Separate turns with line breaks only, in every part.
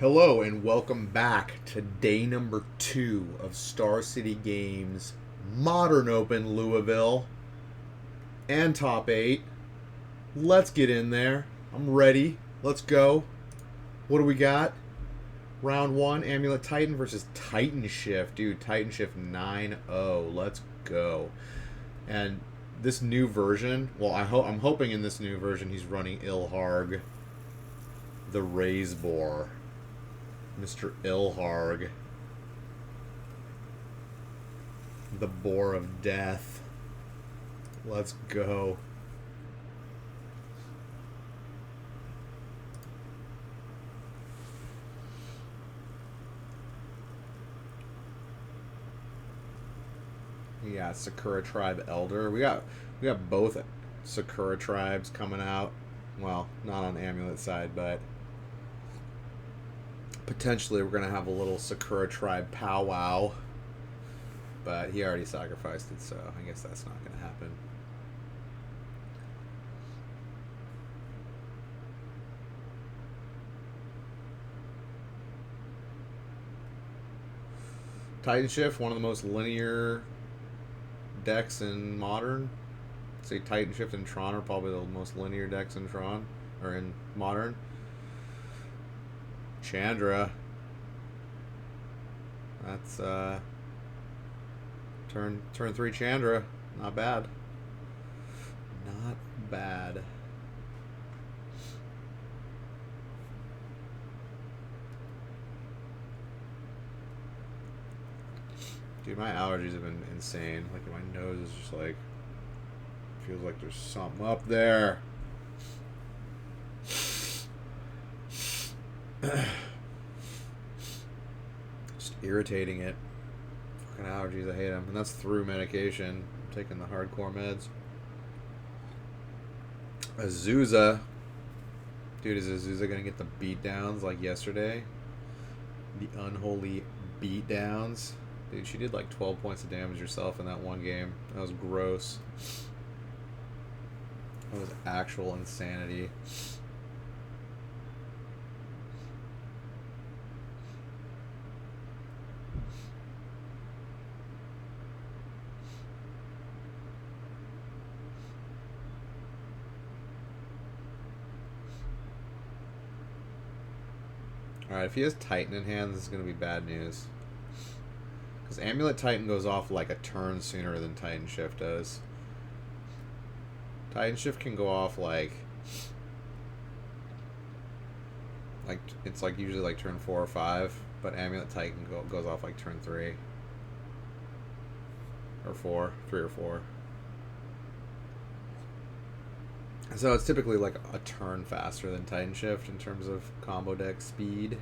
Hello and welcome back to day number 2 of Star City Games Modern Open Louisville and Top 8. Let's get in there. I'm ready. Let's go. What do we got? Round 1, Amulet Titan versus Titan Shift. Dude, Titan Shift 9-0. Let's go. And this new version, well, I'm hoping in this new version he's running Ilharg, the Raise Boar. Mr. Ilharg, the Boar of Death. Let's go. Yeah, Sakura Tribe Elder. We got both Sakura tribes coming out. Well, not on the Amulet side, but potentially we're going to have a little Sakura Tribe powwow. But he already sacrificed it, so I guess that's not going to happen. Titan Shift, one of the most linear decks in Modern. I'd say Titan Shift and Tron are probably the most linear decks in Tron, or in Modern. Chandra. That's turn 3 Chandra. Not bad. Not bad. Dude, my allergies have been insane. Like my nose is just like feels like there's something up there. Just irritating it. Fucking allergies, I hate them. And that's through medication. I'm taking the hardcore meds. Azusa. Dude, is Azusa gonna get the beatdowns like yesterday? The unholy beatdowns. Dude, she did like 12 points of damage herself in that one game. That was gross. That was actual insanity. Alright, if he has Titan in hand, this is going to be bad news. Because Amulet Titan goes off like a turn sooner than Titan Shift does. Titan Shift can go off like it's like usually like turn 4 or 5, but Amulet Titan goes off like turn 3 or 4, 3 or 4. So it's typically like a turn faster than Titan Shift in terms of combo deck speed.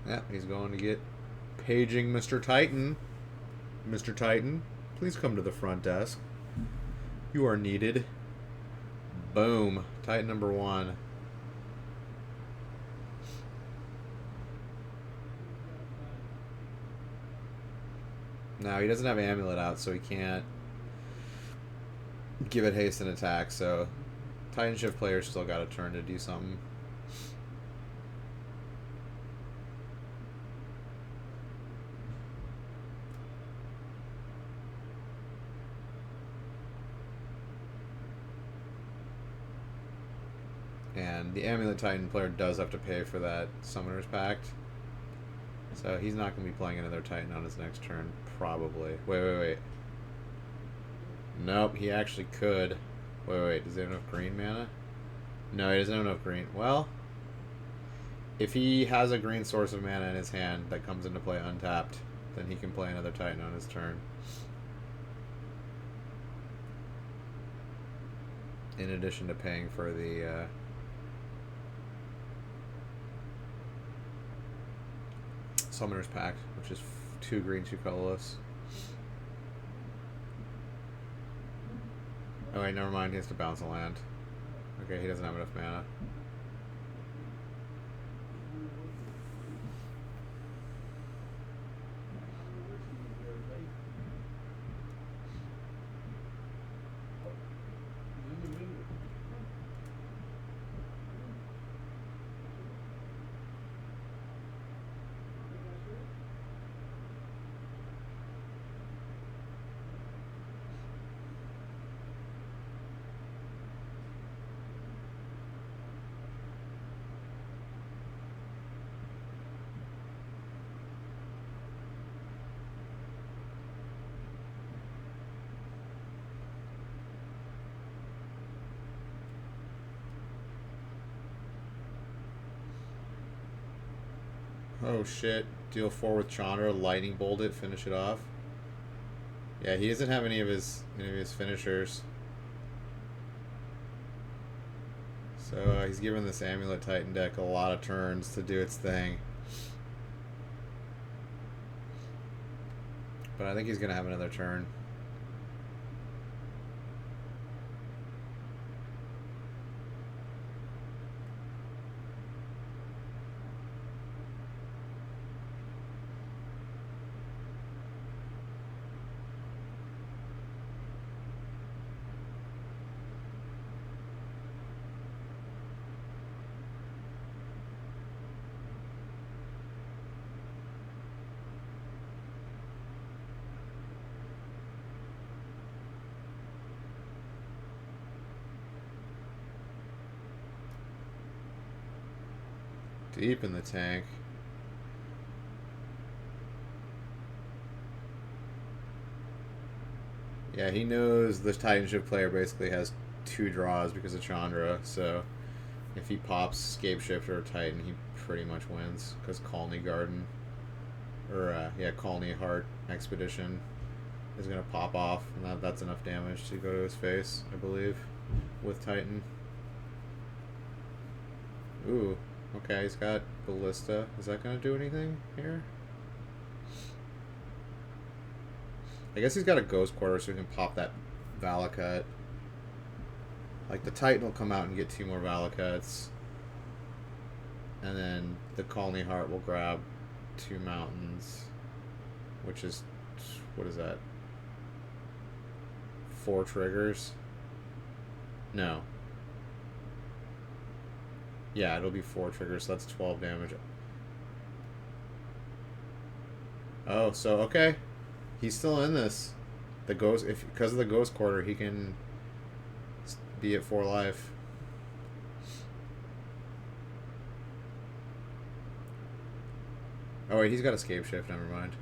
Yeah, he's going to get paging Mr. Titan. Mr. Titan, please come to the front desk. You are needed. Boom. Titan number 1. Now, he doesn't have Amulet out, so he can't give it haste and attack, so Titan Shift players still got a turn to do something. And the Amulet Titan player does have to pay for that Summoner's Pact. So he's not going to be playing another Titan on his next turn, probably. Wait. Nope, he actually could. Wait. Does he have enough green mana? No, he doesn't have enough green. Well, if he has a green source of mana in his hand that comes into play untapped, then he can play another Titan on his turn. In addition to paying for the Summoner's Pact, which is 2 green, 2 colorless. Oh wait, never mind, he has to bounce a land. Okay, he doesn't have enough mana. Oh shit. Deal 4 with Chandra, lightning bolt it, finish it off. Yeah, he doesn't have any of his finishers. So he's giving this Amulet Titan deck a lot of turns to do its thing. But I think he's going to have another turn. Deep in the tank. Yeah, he knows the Titanship player basically has 2 draws because of Chandra, so if he pops Scapeshifter or Titan, he pretty much wins because Colony Garden, or Colony Heart Expedition is going to pop off, and that's enough damage to go to his face, I believe, with Titan. Ooh. Okay, he's got Ballista. Is that going to do anything here? I guess he's got a Ghost Quarter so he can pop that Valakut. Like, the Titan will come out and get 2 more Valakuts. And then the Colony Heart will grab 2 mountains. Which is... what is that? 4 triggers? No. Yeah, it'll be 4 triggers, so that's 12 damage. Oh, so, okay. He's still in this. The ghost, because of the Ghost Quarter, he can be at 4 life. Oh, wait, he's got Escape Shift, never mind.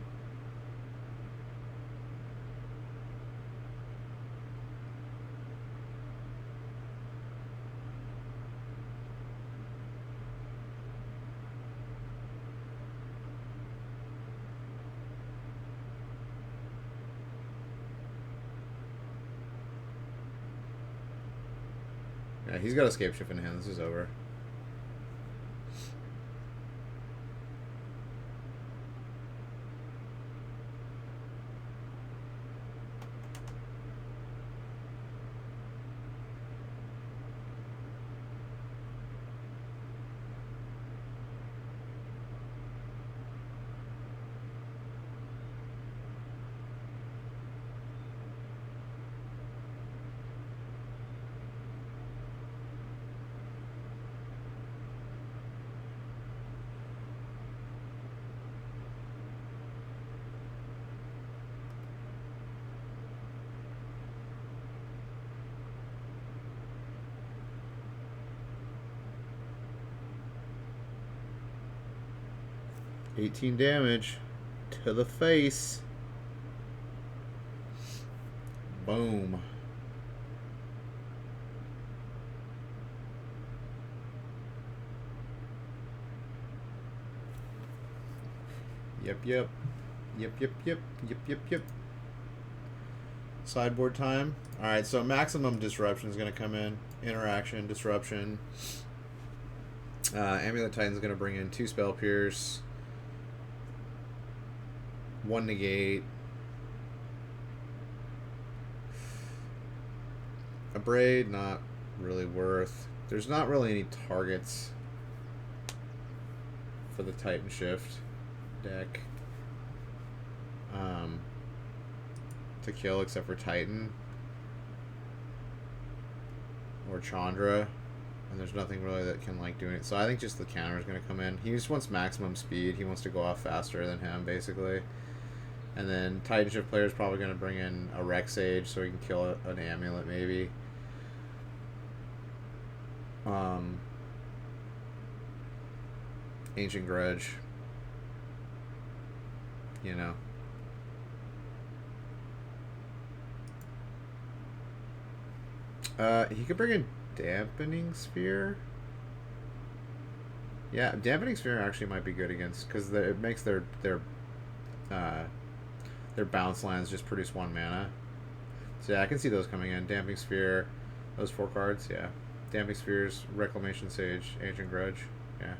Yeah, he's got Escape Shift in hand. This is over. $18 damage to the face. Boom. Yep. Sideboard time. Alright, so maximum disruption is going to come in. Interaction, disruption. Amulet Titan is going to bring in 2 Spell Pierce. 1 negate. A Braid, not really worth. There's not really any targets for the Titan Shift deck to kill except for Titan or Chandra, and there's nothing really that can like do it. So I think just the counter is going to come in. He just wants maximum speed. He wants to go off faster than him, basically. And then Titanship player is probably going to bring in a Rex Sage so he can kill an Amulet, maybe. Ancient Dredge. You know. He could bring in Dampening Sphere. Yeah, Dampening Sphere actually might be good against, because it makes their bounce lands just produce 1 mana. So yeah, I can see those coming in. Damping Sphere, those 4 cards, yeah. Damping Spheres, Reclamation Sage, Ancient Grudge, yeah.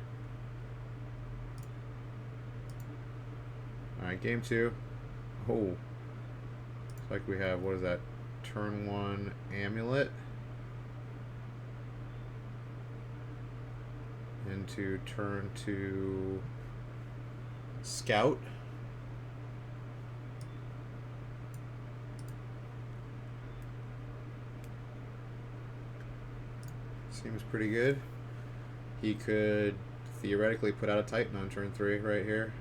Alright, game 2. Oh. Looks like we have, what is that? Turn 1 Amulet. Into turn 2 Scout. Seems pretty good. He could theoretically put out a Titan on turn 3 right here.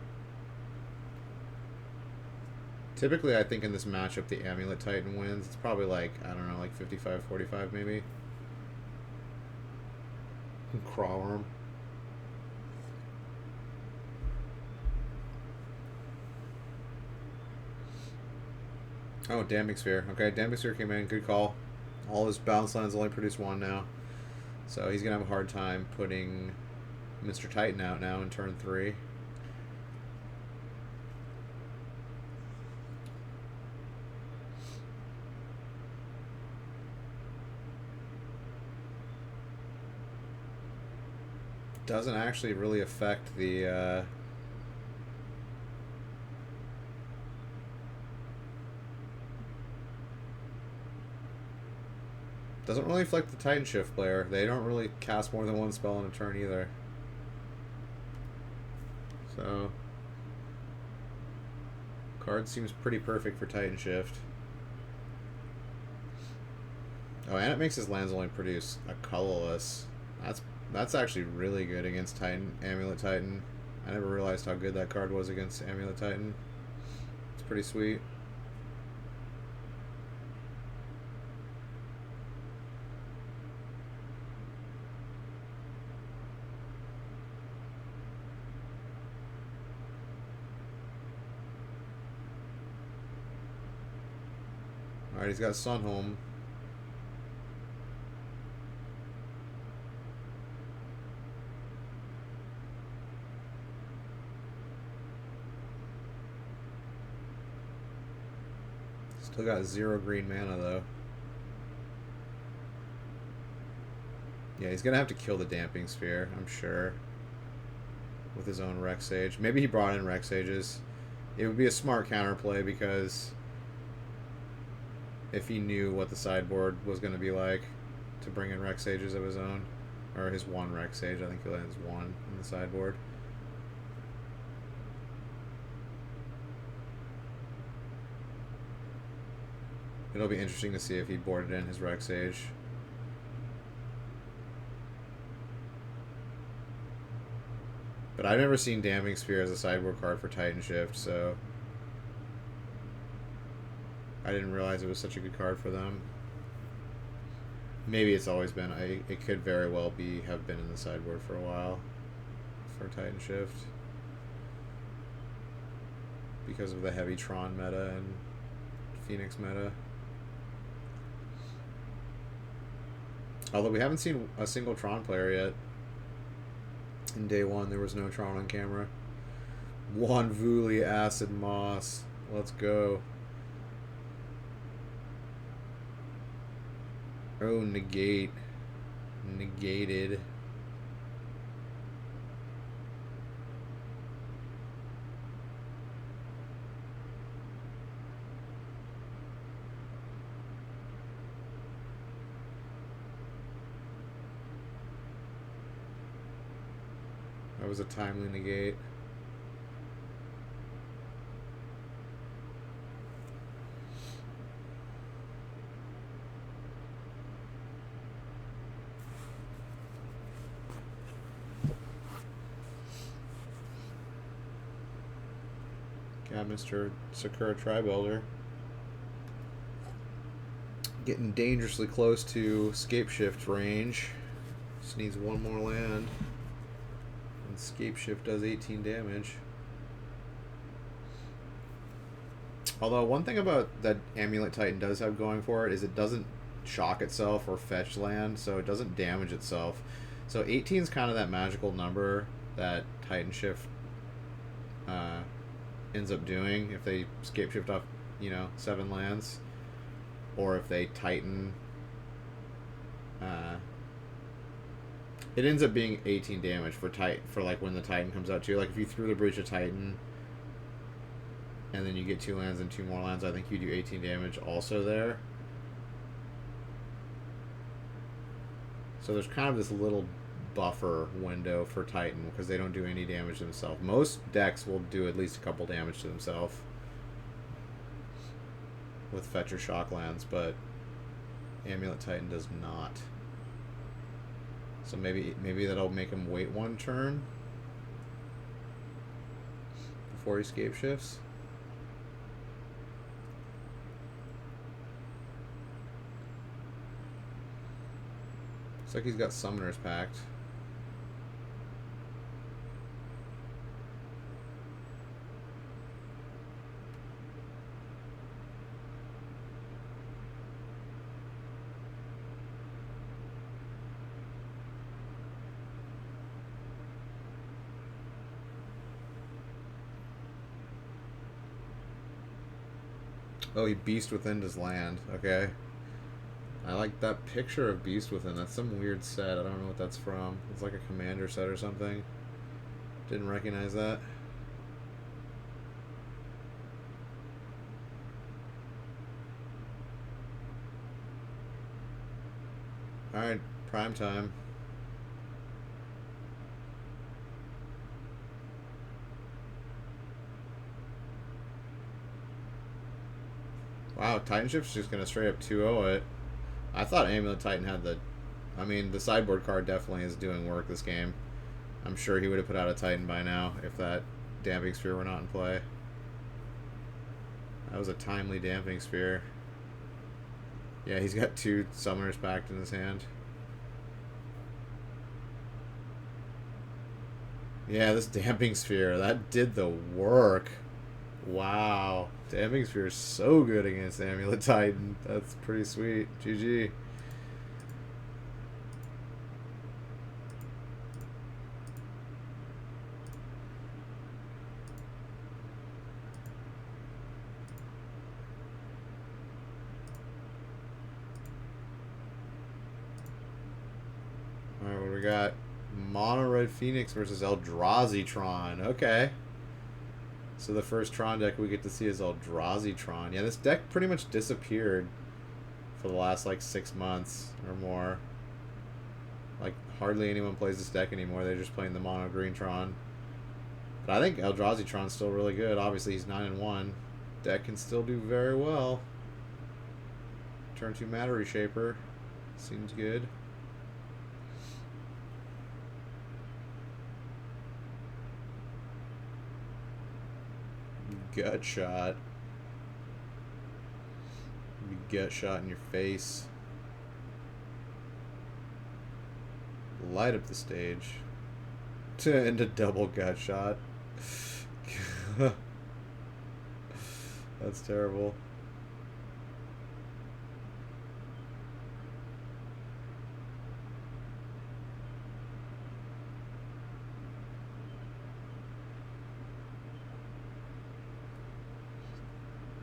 Typically, I think in this matchup, the Amulet Titan wins. It's probably like, I don't know, like 55-45 maybe. Crawworm. Oh, Damping Sphere. Okay, Damping Sphere came in. Good call. All his bounce lands only produce 1 now. So he's going to have a hard time putting Mr. Titan out now in turn 3. Doesn't actually really affect the... Doesn't really affect the Titan Shift player. They don't really cast more than 1 spell in a turn either. So... Card seems pretty perfect for Titan Shift. Oh, and it makes his lands only produce a colorless. That's actually really good against Amulet Titan. I never realized how good that card was against Amulet Titan. It's pretty sweet. Alright, he's got Sunhome. Still got 0 green mana though. Yeah, he's gonna have to kill the Damping Sphere, I'm sure. With his own Rex Sage. Maybe he brought in Rex Sages. It would be a smart counterplay because if he knew what the sideboard was gonna be like, to bring in Rex Sages of his own. Or his 1 Rex Sage, I think he lands 1 in the sideboard. It'll be interesting to see if he boarded in his Rex Sage. But I've never seen Damping Sphere as a sideboard card for Titan Shift, so I didn't realize it was such a good card for them. Maybe it's always been. It could very well have been in the sideboard for a while for Titan Shift because of the heavy Tron meta and Phoenix meta. Although we haven't seen a single Tron player yet. In day 1, there was no Tron on camera. 1 Vuli Acid Moss. Let's go. Oh, negate. Negated. That was a timely negate. Got Mr. Sakura Tribe-Elder. Getting dangerously close to Scape Shift range. Just needs 1 more land. And Scape Shift does 18 damage. Although one thing about that Amulet Titan does have going for it is it doesn't shock itself or fetch land, so it doesn't damage itself. So 18 is kind of that magical number that Titan Shift ends up doing if they scape shift off, 7 lands, or if they Titan. It ends up being 18 damage for like when the Titan comes out too. Like if you threw the Breach of Titan, and then you get 2 lands and 2 more lands, I think you do 18 damage also there. So there's kind of this little buffer window for Titan because they don't do any damage themselves. Most decks will do at least a couple damage to themselves with fetch or shock lands, but Amulet Titan does not. So maybe that'll make him wait 1 turn before he scape shifts. Looks like he's got Summoners Pact. Oh, he Beast Within his land. Okay. I like that picture of Beast Within. That's some weird set. I don't know what that's from. It's like a commander set or something. Didn't recognize that. Alright, prime time. Wow, Titan Shift's just gonna straight up 2-0 it. I thought Amulet Titan had the... I mean, the sideboard card definitely is doing work this game. I'm sure he would have put out a Titan by now if that Damping Sphere were not in play. That was a timely Damping Sphere. Yeah, he's got 2 Summoners Pact in his hand. Yeah, this Damping Sphere, that did the work. Wow. Damping Sphere is so good against Amulet Titan. That's pretty sweet. GG. Alright, what do we got? Mono Red Phoenix versus Eldrazi Tron. Okay. So the first Tron deck we get to see is Eldrazi Tron. Yeah, this deck pretty much disappeared for the last, like, 6 months or more. Like, hardly anyone plays this deck anymore. They're just playing the Mono Green Tron. But I think Eldrazi Tron's still really good. Obviously, he's 9-1. Deck can still do very well. Turn 2 Matter Reshaper. Seems good. Gut shot. Gut shot in your face. Light up the stage. To end a double gut shot. That's terrible.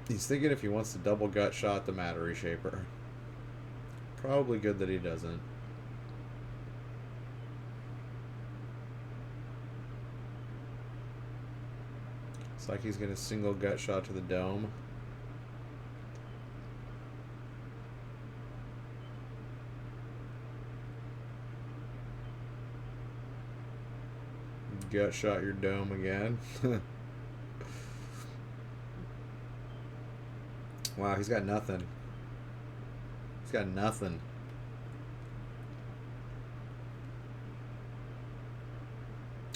He's thinking if he wants to double gut shot the Matter Reshaper. Probably good that he doesn't. It's like he's gonna single gut shot to the dome. Gut shot your dome again. Wow, he's got nothing. He's got nothing.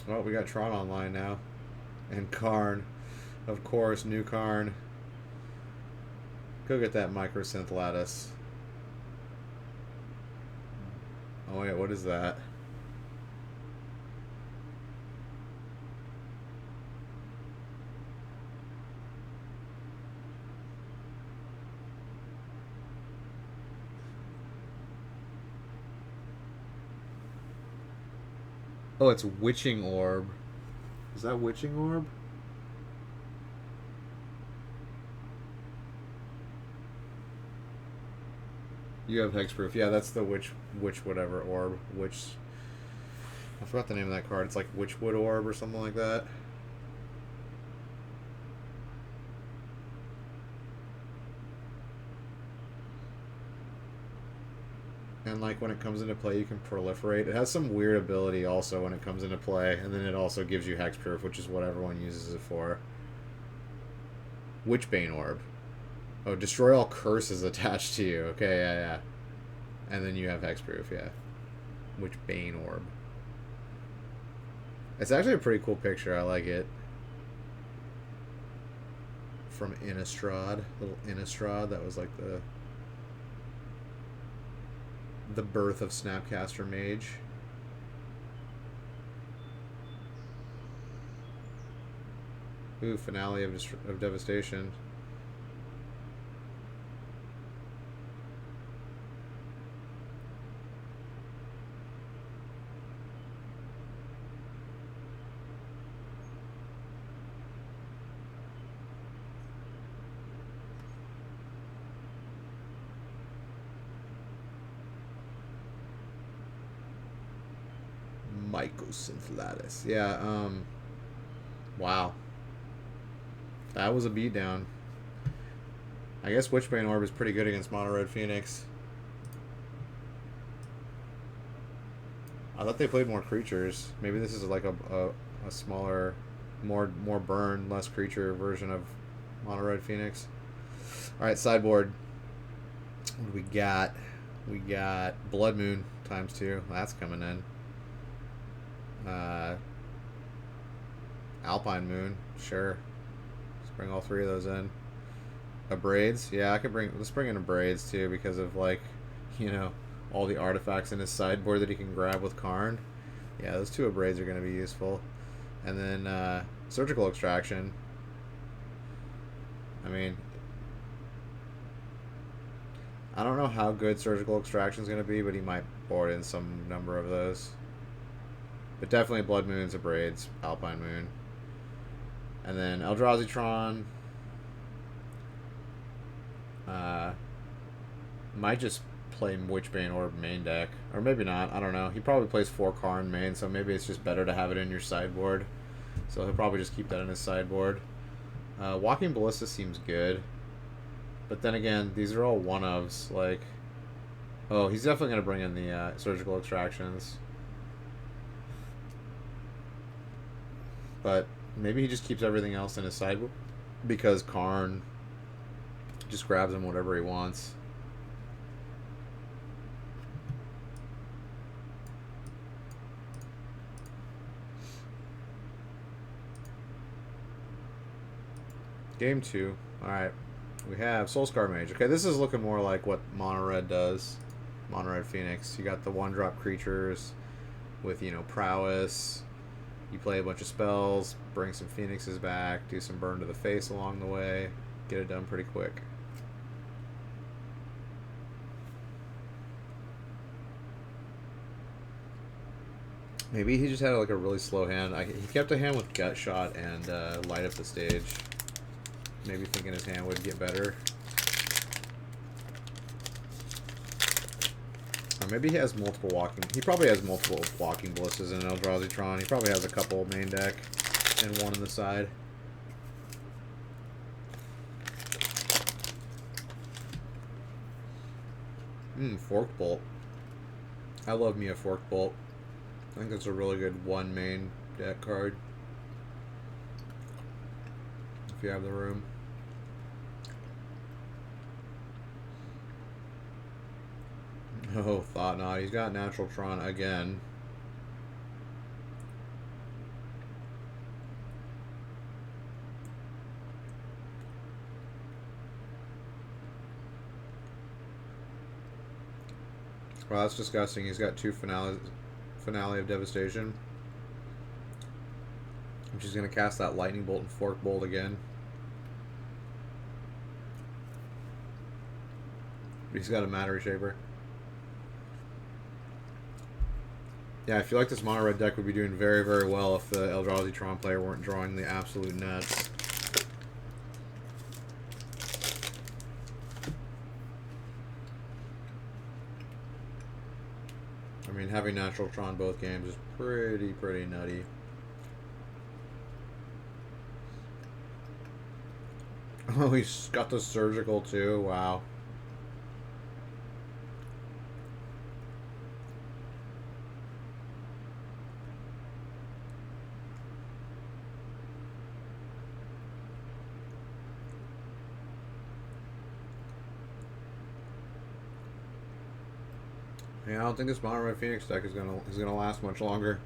Well, we got Tron online now. And Karn. Of course, new Karn. Go get that Microsynth Lattice. Oh wait, what is that? Oh, it's Witching Orb. Is that Witching Orb? You have Hexproof. Yeah, that's the witch whatever orb. I forgot the name of that card. It's like Witchwood Orb or something like that. And like when it comes into play, you can proliferate. It has some weird ability also when it comes into play, and then it also gives you Hexproof, which is what everyone uses it for. Witchbane Orb. Oh, destroy all curses attached to you. Okay, yeah. And then you have Hexproof, yeah. Witchbane Orb. It's actually a pretty cool picture. I like it. From Innistrad. Little Innistrad. That was like the birth of Snapcaster Mage. Ooh, Finale of Devastation. Mycosynthelatus. Yeah, wow. That was a beatdown. I guess Witchbane Orb is pretty good against Mono Red Phoenix. I thought they played more creatures. Maybe this is like a smaller, more burn, less creature version of Mono Red Phoenix. Alright, sideboard. What do we got? We got Blood Moon ×2. That's coming in. Alpine Moon, sure. Let's bring all three of those in. Abrades, yeah, I could bring. Let's bring in Abrades too, because of like, you know, all the artifacts in his sideboard that he can grab with Karn. Yeah, those two Abrades are going to be useful. And then Surgical Extraction. I mean, I don't know how good Surgical Extraction is going to be, but he might board in some number of those. But definitely Blood Moons, Abrades, Alpine Moon. And then Eldrazi Tron. Might just play Witchbane Orb main deck. Or maybe not. I don't know. He probably plays 4 Karn main, so maybe it's just better to have it in your sideboard. So he'll probably just keep that in his sideboard. Walking Ballista seems good. But then again, these are all one-ofs. Like, oh, he's definitely going to bring in the Surgical Extractions. But maybe he just keeps everything else in his sideboard because Karn just grabs him whatever he wants. Game 2. Alright. We have Soulscar Mage. Okay, this is looking more like what Mono Red does. Mono Red Phoenix. You got the 1-drop creatures with, you know, prowess. You play a bunch of spells, bring some Phoenixes back, do some burn to the face along the way, get it done pretty quick. Maybe he just had like a really slow hand. He kept a hand with Gut Shot and Light Up the Stage. Maybe thinking his hand would get better. Or maybe he has multiple walking... He probably has multiple Walking Ballistas in Eldrazi Tron. He probably has a couple main deck and one in the side. Forked Bolt. I love me a Forked Bolt. I think that's a really good one main deck card. If you have the room. Oh, Thought Knot. He's got Natural Tron again. Wow, that's disgusting. He's got 2 Finale of Devastation. I'm just going to cast that Lightning Bolt and Fork Bolt again. He's got a Matter Shaper. Yeah, I feel like this mono red deck would be doing very, very well if the Eldrazi Tron player weren't drawing the absolute nuts. I mean, having natural Tron both games is pretty nutty. Oh, he's got the surgical too. Wow. Yeah, I don't think this mono red Phoenix deck is gonna last much longer.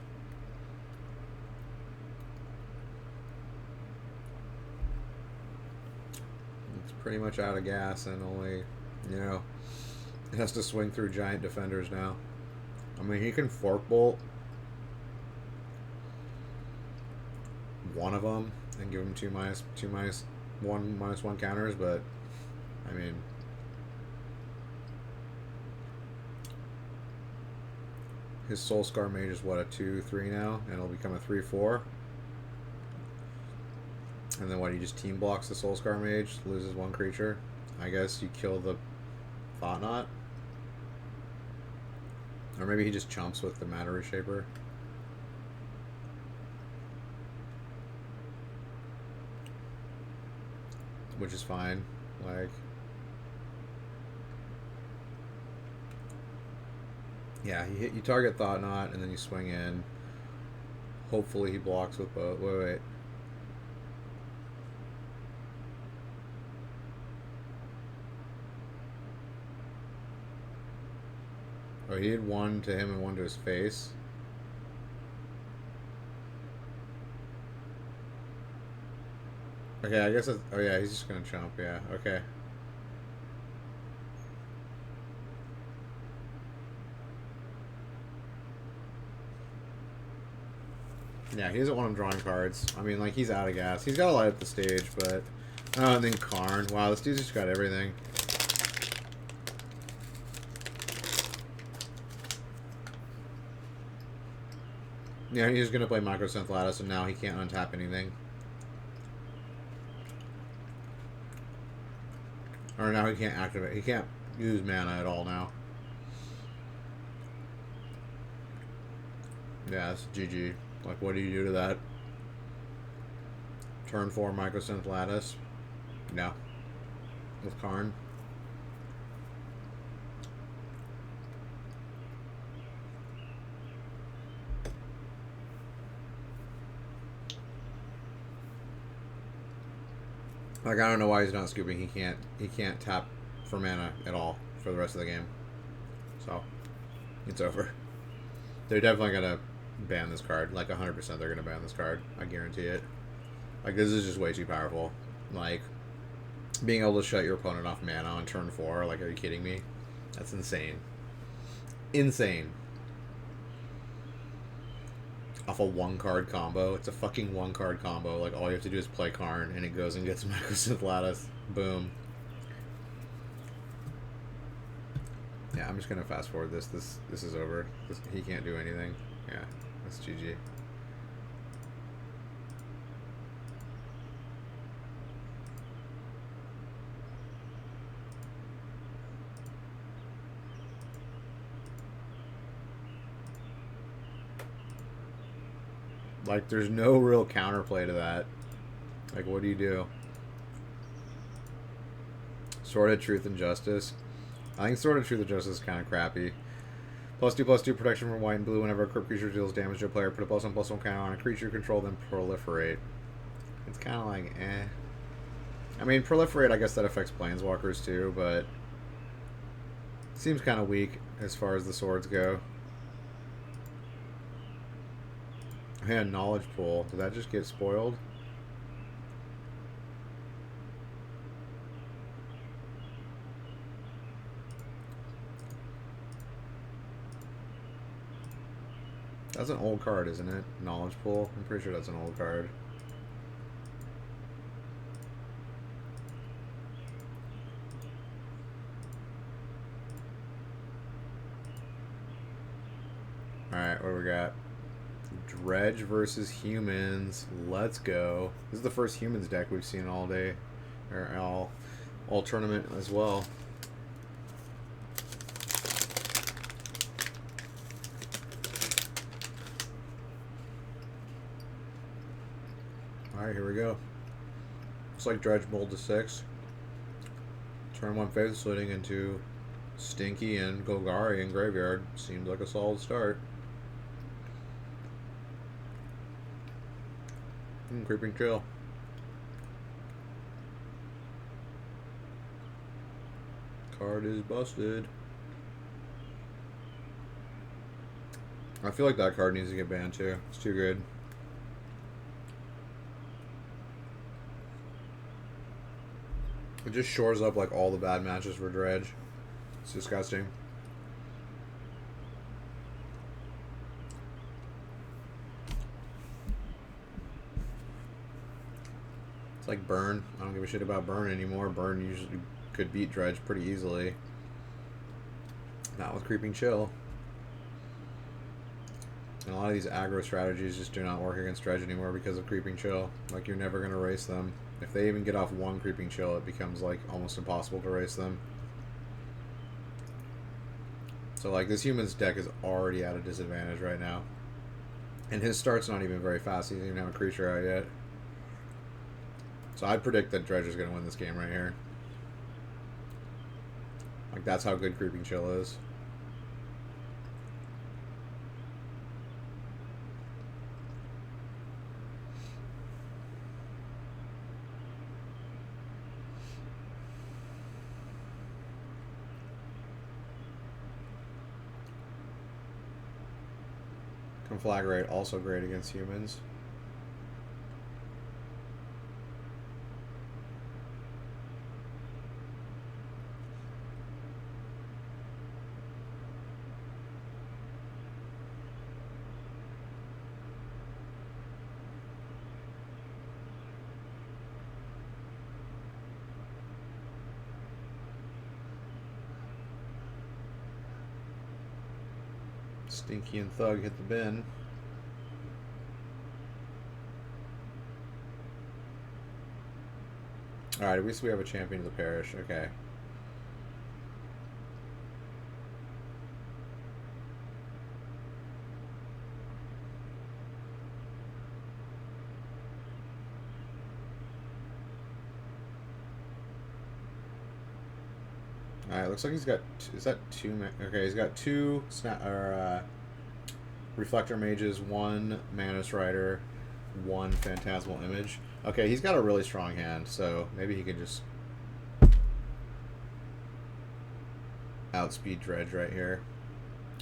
It's pretty much out of gas and only, you know, it has to swing through giant defenders now. I mean, he can fork bolt one of them and give him two minus one counters, but I mean, his Soul Scar Mage is what, a 2/3 now, and it'll become a 3/4. And then what, he just team blocks the Soul Scar Mage, loses one creature. I guess you kill the Thought-Knot. Or maybe he just chumps with the Matter Reshaper. Which is fine. Like, yeah, you target Thought-Knot and then you swing in. Hopefully he blocks with both. Wait. Oh, he had one to him and one to his face. Okay, I guess that's... Oh yeah, he's just gonna chump, yeah, okay. Yeah, he doesn't want him drawing cards. I mean, like, he's out of gas. He's gotta light up the stage, but... Oh, and then Karn. Wow, this dude's just got everything. Yeah, he's gonna play Microsynth Lattice, and now he can't untap anything. Or now he can't activate. He can't use mana at all now. Yeah, it's GG. Like, what do you do to that? Turn 4 Microsynth Lattice. No. With Karn. Like, I don't know why he's not scooping. He can't tap for mana at all for the rest of the game. So, it's over. They're definitely gonna ban this card. Like, 100% they're gonna ban this card. I guarantee it. Like, this is just way too powerful. Like, being able to shut your opponent off mana on turn 4, like, are you kidding me? That's insane. Insane. Off a 1-card combo. It's a fucking 1-card combo. Like, all you have to do is play Karn, and it goes and gets Microsynth Lattice. Boom. Yeah, I'm just gonna fast forward this. This is over. He can't do anything. Yeah, that's GG. Like, there's no real counterplay to that. Like, what do you do? Sword of Truth and Justice. I think Sword of Truth and Justice is kind of crappy. +2/+2 protection from white and blue. Whenever a crypt creature deals damage to a player, put a +1/+1 counter on a creature you control, then proliferate. It's kind of like, eh. I mean, proliferate, I guess that affects planeswalkers too, but... seems kind of weak as far as the swords go. Yeah, Knowledge Pool. Did that just get spoiled? That's an old card, isn't it? Knowledge Pool? I'm pretty sure that's an old card. Alright, what do we got? Dredge versus humans. Let's go. This is the first humans deck we've seen all day. Or all tournament as well. Alright, here we go. Looks like Dredge bowled to 6. Turn 1 Faith Splitting into Stinky and Golgari in graveyard. Seems like a solid start. Creeping Chill. Card is busted. I feel like that card needs to get banned too. It's too good. It just shores up like all the bad matches for Dredge. It's disgusting. It's like Burn. I don't give a shit about Burn anymore. Burn usually could beat Dredge pretty easily. Not with Creeping Chill. And a lot of these aggro strategies just do not work against Dredge anymore because of Creeping Chill. Like, you're never going to race them. If they even get off one Creeping Chill, it becomes like almost impossible to race them. So like, this human's deck is already at a disadvantage right now. And his start's not even very fast. He doesn't even have a creature out yet. So I'd predict that Dredge is going to win this game right here. Like, that's how good Creeping Chill is. Conflagrate, also great against humans. Stinky and Thug hit the bin. Alright, at least we have a champion of the parish. Okay. Alright, looks like he's got... Is that two... Okay, he's got two Reflector Mages, one Manus Rider, one Phantasmal Image. Okay, he's got a really strong hand, so maybe he can just outspeed Dredge right here.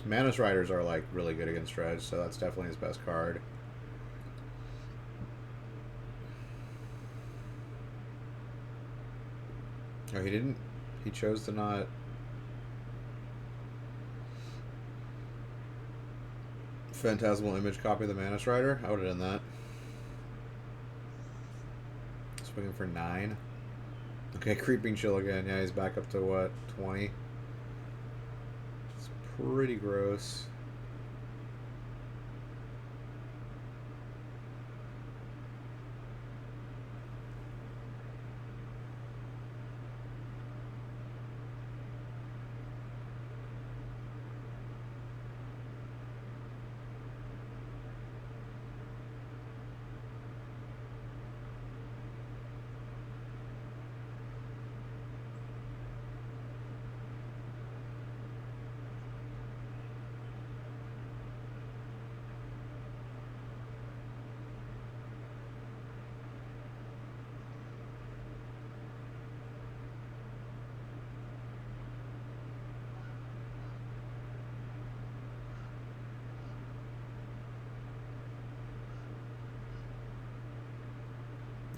Manus Riders are like really good against Dredge, so that's definitely his best card. Oh, he didn't... He chose to not... Phantasmal Image copy the Manus Rider? I would have done that. Swinging for 9. Okay, Creeping Chill again. Yeah, he's back up to what? 20? It's pretty gross.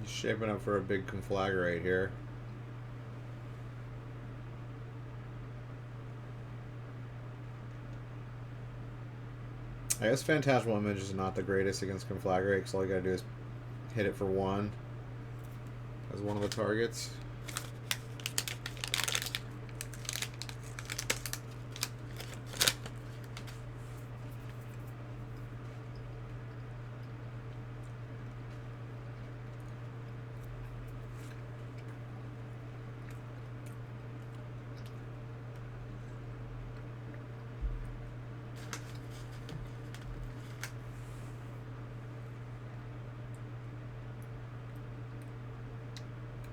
He's shaping up for a big Conflagrate here. I guess Phantasmal Image is not the greatest against Conflagrate, because all you gotta do is hit it for 1 as one of the targets.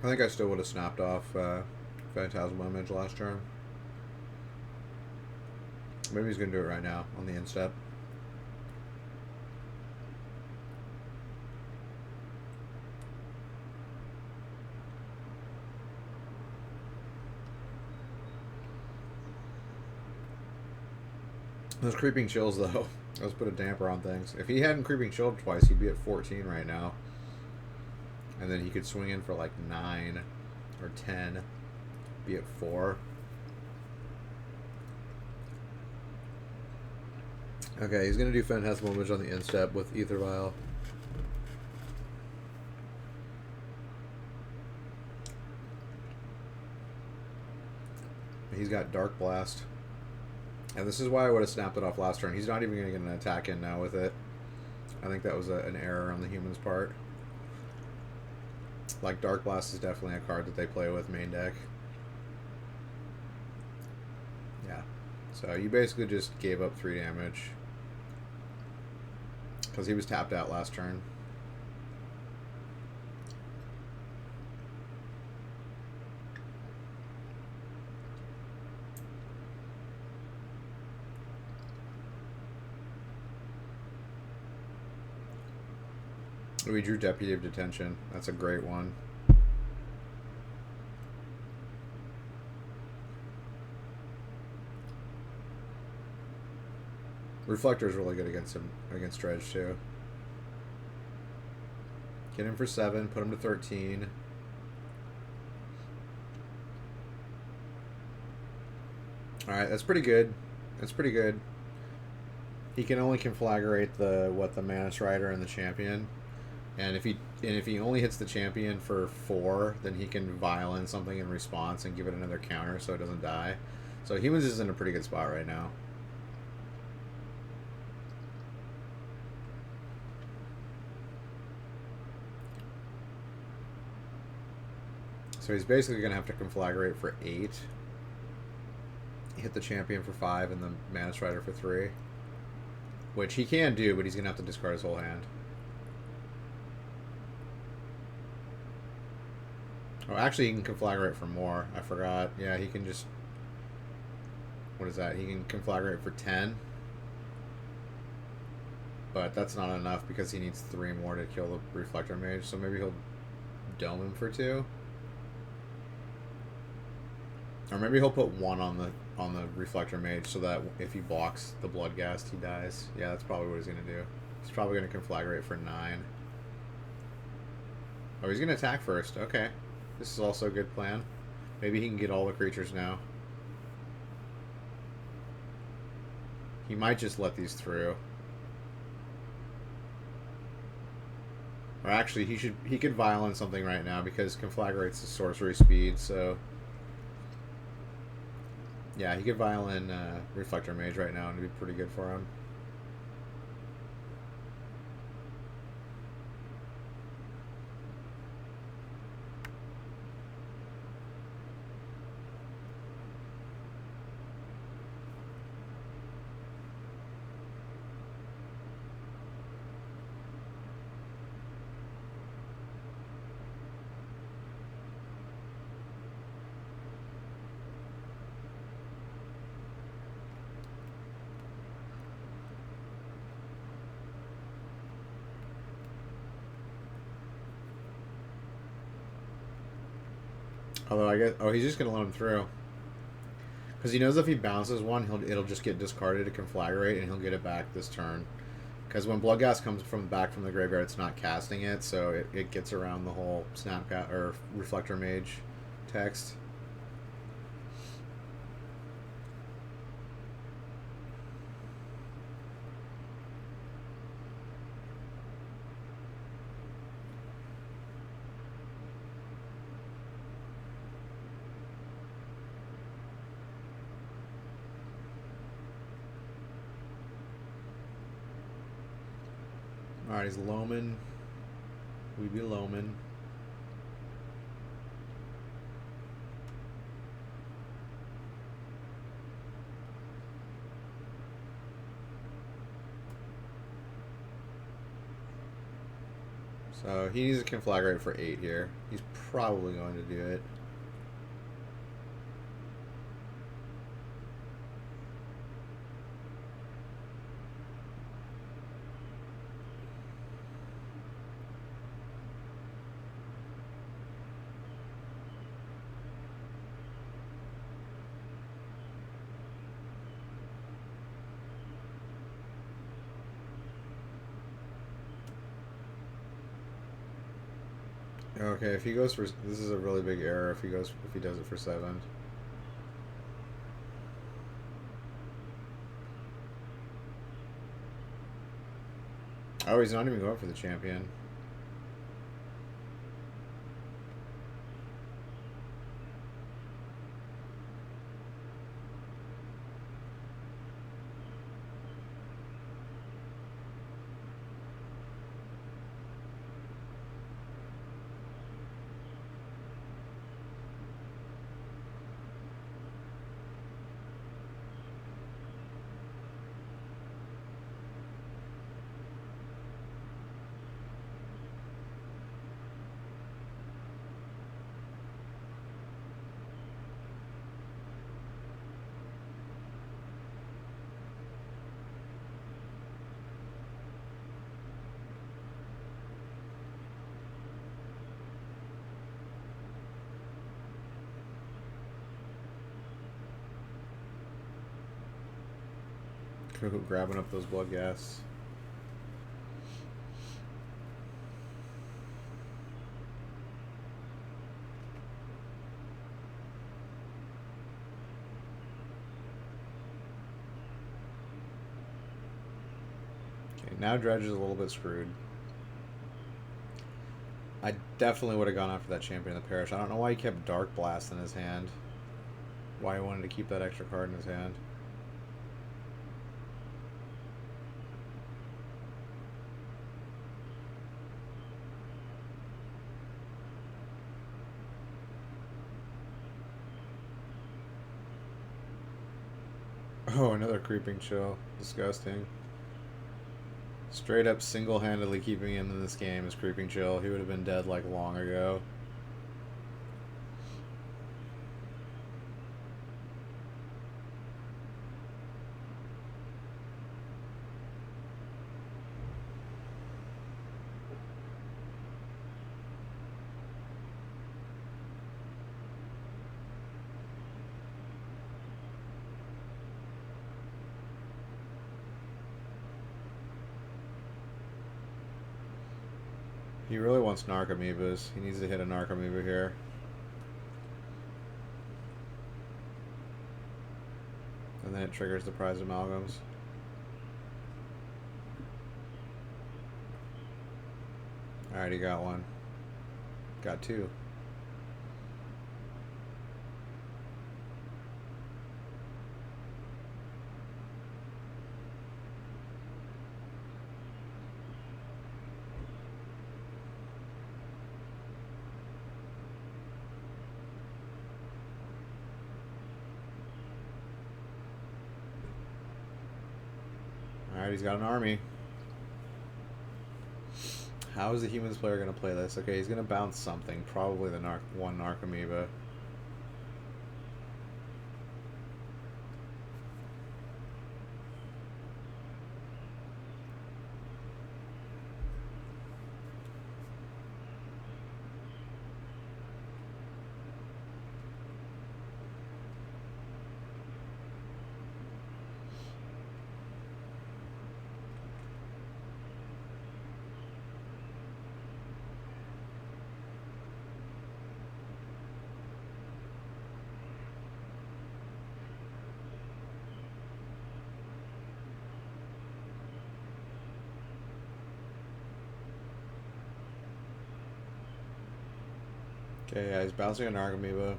I think I still would have snapped off Phantasmal Image last turn. Maybe he's going to do it right now on the instep. Those Creeping Chills, though, let's put a damper on things. If he hadn't Creeping Chilled twice, he'd be at 14 right now. And then he could swing in for like 9 or 10, be at 4. Okay, he's going to do Phantasmal Image on the instep with Ether Vial. He's got Dark Blast. And this is why I would have snapped it off last turn. He's not even going to get an attack in now with it. I think that was an error on the human's part. Like, Dark Blast is definitely a card that they play with main deck. Yeah. So you basically just gave up 3 damage. Because he was tapped out last turn. We drew Deputy of Detention. That's a great one. Reflector is really good against him, against Dredge too. Get him for 7, put him to 13. Alright, that's pretty good. That's pretty good. He can only conflagrate the Mana Strider and the Champion. And if he only hits the Champion for 4, then he can violence something in response and give it another counter so it doesn't die. So Humans is in a pretty good spot right now. So he's basically going to have to conflagrate for 8. Hit the Champion for 5 and the Mana Strider for 3. Which he can do, but he's going to have to discard his whole hand. Oh, actually, he can conflagrate for more. I forgot. Yeah, he can just... What is that? He can conflagrate for 10. But that's not enough because he needs 3 more to kill the Reflector Mage. So maybe he'll dome him for 2. Or maybe he'll put 1 on the Reflector Mage so that if he blocks the Bloodghast, he dies. Yeah, that's probably what he's going to do. He's probably going to conflagrate for 9. Oh, he's going to attack first. Okay. This is also a good plan. Maybe he can get all the creatures now. He might just let these through. Or actually, he could violence something right now because conflagrate's the sorcery speed, so... Yeah, he could violent Reflector Mage right now and it'd be pretty good for him. Although I guess... Oh, he's just going to let him through. Because he knows if he bounces one, it'll just get discarded to conflagrate, and he'll get it back this turn. Because when Bloodghast comes back from the graveyard, it's not casting it, so it gets around the whole Snapcast or Reflector Mage text. Alright, he's Loman. We be Loman. So he needs a Conflagrate for 8 here. He's probably going to do it. Okay, if he goes for... This is a really big error if he does it for 7. Oh, he's not even going for the champion. Grabbing up those blood gas. Okay, now Dredge is a little bit screwed. I definitely would have gone after that champion of the parish. I don't know why he kept Dark Blast in his hand. Why he wanted to keep that extra card in his hand. Oh, another Creeping Chill. Disgusting. Straight up single-handedly keeping him in this game is Creeping Chill. He would have been dead like long ago. He really wants Narcomoebas. He needs to hit a Narcomoeba here. And then it triggers the prize amalgams. Alright, he got one. Got 2. Alright, he's got an army. How is the humans player going to play this? Okay, he's going to bounce something. Probably the one Narcomoeba. Okay, yeah, he's bouncing an Narcomoeba.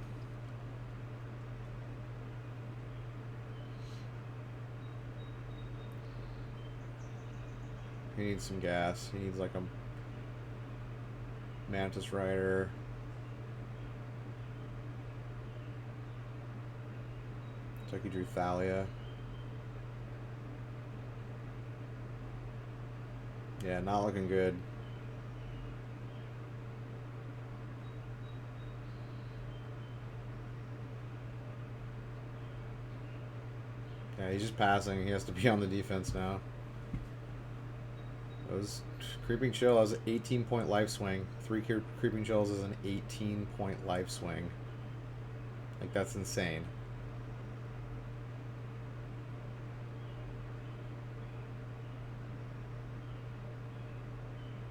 He needs some gas. He needs like a Mantis Rider. Looks like he drew Thalia. Yeah, not looking good. Yeah, he's just passing. He has to be on the defense now. Those Creeping Chill has an 18-point life swing. 3 Creeping Chills is an 18-point life swing. Like, that's insane.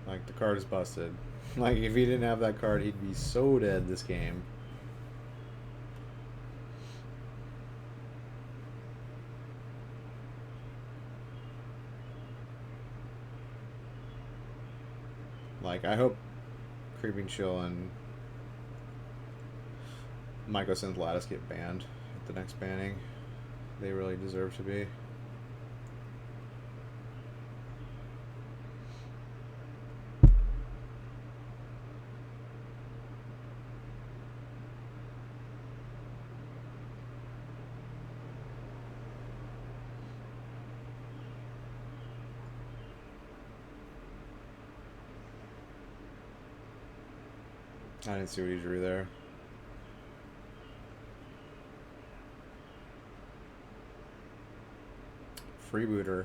Like, the card is busted. Like, if he didn't have that card, he'd be so dead this game. Like, I hope Creeping Chill and Mycosynth Lattice get banned at the next banning. They really deserve to be. I didn't see what he drew there. Freebooter.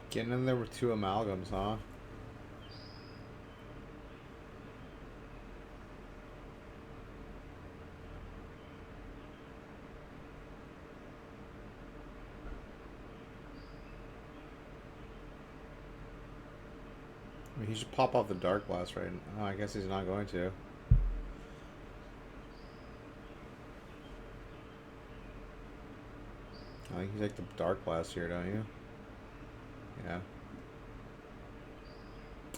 Getting in there with 2 amalgams, huh? I mean, he should pop off the Dark Blast right now. Oh, I guess he's not going to. I think you take the Dark Blast here, don't you? Yeah.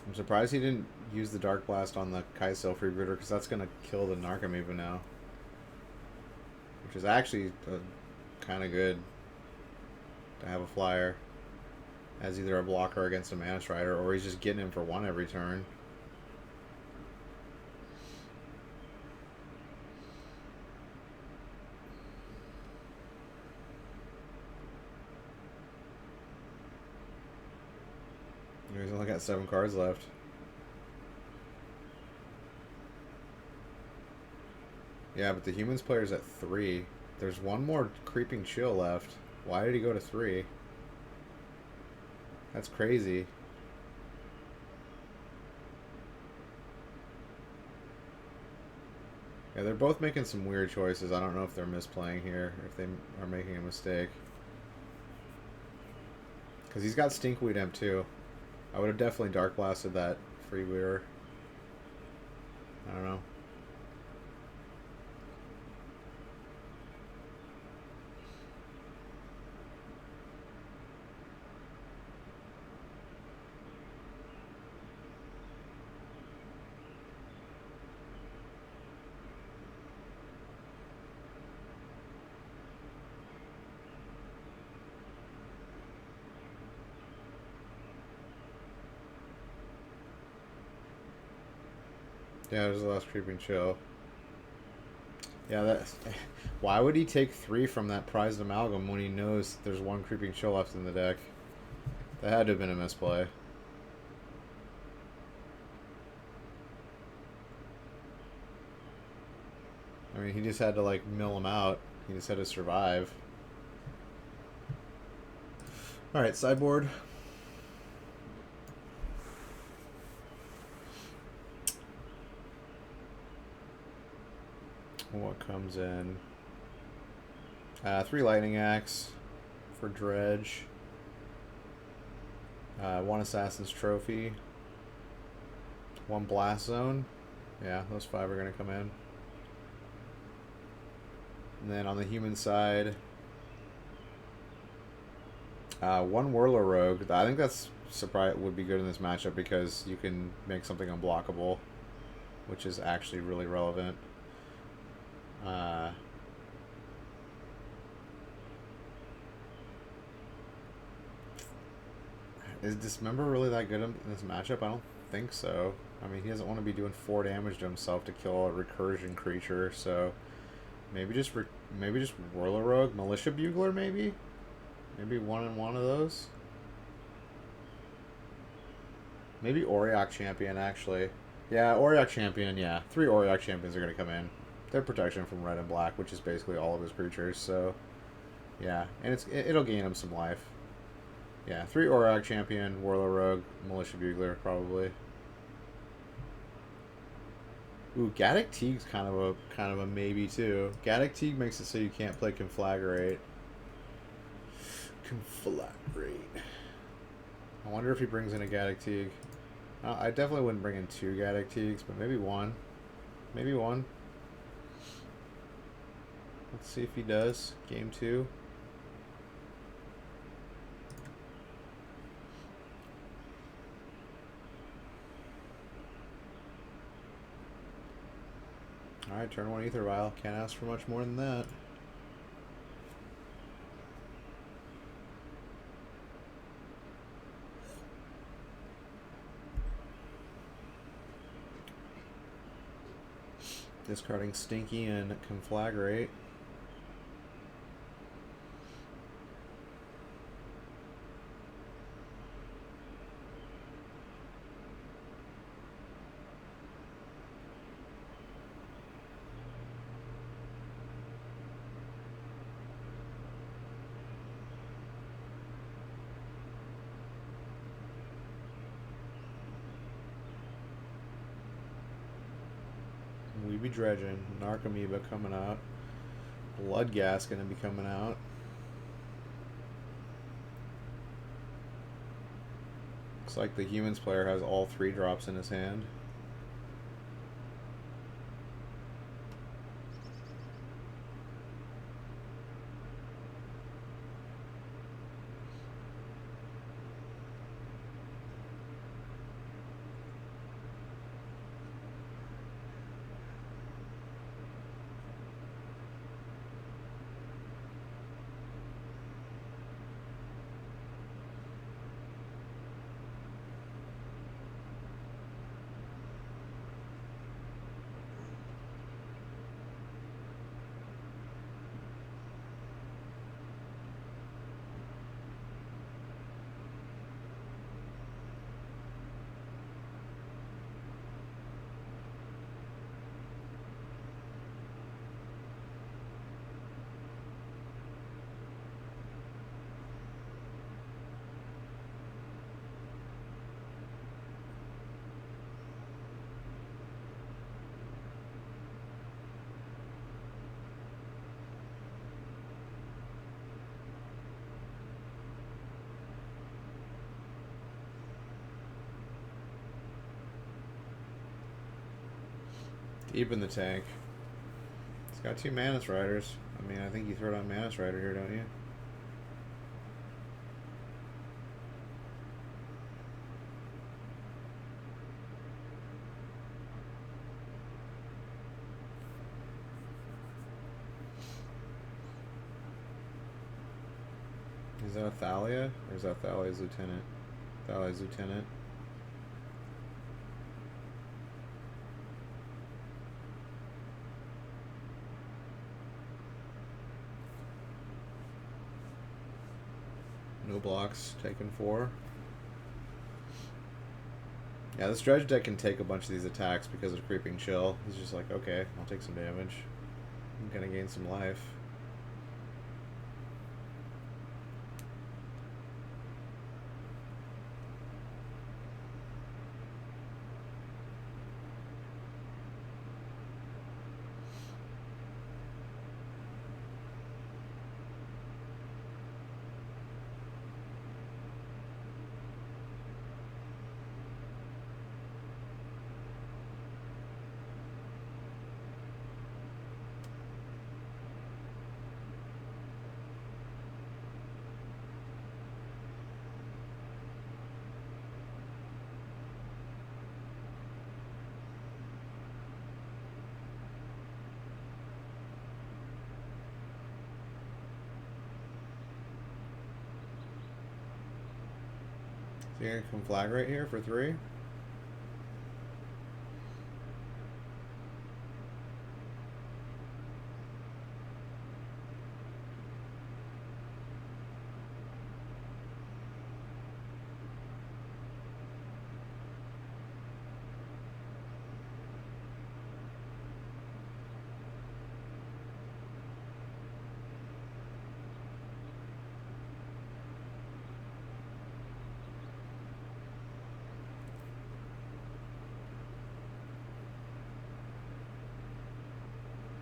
I'm surprised he didn't use the Dark Blast on the Kai'Sa Freebooter, because that's going to kill the Narcomoeba now. Which is actually kind of good to have a flyer as either a blocker against a Mana Strider, or he's just getting him for 1 every turn. He's only got 7 cards left. Yeah, but the Humans player's at 3. There's 1 more Creeping Chill left. Why did he go to 3? That's crazy. Yeah, they're both making some weird choices. I don't know if they're misplaying here, if they are making a mistake. Because he's got Stinkweed Imp too. I would have definitely Dark Blasted that Freebooter. I don't know. Yeah, there's the last Creeping Chill. Yeah, that's... Why would he take 3 from that prized amalgam when he knows there's 1 Creeping Chill left in the deck? That had to have been a misplay. I mean, he just had to, like, mill him out. He just had to survive. Alright, sideboard. What comes in? 3 Lightning Axe for Dredge. 1 Assassin's Trophy. 1 Blast Zone. Yeah, those 5 are going to come in. And then on the human side, One Whirler Rogue. I think that's would be good in this matchup because you can make something unblockable, which is actually really relevant. Is Dismember really that good in this matchup? I don't think so. I mean, he doesn't want to be doing 4 damage to himself to kill a recursion creature, so maybe just Whirler Rogue, Militia Bugler, maybe one and one of those. Maybe Auriok Champion, actually. Yeah, Auriok Champion, yeah. 3 Auriok Champions are going to come in. They're protection from red and black, which is basically all of his creatures, so... Yeah, and it'll gain him some life. Yeah, 3 Auriok Champion, Whirler Rogue, Militia Bugler, probably. Ooh, Gaddock Teague's kind of a maybe, too. Gaddock Teague makes it so you can't play Conflagrate. I wonder if he brings in a Gaddock Teague. I definitely wouldn't bring in 2 Gaddock Teagues, but maybe one. Maybe one. Let's see if he does. Game 2. Alright, turn 1 Ether Vial. Can't ask for much more than that. Discarding Stinky and Conflagrate. We be dredging. Narcomoeba coming out. Bloodgas gonna be coming out. Looks like the humans player has all 3 drops in his hand. Deep in the tank. It's got 2 Manus Riders. I mean, I think you throw down Manus Rider here, don't you? Is that Thalia? Or is that Thalia's Lieutenant? Thalia's Lieutenant. No blocks, taken 4. Yeah, this Dredge deck can take a bunch of these attacks because of Creeping Chill. He's just like, okay, I'll take some damage. I'm gonna gain some life. So you're gonna conflagrate here for 3?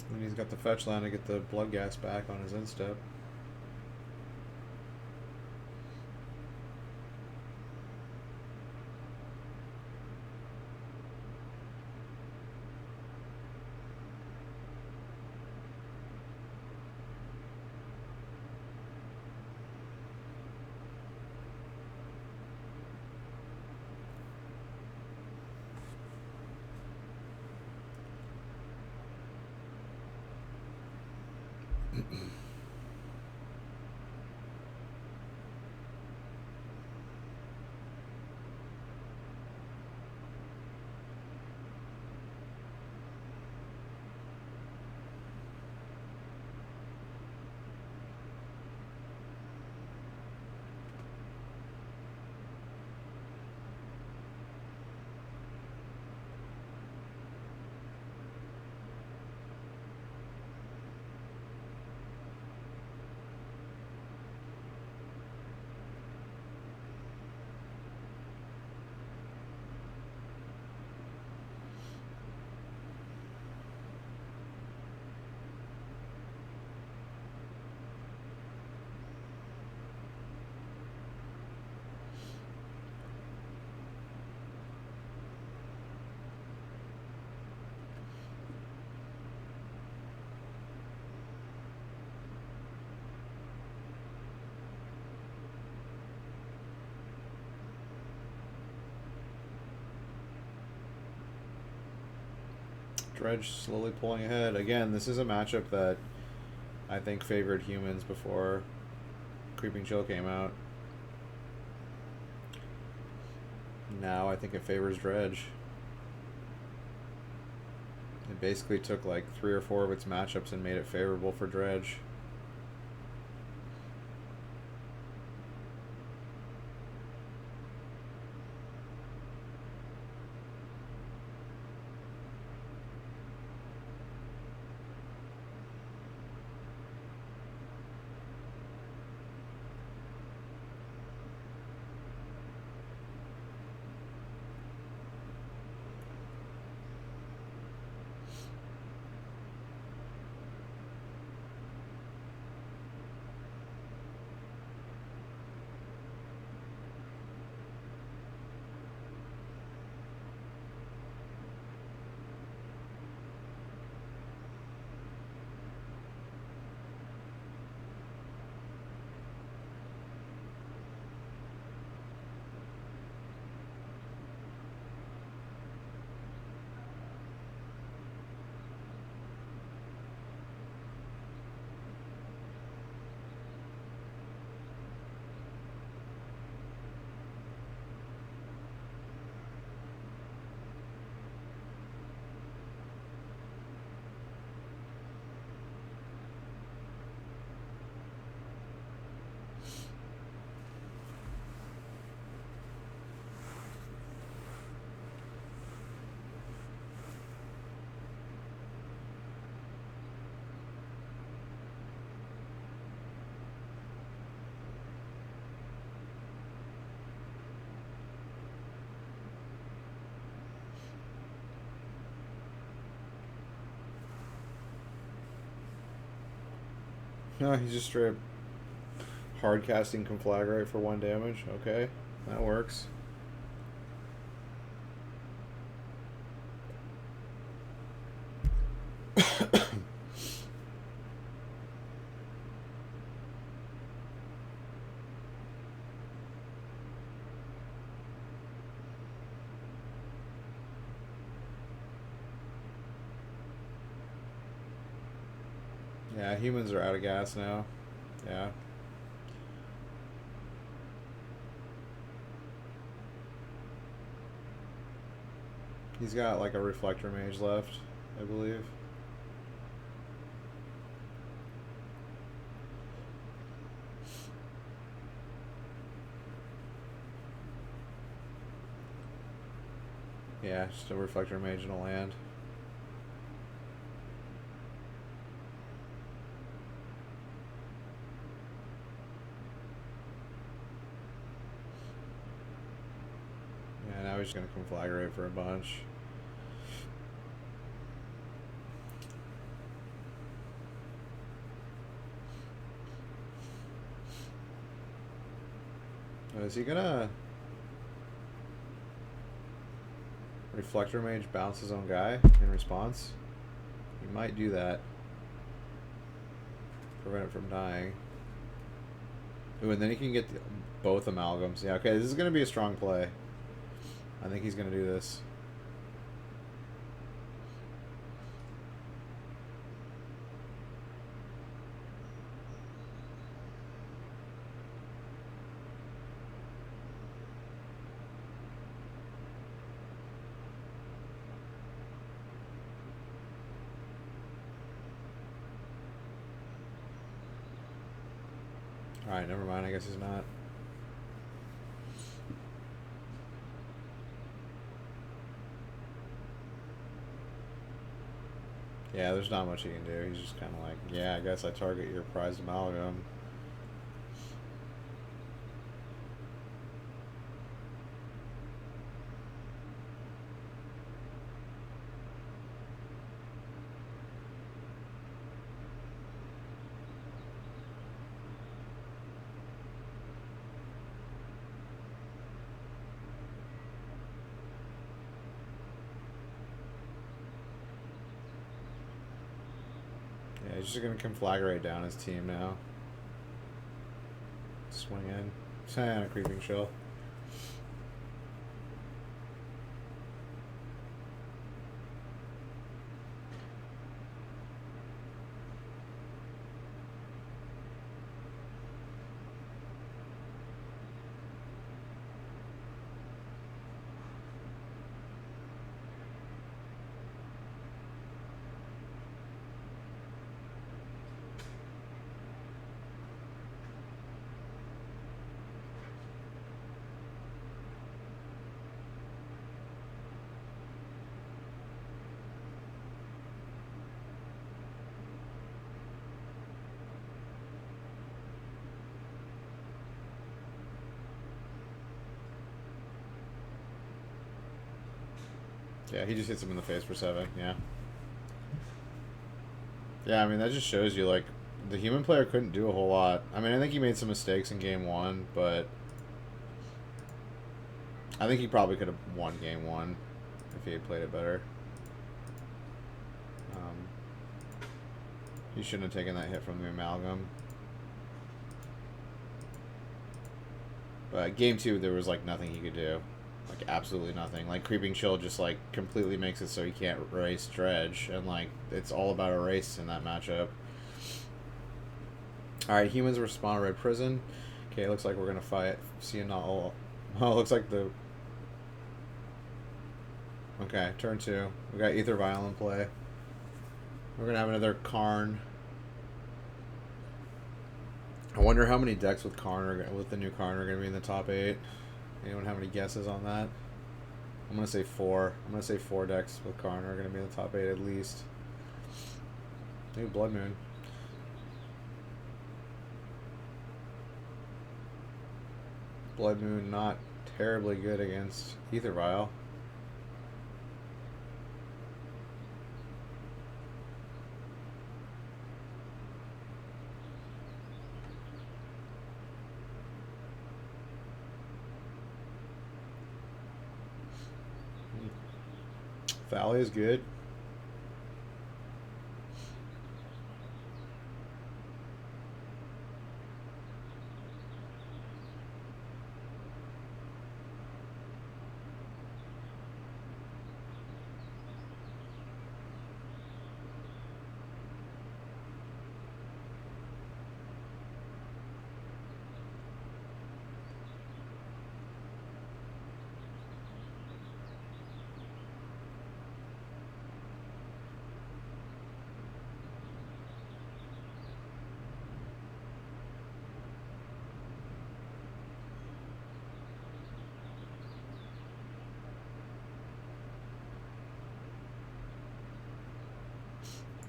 And he's got the fetch land to get the blood gas back on his instep. Dredge slowly pulling ahead. Again, this is a matchup that I think favored humans before Creeping Chill came out. Now I think it favors Dredge. It basically took like 3 or 4 of its matchups and made it favorable for Dredge. No, he's just straight up hard casting Conflagrate for 1 damage. Okay, that works. Yeah, humans are out of gas now. Yeah. He's got like a Reflector Mage left, I believe. Yeah, just a Reflector Mage and a land. Yeah, now he's going to conflagrate for a bunch. Oh, is he going to Reflector Mage bounce his own guy in response? He might do that. Prevent it from dying. Ooh, and then he can get both amalgams. Yeah, okay, this is going to be a strong play. I think he's going to do this. Alright, never mind. I guess he's not. Yeah, there's not much he can do. He's just kind of like, yeah, I guess I target your prized amalgam. Yeah, he's just going to conflagrate down his team now. Swing in. And a Creeping Shell. Yeah, he just hits him in the face for 7, yeah. Yeah, I mean, that just shows you, like, the human player couldn't do a whole lot. I mean, I think he made some mistakes in game 1, but I think he probably could have won game 1 if he had played it better. He shouldn't have taken that hit from the amalgam. But game 2, there was, like, nothing he could do. Like, absolutely nothing. Like, Creeping Chill just, like, completely makes it so he can't race Dredge. And, like, it's all about a race in that matchup. Alright, humans respond to Red Prison. Okay, looks like we're going to fight. See a null. Oh, looks like the... Okay, turn 2. We got Aether Vial in play. We're going to have another Karn. I wonder how many decks with Karn with the new Karn are going to be in the top 8. Anyone have any guesses on that? I'm going to say 4. I'm going to say 4 decks with Karn are going to be in the top 8 at least. Maybe Blood Moon. Blood Moon not terribly good against Aether Vial. Valley is good.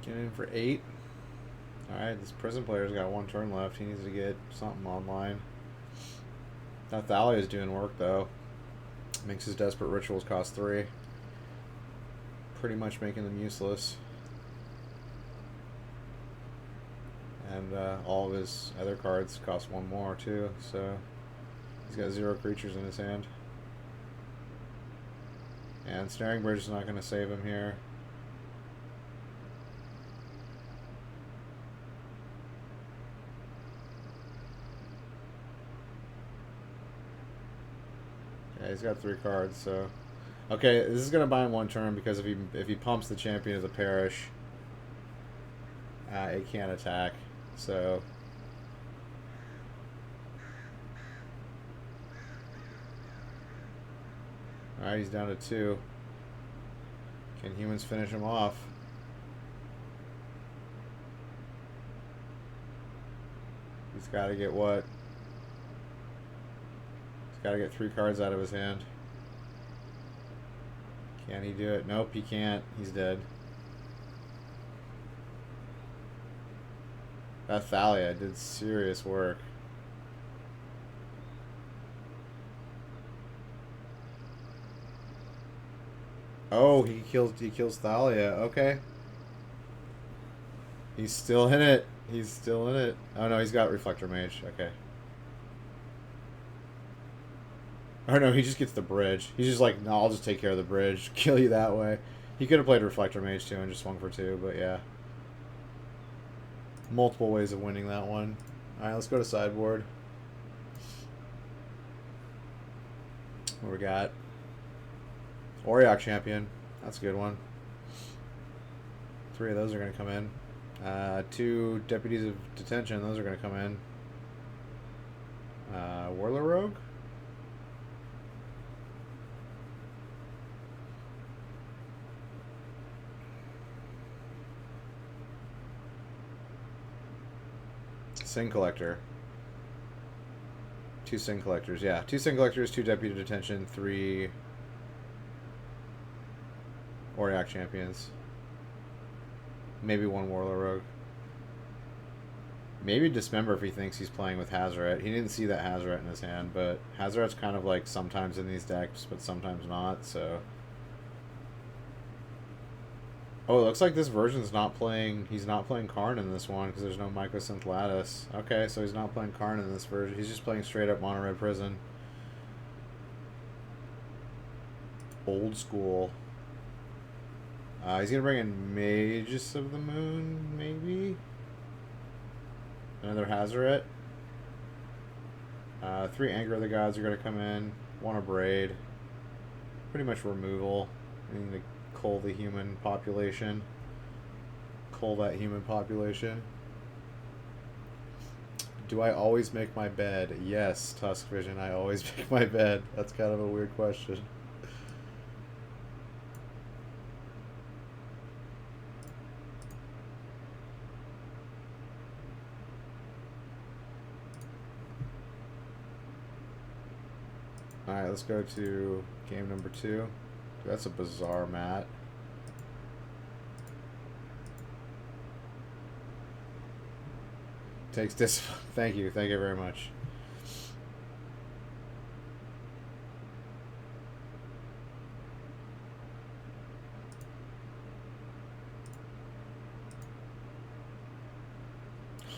Get in for 8. Alright, this prison player's got 1 turn left. He needs to get something online. That Thalia is doing work, though. Makes his Desperate Rituals cost 3. Pretty much making them useless. And all of his other cards cost 1 more, too. So he's got 0 creatures in his hand. And Snaring Bridge is not going to save him here. Yeah, he's got 3 cards, so... Okay, this is going to buy him 1 turn, because if he pumps the Champion of the Parish, it can't attack, so... Alright, he's down to 2. Can humans finish him off? He's got to get what? He's got to get 3 cards out of his hand. Can he do it? Nope, he can't. He's dead. That Thalia did serious work. Oh, he kills Thalia. Okay. He's still in it. He's still in it. Oh no, he's got Reflector Mage. Okay. Oh no, he just gets the bridge. He's just like, no, I'll just take care of the bridge. Kill you that way. He could have played Reflector Mage too and just swung for 2, but yeah. Multiple ways of winning that one. Alright, let's go to sideboard. What we got? Auriok Champion. That's a good one. 3 of those are going to come in. 2 Deputies of Detention. Those are going to come in. Whirler Rogue? Sin Collector. 2 Sin Collectors. Yeah, 2 Sin Collectors, 2 Deputy Detention, 3... Auriok Champions. Maybe 1 Whirler Rogue. Maybe Dismember if he thinks he's playing with Hazoret. He didn't see that Hazoret in his hand, but Hazoret's kind of like sometimes in these decks, but sometimes not, so... Oh, it looks like this version's not playing... He's not playing Karn in this one, because there's no Mycosynth Lattice. Okay, so he's not playing Karn in this version. He's just playing straight up Mono Red Prison. Old school. He's going to bring in Magus of the Moon, maybe? Another Hazoret. 3 Anger of the Gods are going to come in. 1 Abrade. Pretty much removal. I mean, to cull the human population. Cull that human population. Do I always make my bed? Yes, Tusk Vision, I always make my bed. That's kind of a weird question. Alright, let's go to game number 2. Dude, that's a bizarre mat. Takes discipline. Thank you very much.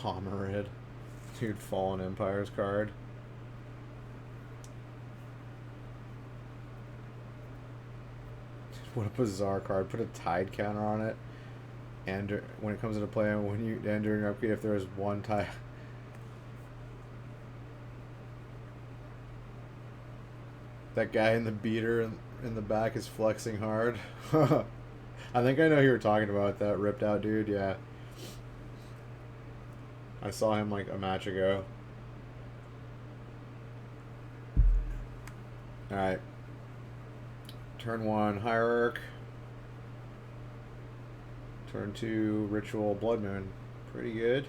Homerid. Dude, Fallen Empires card. What a bizarre card. Put a tide counter on it. And when it comes into play, when you and during your upgrade, if there is 1 tide. That guy in the beater in the back is flexing hard. I think I know who you're talking about, that ripped out dude, yeah. I saw him like a match ago. Alright. Turn 1, Hierarch. Turn 2, Ritual, Blood Moon. Pretty good.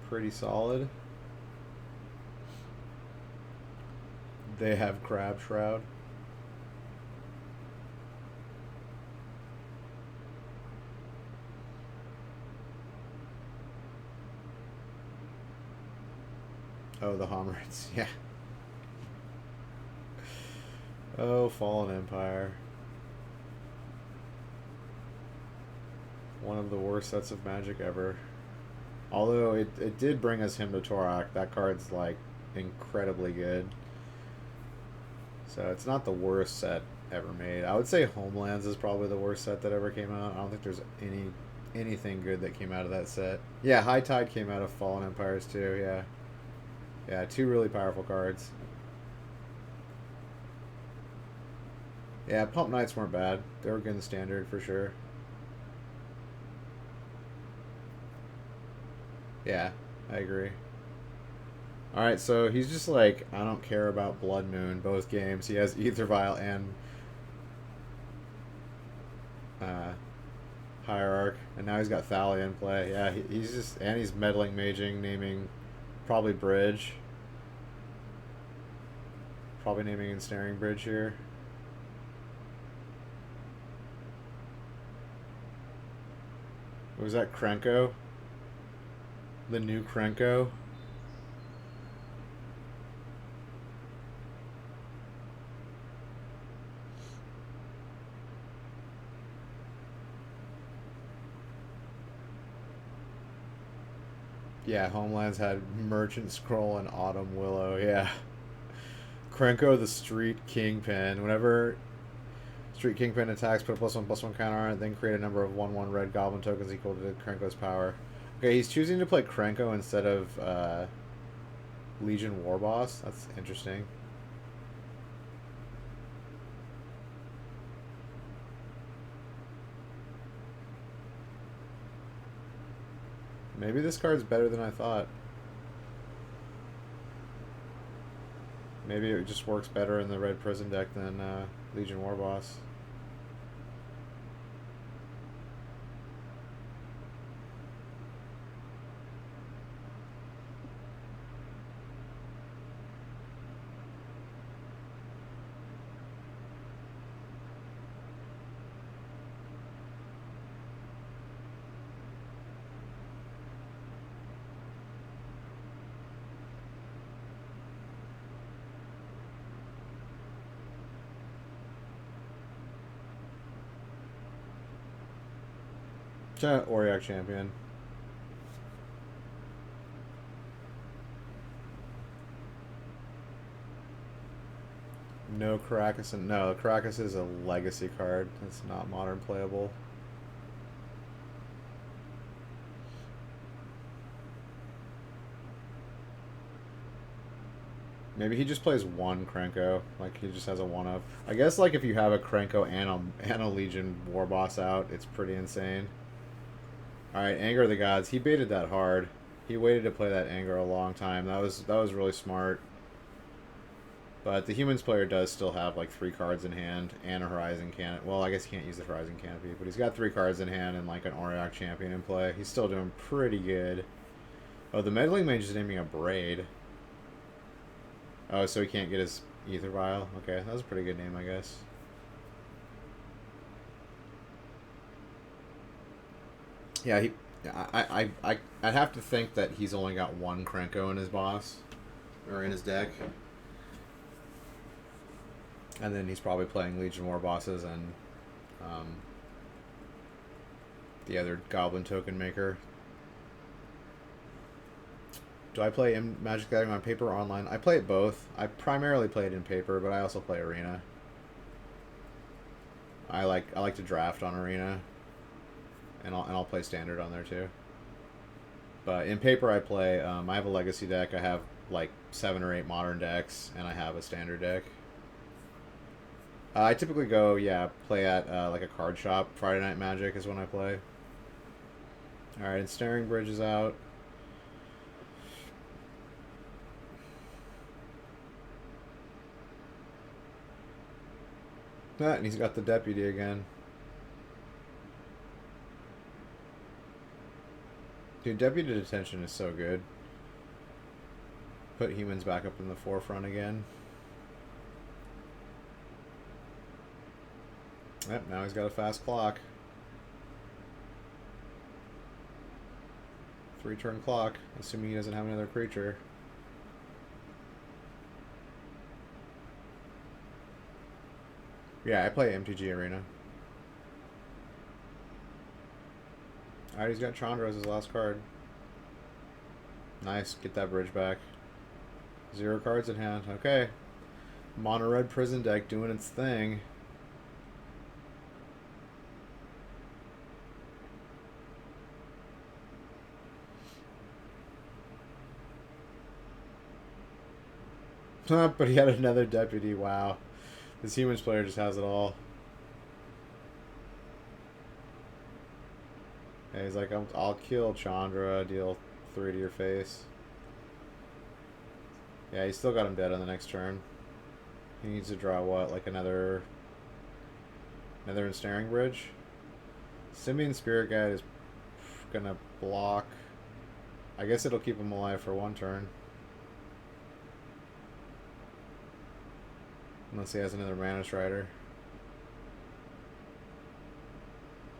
Pretty solid. They have Crab Shroud. Oh, the Homerids. Yeah. Oh, Fallen Empire. One of the worst sets of Magic ever. Although it did bring us Hymn to Torak. That card's like incredibly good. So it's not the worst set ever made. I would say Homelands is probably the worst set that ever came out. I don't think there's anything good that came out of that set. Yeah, High Tide came out of Fallen Empires too, yeah. Yeah, two really powerful cards. Yeah, Pump Knights weren't bad. They were good in the standard for sure. Yeah, I agree. Alright, so he's just like, I don't care about Blood Moon both games. He has Ether Vial and Hierarch, and now he's got Thalia in play. Yeah, he's just, and he's meddling, maging, naming probably Bridge. Probably naming Ensnaring Bridge here. Was that Krenko? The new Krenko? Yeah, Homelands had Merchant Scroll and Autumn Willow, yeah. Krenko the Street Kingpin. Whenever Street Kingpin attacks, put a +1/+1 counter on it, then create a number of 1/1 red goblin tokens equal to Krenko's power. Okay, he's choosing to play Krenko instead of Legion Warboss. That's interesting. Maybe this card's better than I thought. Maybe it just works better in the red prison deck than Legion Warboss. Auriok Champion. No Caracas. No, Caracas is a legacy card. It's not modern playable. Maybe he just plays one Krenko. Like, he just has a one-up. I guess, like, if you have a Krenko and a Legion Warboss out, it's pretty insane. Alright, Anger of the Gods. He baited that hard. He waited to play that Anger a long time. That was really smart. But the Humans player does still have like 3 cards in hand and a Horizon Canopy. Well, I guess he can't use the Horizon Canopy, but he's got 3 cards in hand and like an Auriok Champion in play. He's still doing pretty good. Oh, the Meddling Mage is naming a Braid. Oh, so he can't get his Ether Vial. Okay, that was a pretty good name, I guess. Yeah, I'd have to think that he's only got one Krenko in his boss, or in his deck. And then he's probably playing Legion War bosses and the other Goblin Token Maker. Do I play in Magic the Gathering on paper or online? I play it both. I primarily play it in paper, but I also play Arena. I like to draft on Arena. And I'll play Standard on there too. But in paper I play, I have a Legacy deck, I have like 7 or 8 Modern decks, and I have a Standard deck. I typically go, play at like a card shop. Friday Night Magic is when I play. Alright, Ensnaring Bridge is out. And he's got the Deputy again. Dude, Deputy Detention is so good. Put Humans back up in the forefront again. Yep, now he's got a fast clock. 3-turn clock, assuming he doesn't have another creature. Yeah, I play MTG Arena. Alright, he's got Chandra as his last card. Nice, get that bridge back. 0 cards in hand. Okay. Mono red prison deck doing its thing. But he had another deputy. Wow. This humans player just has it all. And he's like, I'll kill Chandra, deal 3 to your face. Yeah, he's still got him dead on the next turn. He needs to draw what? Like another ensnaring bridge? Simian Spirit Guide is gonna block. I guess it'll keep him alive for 1 turn. Unless he has another Mana Strider.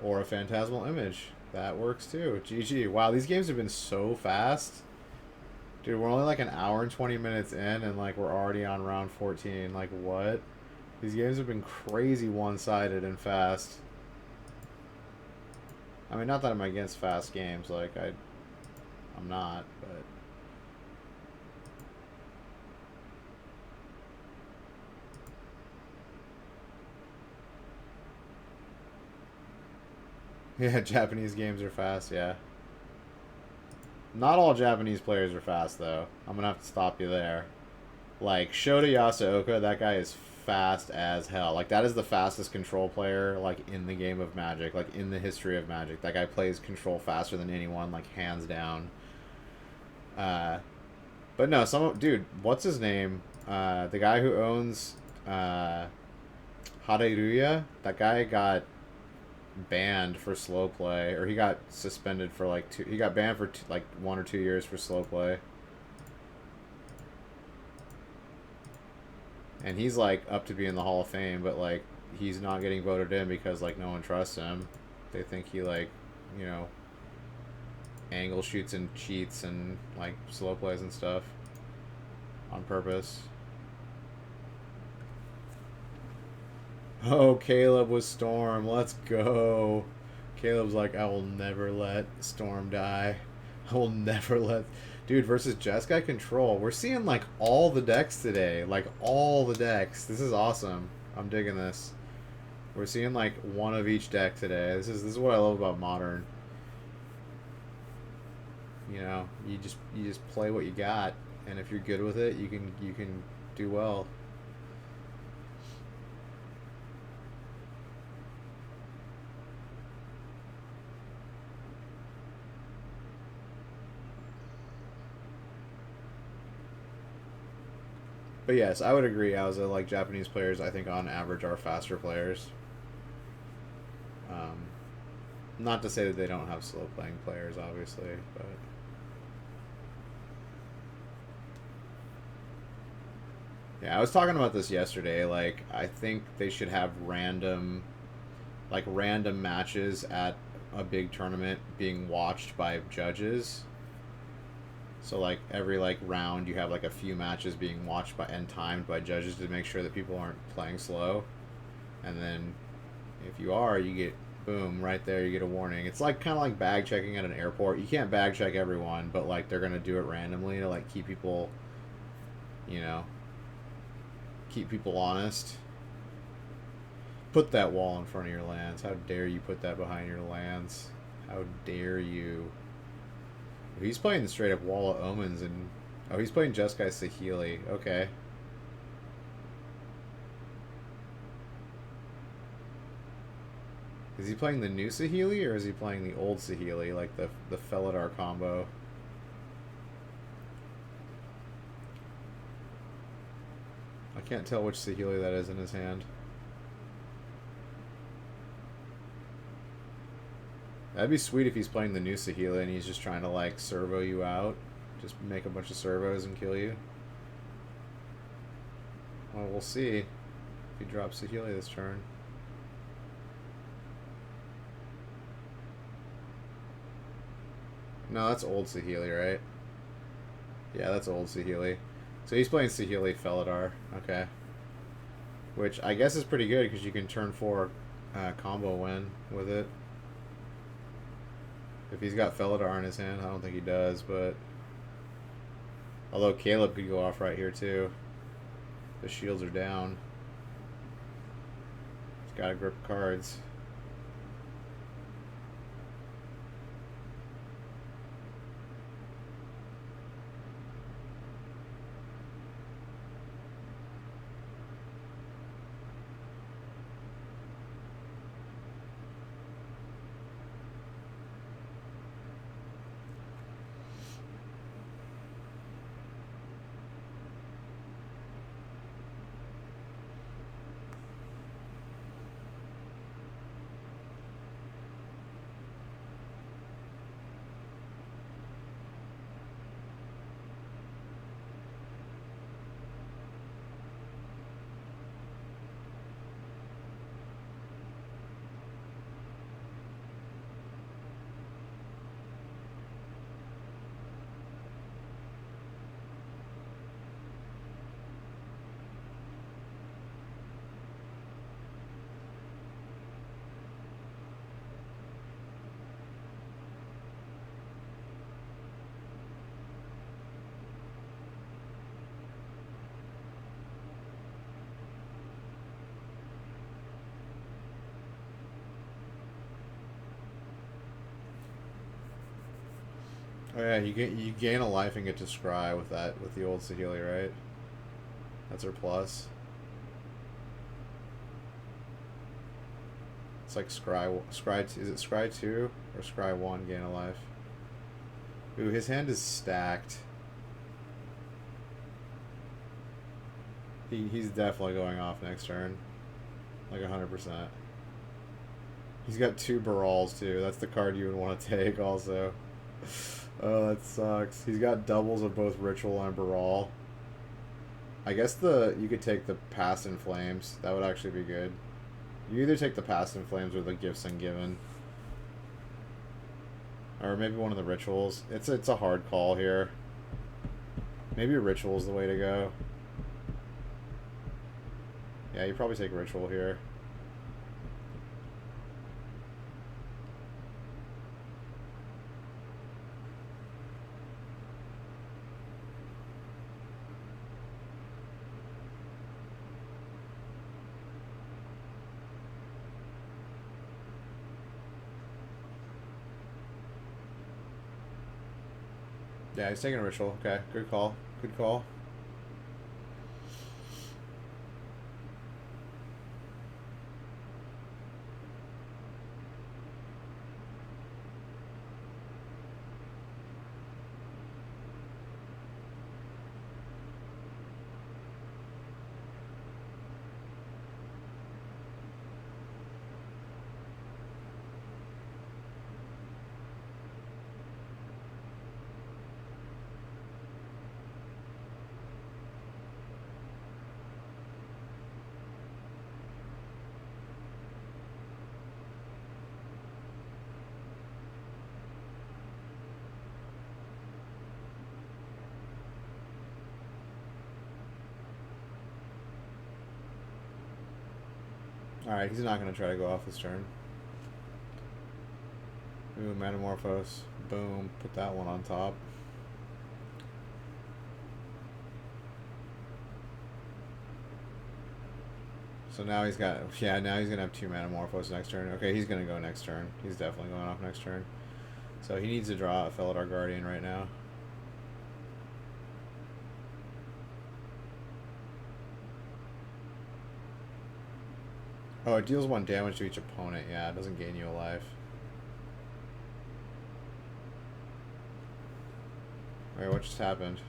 Or a Phantasmal Image. That works too. GG. Wow, these games have been so fast. Dude, we're only like an hour and 20 minutes in, and like we're already on round 14. Like, what? These games have been crazy one-sided and fast. I mean, not that I'm against fast games. Like, I'm not, but... Yeah, Japanese games are fast, yeah. Not all Japanese players are fast, though. I'm gonna have to stop you there. Like, Shota Yasuoka, that guy is fast as hell. Like, that is the fastest control player, like, in the game of Magic. Like, in the history of Magic. That guy plays control faster than anyone, like, hands down. But no, dude, what's his name? The guy who owns, Hareruya? That guy got banned for slow play, or he got suspended for like he got banned for like 1 or 2 years for slow play, and he's like up to be in the Hall of Fame, but like he's not getting voted in because like no one trusts him. They think he like, you know, angle shoots and cheats and like slow plays and stuff on purpose. Oh, Caleb was Storm. Let's go. Caleb's like, I will never let Storm die. I will never let... Dude, versus Jeskai Control. We're seeing, like, all the decks today. Like, all the decks. This is awesome. I'm digging this. We're seeing, like, one of each deck today. This is what I love about Modern. You know, you just play what you got. And if you're good with it, you can do well. But yes, I would agree. I was like Japanese players, I think on average are faster players. Not to say that they don't have slow playing players, obviously, but yeah, I was talking about this yesterday. Like, I think they should have random matches at a big tournament being watched by judges. So like every like round you have like a few matches being watched by and timed by judges to make sure that people aren't playing slow. And then if you are, you get boom right there, you get a warning. It's like kind of like bag checking at an airport. You can't bag check everyone, but like they're going to do it randomly to like keep people, you know, keep people honest. Put that wall in front of your lands. How dare you put that behind your lands? How dare you? He's playing the straight up Wall of Omens and... Oh, he's playing Jeskai Saheeli. Okay. Is he playing the new Saheeli or is he playing the old Saheeli, like the Felidar combo? I can't tell which Saheeli that is in his hand. That'd be sweet if he's playing the new Saheeli and he's just trying to, like, servo you out. Just make a bunch of servos and kill you. Well, we'll see if he drops Saheeli this turn. No, that's old Saheeli, right? Yeah, that's old Saheeli. So he's playing Saheeli Felidar. Okay. which I guess is pretty good because you can turn 4 combo win with it. If he's got Felidar in his hand, I don't think he does, but although Caleb could go off right here too. The shields are down. He's got a grip of cards. Oh yeah, you gain a life and get to scry with the old Saheeli, right? That's her plus. It's like scry. Is it scry 2 or scry 1? Gain a life. Ooh, his hand is stacked. He's definitely going off next turn, like 100%. He's got 2 Barals too. That's the card you would want to take also. Oh, that sucks. He's got doubles of both Ritual and Baral. I guess you could take the Past in Flames. That would actually be good. You either take the Past in Flames or the Gifts Ungiven. Or maybe one of the Rituals. It's a hard call here. Maybe a Ritual is the way to go. Yeah, you probably take Ritual here. Yeah, he's taking a Ritual. Okay, good call. Good call. Alright, he's not going to try to go off this turn. Ooh, Metamorphose. Boom. Put that one on top. So now he's got... Yeah, now he's going to have 2 Metamorphose next turn. Okay, he's going to go next turn. He's definitely going off next turn. So he needs to draw a Felidar Guardian right now. Oh, it deals 1 damage to each opponent. Yeah, it doesn't gain you a life. Wait, what just happened?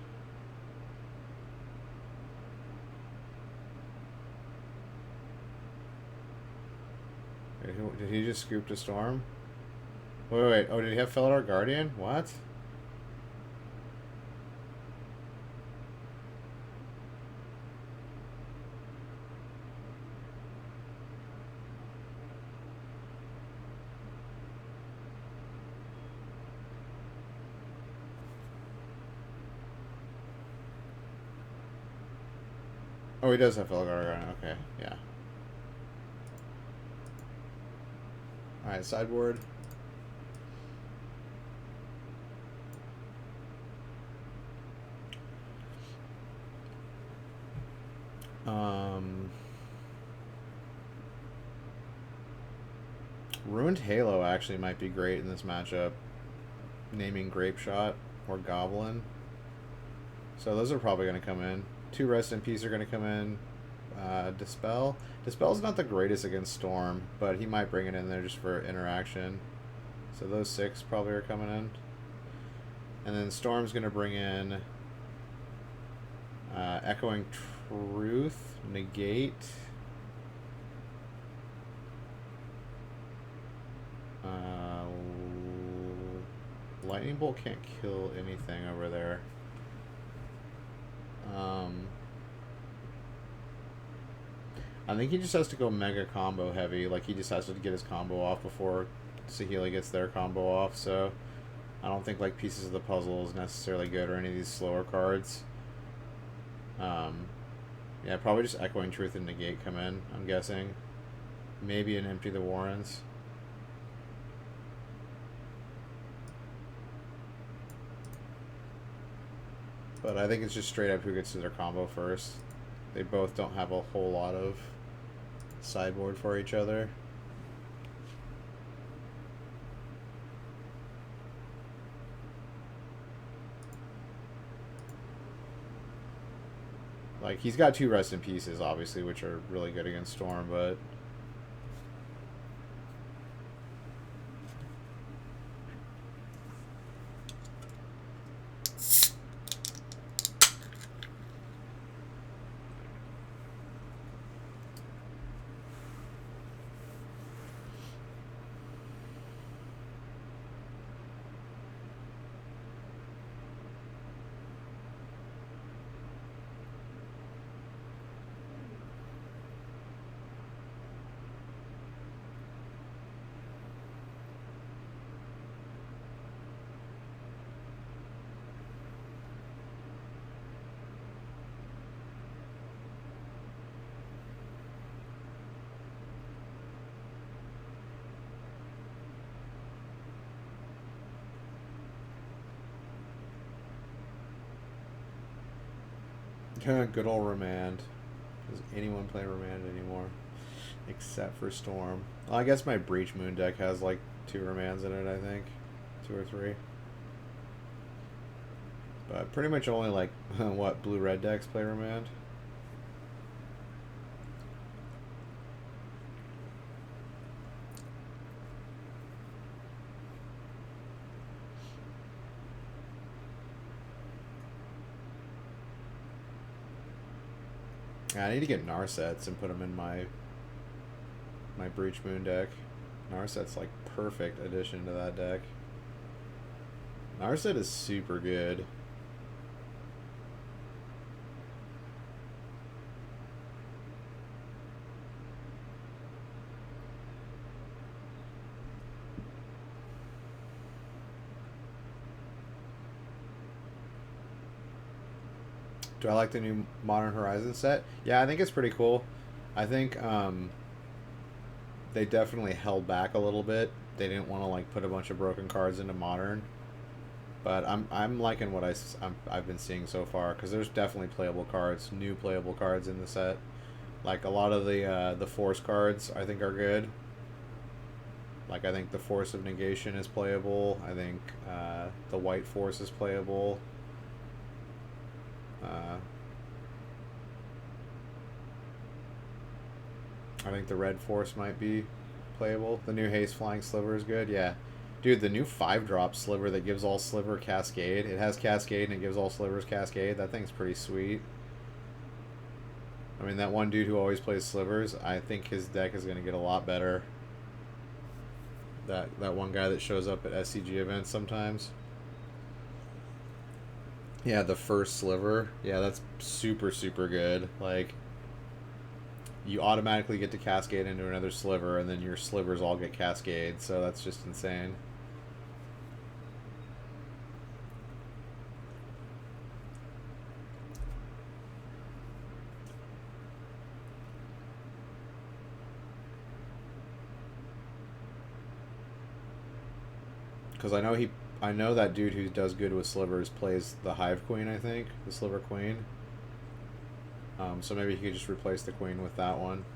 Wait, did he just scoop to Storm? Wait. Oh, did he have Felidar Guardian? What? Oh, he does have Eldrazi. Okay, yeah. Alright, sideboard. Ruined Halo actually might be great in this matchup. Naming Grape Shot or Goblin. So those are probably going to come in. 2 Rest in Peace are going to come in. Dispel. Dispel's not the greatest against Storm, but he might bring it in there just for interaction. So those 6 probably are coming in. And then Storm's going to bring in Echoing Truth, Negate. Lightning Bolt can't kill anything over there. I think he just has to go mega combo heavy. Like, he just has to get his combo off before Saheeli gets their combo off. So I don't think, like, Pieces of the Puzzle is necessarily good or any of these slower cards. Yeah, probably just Echoing Truth and Negate come in, I'm guessing. Maybe an Empty the Warrens. But I think it's just straight up who gets to their combo first. They both don't have a whole lot of sideboard for each other. Like, he's got 2 Rest in Pieces, obviously, which are really good against Storm, but... Good old Remand. Does anyone play Remand anymore? Except for Storm. Well, I guess my Breach Moon deck has like 2 Remands in it, I think. 2 or 3. But pretty much only like, what, blue-red decks play Remand? I need to get Narsets and put them in my Breach Moon deck. Narset's like perfect addition to that deck. Narset is super good. Do I like the new Modern Horizons set? Yeah, I think it's pretty cool. I think they definitely held back a little bit. They didn't want to like put a bunch of broken cards into Modern, but I'm liking what I've been seeing so far, because there's definitely playable cards, new playable cards in the set. Like a lot of the Force cards I think are good. Like I think the Force of Negation is playable. I think the White Force is playable. I think the Red Force might be playable. The new Haste Flying Sliver is good. Yeah. Dude, the new 5-drop Sliver that gives all Sliver Cascade. It has Cascade and it gives all Slivers Cascade. That thing's pretty sweet. I mean, that one dude who always plays Slivers, I think his deck is going to get a lot better. That one guy that shows up at SCG events sometimes. Yeah, the first Sliver. Yeah, that's super, super good. Like, you automatically get to Cascade into another Sliver, and then your Slivers all get Cascade, so that's just insane. Because I know that dude who does good with slivers plays the Hive Queen, I think. The Sliver Queen. So maybe he could just replace the Queen with that one.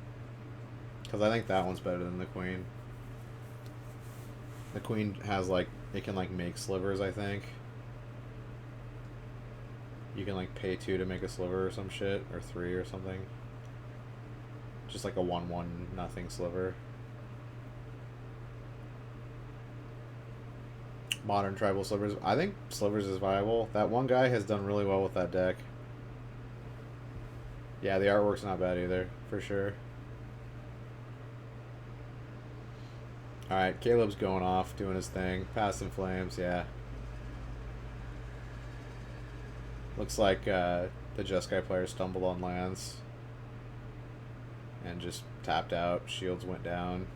Because I think that one's better than the Queen. The Queen has, like, it can, like, make slivers, I think. You can, like, pay 2 to make a sliver or some shit. Or 3 or something. Just like a 1/1 nothing sliver. Modern tribal slivers. I think slivers is viable. That one guy has done really well with that deck. Yeah, the artwork's not bad either, for sure. Alright, Caleb's going off, doing his thing. Past in Flames, yeah. Looks like the Jeskai player stumbled on lands. And just tapped out. Shields went down.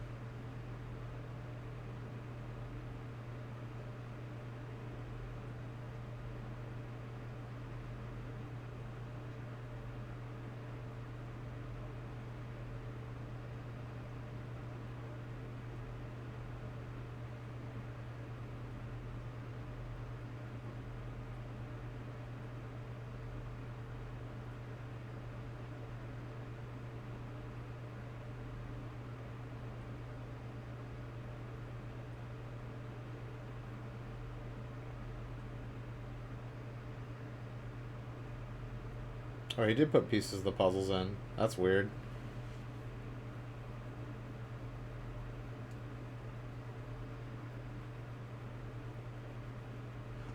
Oh, he did put pieces of the puzzles in. That's weird.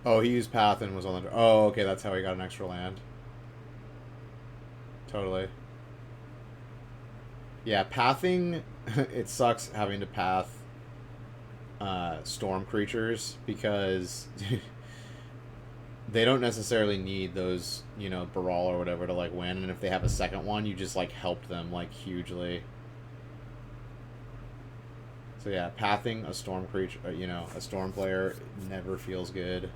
Oh, he used Path and was on the... Oh, okay, that's how he got an extra land. Totally. Yeah, pathing... it sucks having to path storm creatures because... they don't necessarily need those, you know, Baral or whatever to, like, win. And if they have a second one, you just, like, help them, like, hugely. So, yeah, pathing a storm creature, you know, a storm player never feels good.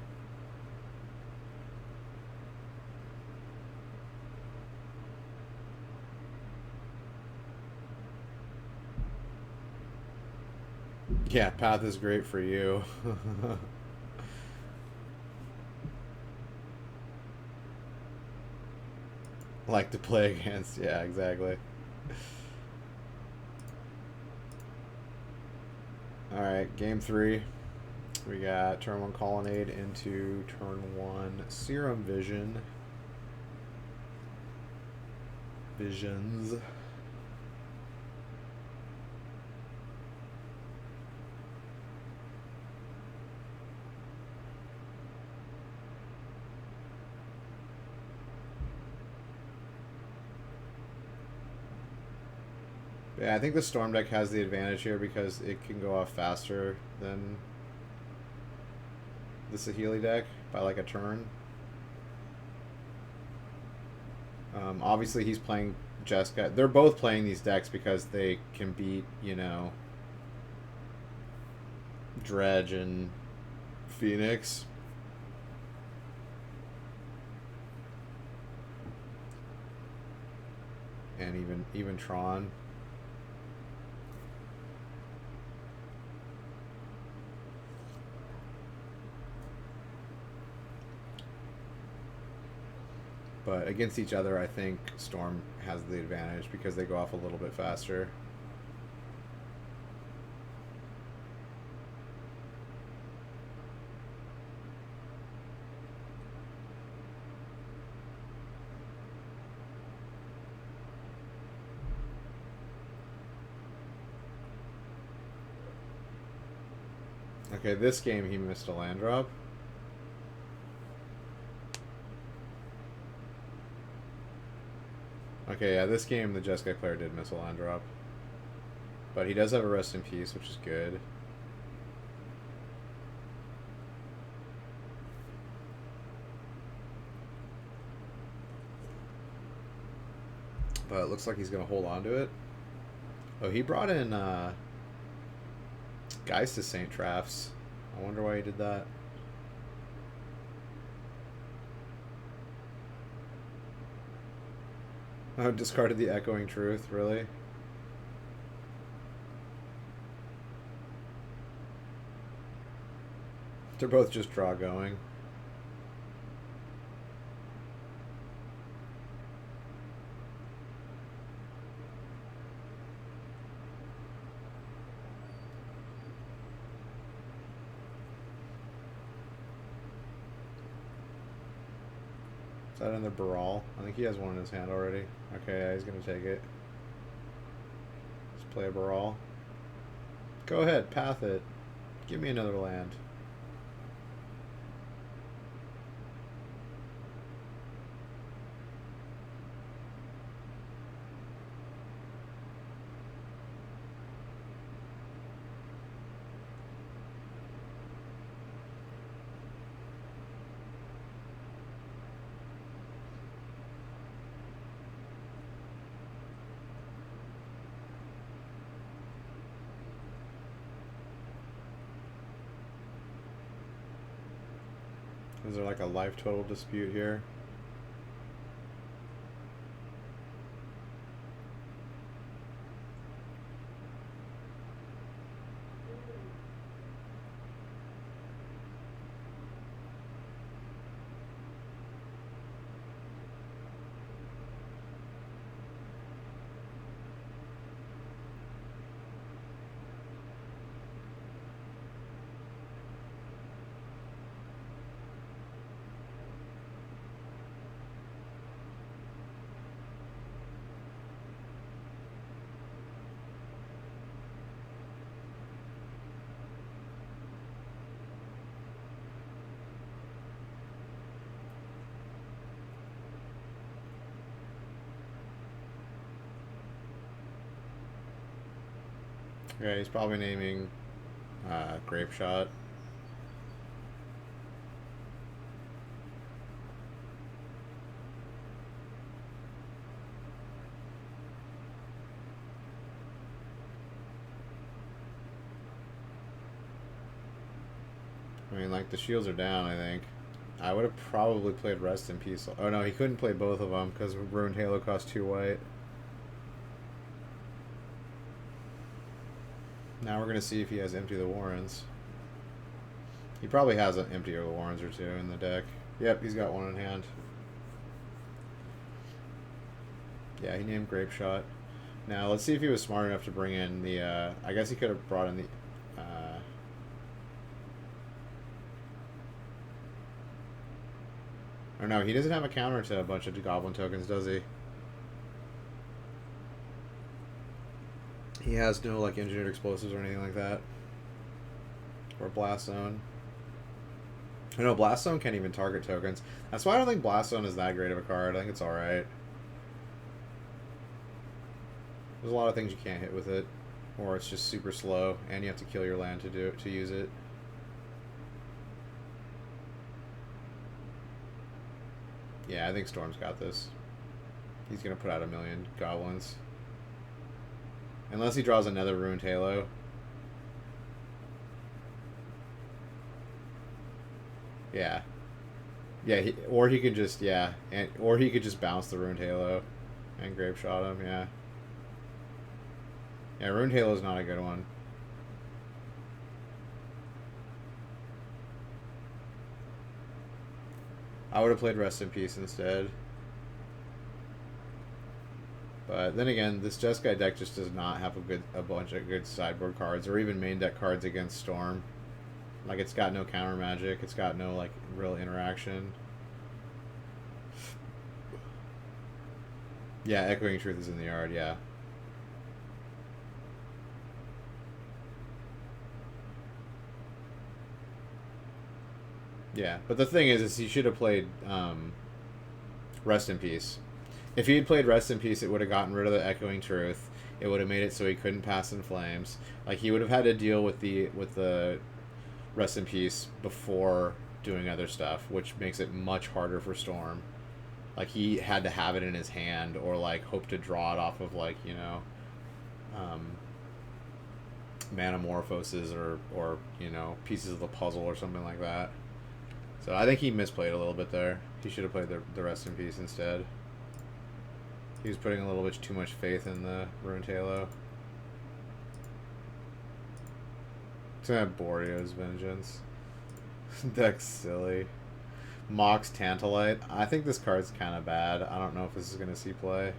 Yeah, path is great for you. Like to play against. Yeah, exactly. Alright, game 3. We got turn 1 Colonnade into turn 1 Serum Visions. Yeah, I think the Storm deck has the advantage here because it can go off faster than the Saheeli deck by like a turn. Obviously, he's playing Jeskai. They're both playing these decks because they can beat, you know, Dredge and Phoenix. And even Tron. But against each other, I think Storm has the advantage because they go off a little bit faster. Okay, this game he missed a land drop. Okay, yeah, this game the Jeskai player did miss a land drop. But he does have a Rest in Peace, which is good. But it looks like he's going to hold on to it. Oh, he brought in Geist to Saint Traps. I wonder why he did that. Oh, discarded the Echoing Truth, really? They're both just draw going. Is that in the Baral? I think he has one in his hand already. Okay, yeah, he's going to take it. Let's play a Baral. Go ahead, path it. Give me another land. Is there like a life total dispute here? Yeah, he's probably naming Grape Shot. I mean, like, the shields are down, I think. I would have probably played Rest in Peace. Oh, no, he couldn't play both of them because Ruined Halo cost 2 white. Now we're going to see if he has Empty the Warrens. He probably has an Empty the Warrens or two in the deck. Yep, he's got one in hand. Yeah, he named Grape Shot. Now, let's see if he was smart enough to bring in the... I guess he could have brought in the... or no, he doesn't have a counter to a bunch of Goblin tokens, does he? He has no, like, engineered explosives or anything like that. Or Blast Zone. I know Blast Zone can't even target tokens. That's why I don't think Blast Zone is that great of a card. I think it's alright. There's a lot of things you can't hit with it. Or it's just super slow, and you have to kill your land to use it. Yeah, I think Storm's got this. He's going to put out 1,000,000 goblins. Unless he draws another Ruined Halo. Yeah. Yeah, or he could just, yeah. Or he could just bounce the Ruined Halo and Grape Shot him, yeah. Yeah, Ruined Halo is not a good one. I would have played Rest in Peace instead. But then again, this Jeskai deck just does not have a bunch of good sideboard cards or even main deck cards against Storm. Like, it's got no counter magic. It's got no, like, real interaction. Yeah, Echoing Truth is in the yard, yeah. Yeah, but the thing is he should have played Rest in Peace. If he had played Rest in Peace, it would have gotten rid of the Echoing Truth. It would have made it so he couldn't pass in Flames. Like, he would have had to deal with the Rest in Peace before doing other stuff, which makes it much harder for Storm. Like, he had to have it in his hand or, like, hope to draw it off of, like, you know, Manamorphoses or, you know, pieces of the puzzle or something like that. So I think he misplayed a little bit there. He should have played the Rest in Peace instead. He was putting a little bit too much faith in the Ruined Halo. It's gonna have Boreo's Vengeance. Deck's silly. Mox Tantalite. I think this card's kind of bad. I don't know if this is going to see play.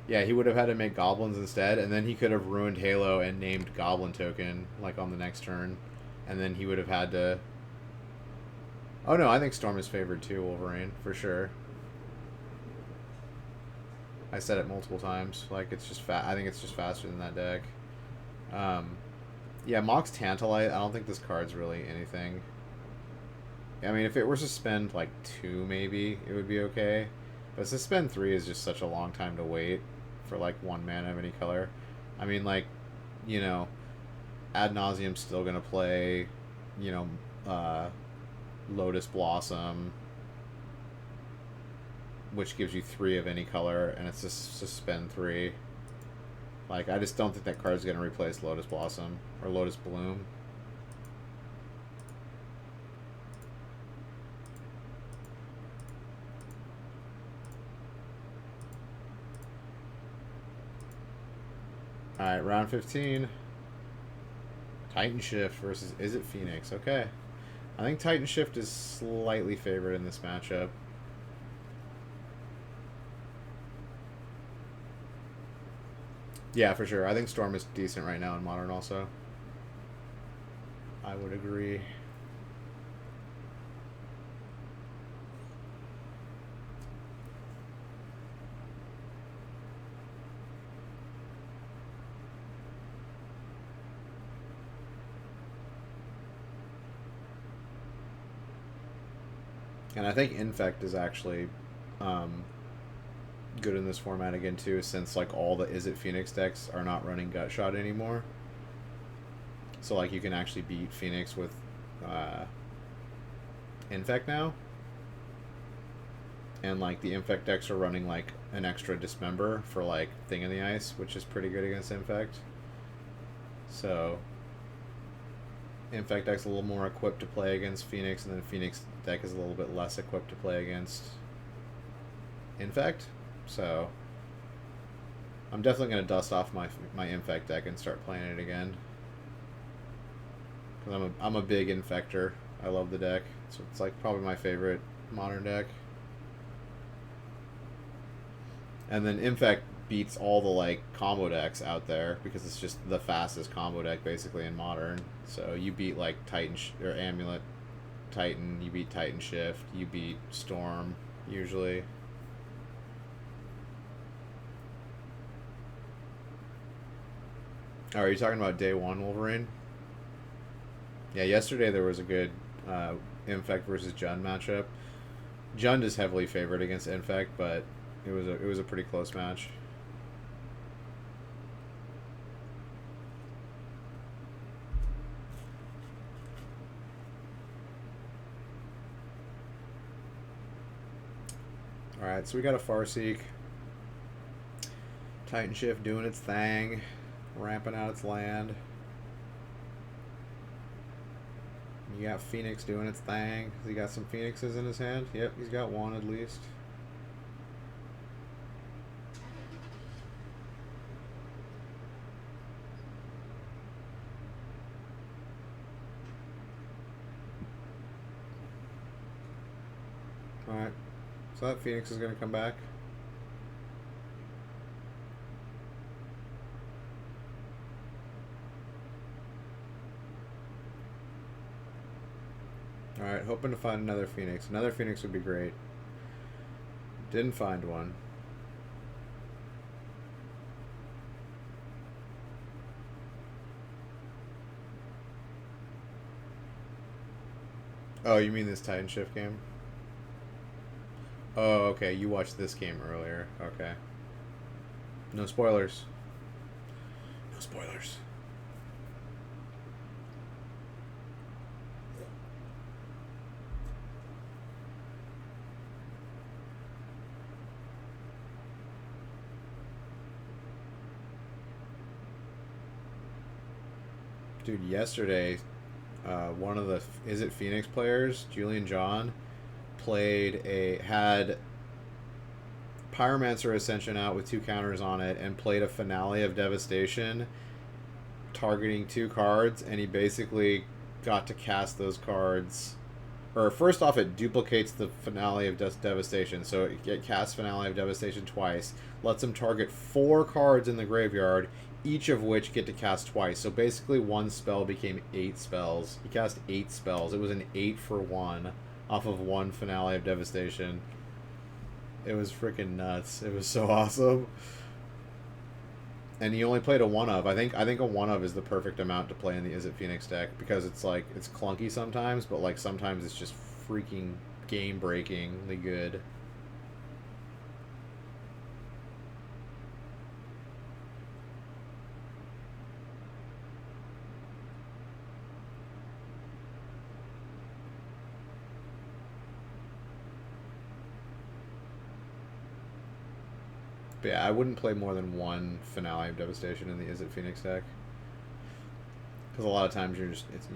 Yeah, he would have had to make goblins instead, and then he could have ruined Halo and named Goblin Token, like, on the next turn. And then he would have had to... Oh no, I think Storm is favored too, Wolverine, for sure. I said it multiple times. Like, it's just I think it's just faster than that deck. Yeah, Mox Tantalite, I don't think this card's really anything. I mean, if it were suspend, like, 2, maybe, it would be okay. But suspend 3 is just such a long time to wait for, like, 1 mana of any color. I mean, like, you know, Ad Nauseum's still going to play, you know, Lotus Blossom, which gives you 3 of any color, and it's just suspend 3. Like, I just don't think that card's going to replace Lotus Blossom or Lotus Bloom. Alright, round 15. Titan Shift versus Is It Phoenix? Okay. I think Titan Shift is slightly favored in this matchup. Yeah, for sure. I think Storm is decent right now in Modern also. I would agree. And I think Infect is actually good in this format again too, since like all the Is It Phoenix decks are not running Gutshot anymore. So like you can actually beat Phoenix with Infect now. And like the Infect decks are running like an extra Dismember for like Thing in the Ice, which is pretty good against Infect. So Infect deck's a little more equipped to play against Phoenix, and then Phoenix deck is a little bit less equipped to play against Infect. So I'm definitely going to dust off my Infect deck and start playing it again. Because I'm a big Infector. I love the deck. So it's like probably my favorite Modern deck. And then Infect beats all the like combo decks out there because it's just the fastest combo deck basically in Modern. So you beat like Titan or Amulet Titan, you beat Titan Shift, you beat Storm usually. Oh, are you talking about day 1 Wolverine? Yeah, yesterday there was a good Infect versus Jund matchup. Jund is heavily favored against Infect, but it was a pretty close match. Alright, so we got a Farseek. Titan Shift doing its thing. Ramping out its land. You got Phoenix doing its thing. Has he got some Phoenixes in his hand? Yep, he's got one at least. Alright, so that Phoenix is going to come back. Alright, hoping to find another Phoenix. Another Phoenix would be great. Didn't find one. Oh, you mean this Titan Shift game? Oh, okay. You watched this game earlier. Okay. No spoilers. No spoilers. Dude, yesterday, one of the Is It Phoenix players, Julian John, had Pyromancer Ascension out with 2 counters on it and played a Finale of Devastation, targeting 2 cards, and he basically got to cast those cards. Or first off, it duplicates the Finale of Devastation, so it casts Finale of Devastation twice, lets him target 4 cards in the graveyard, each of which get to cast twice. So basically, one spell became 8 spells. He cast 8 spells. It was an 8 for 1 off of 1 Finale of Devastation. It was freaking nuts. It was so awesome. And he only played a 1-of. I think a 1-of is the perfect amount to play in the Izzet Phoenix deck, because it's like, it's clunky sometimes, but like sometimes it's just freaking game-breakingly good. But yeah, I wouldn't play more than 1 Finale of Devastation in the Izzet Phoenix deck, because a lot of times you're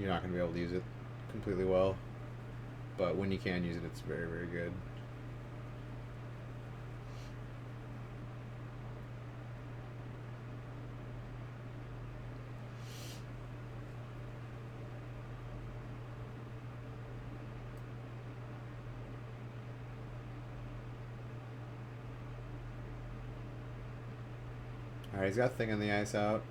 not going to be able to use it completely well. But when you can use it, it's very, very good. Alright, he's got Thing in the Ice out.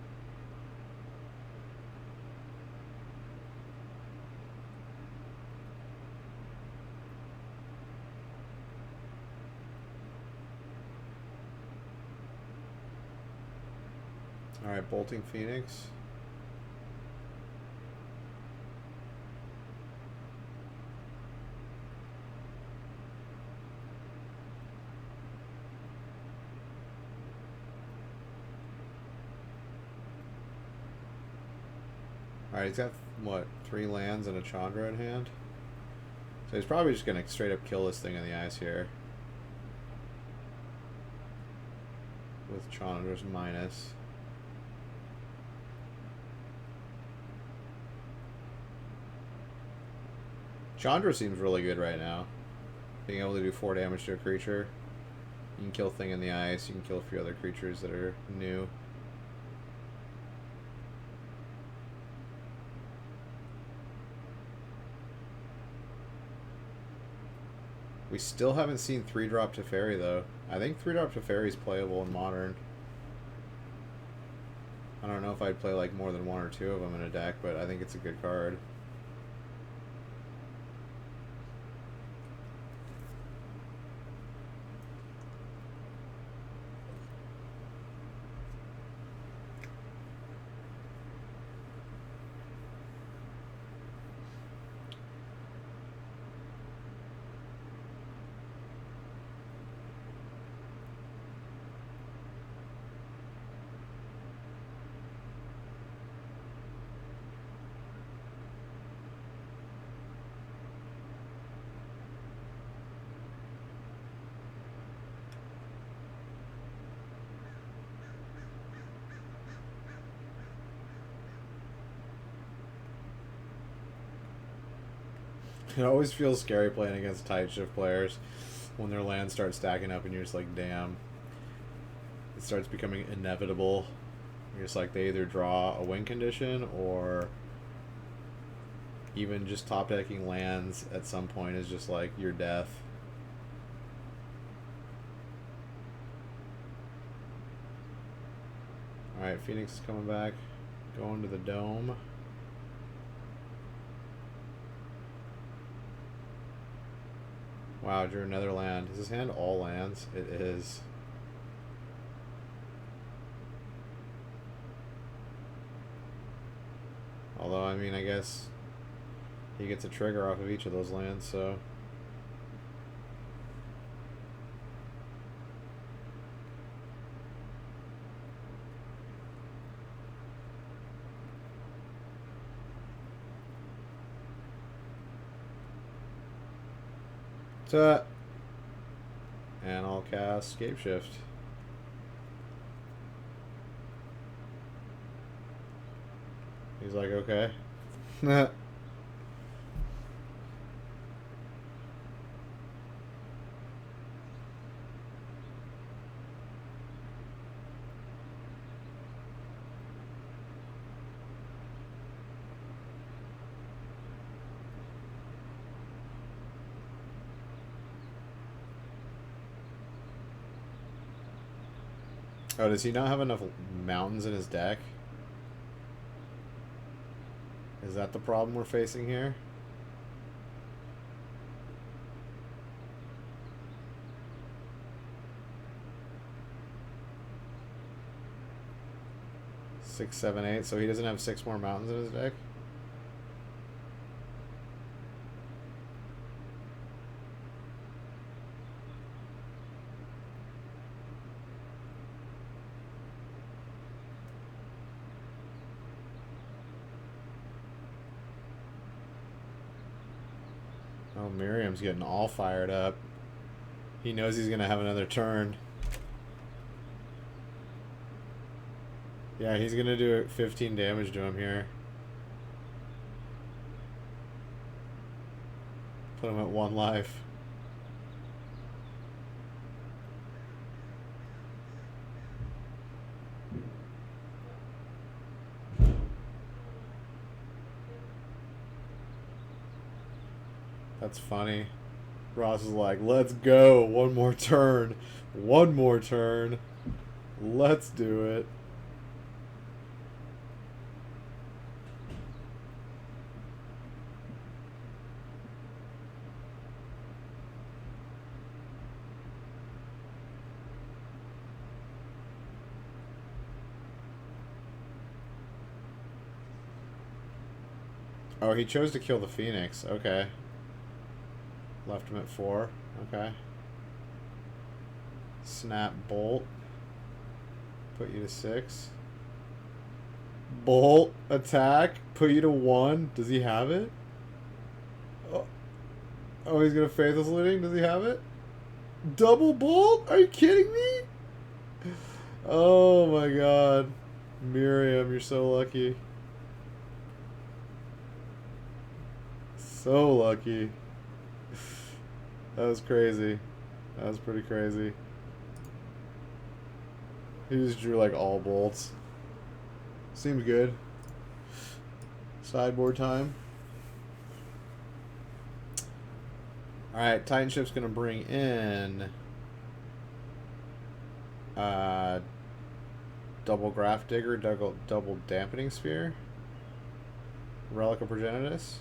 Alright, Bolting Phoenix. Alright, he's got, what, 3 lands and a Chandra in hand? So he's probably just going to straight up kill this Thing in the Ice here. With Chandra's minus. Chandra seems really good right now. Being able to do 4 damage to a creature. You can kill Thing in the Ice, you can kill a few other creatures that are new. We still haven't seen 3-drop Teferi, though. I think 3-drop Teferi is playable in Modern. I don't know if I'd play like more than 1 or 2 of them in a deck, but I think it's a good card. It always feels scary playing against tight shift players when their lands start stacking up and you're just like, damn. It starts becoming inevitable. You're just like, they either draw a win condition or even just top decking lands at some point is just like your death. Alright, Phoenix is coming back. Going to the dome. Wow, drew another land. Is this hand all lands? It is. Although, I mean, I guess he gets a trigger off of each of those lands, so... And I'll cast Scape Shift. He's like, okay. Oh, does he not have enough mountains in his deck? Is that the problem we're facing here? Six, seven, eight. So he doesn't have 6 more mountains in his deck? Oh, Miriam's getting all fired up. He knows he's going to have another turn. Yeah, he's going to do 15 damage to him here. Put him at 1 life. That's funny. Ross is like, let's go. 1 more turn. 1 more turn. Let's do it. Oh, he chose to kill the Phoenix. Okay. Left him at 4. Okay. Snap Bolt. Put you to 6. Bolt. Attack. Put you to 1. Does he have it? Oh, he's going to Faithless Looting? Does he have it? Double Bolt? Are you kidding me? Oh my god. Miriam, you're so lucky. So lucky. That was crazy. That was pretty crazy. He just drew like all bolts. Seems good. Sideboard time. Alright, Titan Ship's gonna bring in double Graph Digger, double Dampening Sphere, Relic of Progenitus,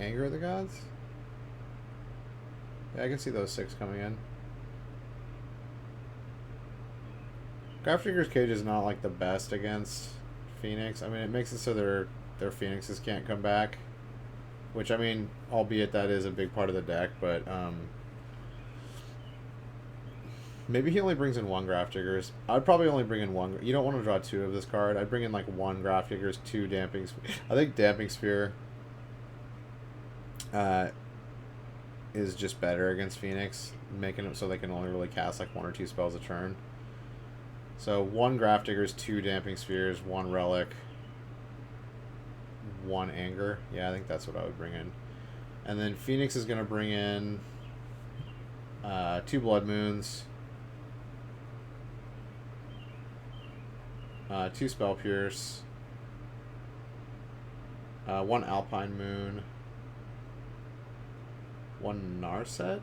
Anger of the Gods? Yeah, I can see those 6 coming in. Graph Digger's Cage is not like the best against Phoenix. I mean, it makes it so their Phoenixes can't come back. Which, I mean, albeit that is a big part of the deck, but maybe he only brings in 1 Graph Diggers. I'd probably only bring in 1. You don't want to draw 2 of this card. I'd bring in like 1 Graph Diggers, 2 Damping Sphere. I think Damping Sphere is just better against Phoenix, making it so they can only really cast like 1 or 2 spells a turn. So 1 Graph Diggers, 2 Damping Spheres, 1 Relic, 1 Anger. Yeah, I think that's what I would bring in. And then Phoenix is going to bring in 2 Blood Moons, 2 Spell Pierce, 1 Alpine Moon, 1 Narset?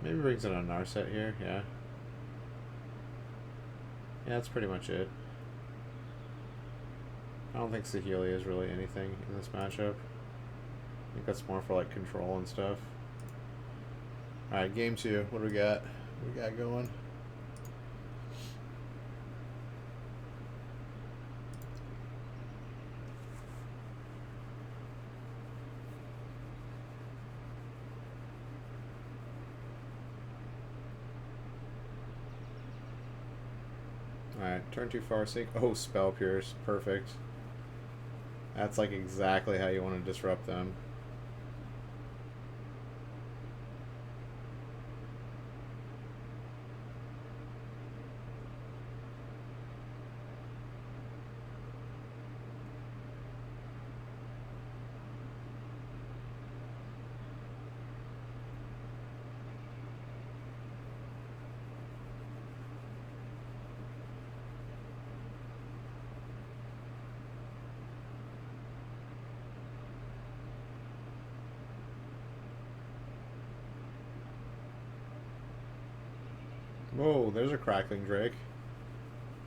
Maybe brings in a Narset here, yeah. Yeah, that's pretty much it. I don't think Sahelia is really anything in this matchup. I think that's more for like control and stuff. Alright, game 2. What do we got? What do we got going? Alright, turn 2 Farseek. Oh, Spell Pierce. Perfect. That's like exactly how you want to disrupt them. Whoa, there's a Crackling Drake.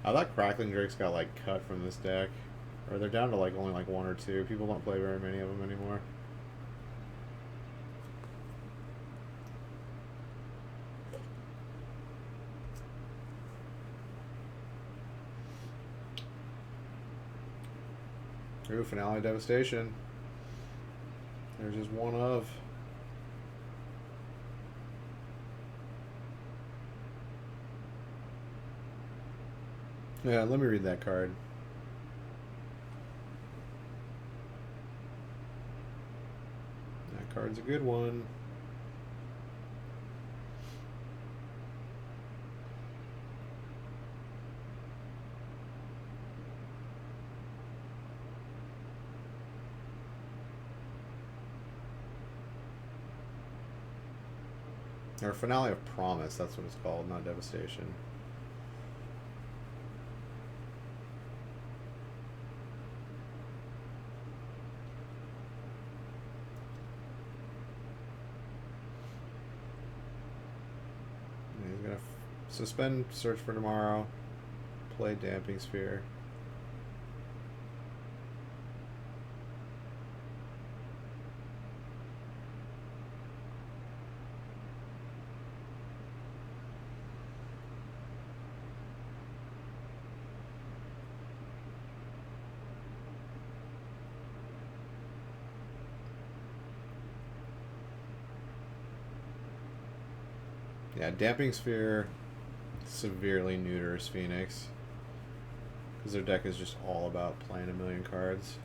I thought Crackling Drakes got like cut from this deck. Or they're down to like only like 1 or 2. People don't play very many of them anymore. Ooh, Finale Devastation. There's just one of. Yeah, let me read that card. That card's a good one. Or Finale of Promise, that's what it's called, not Devastation. He's gonna suspend Search for Tomorrow, play Damping Sphere. Yeah, Damping Sphere severely neuters Phoenix. Because their deck is just all about playing a million cards.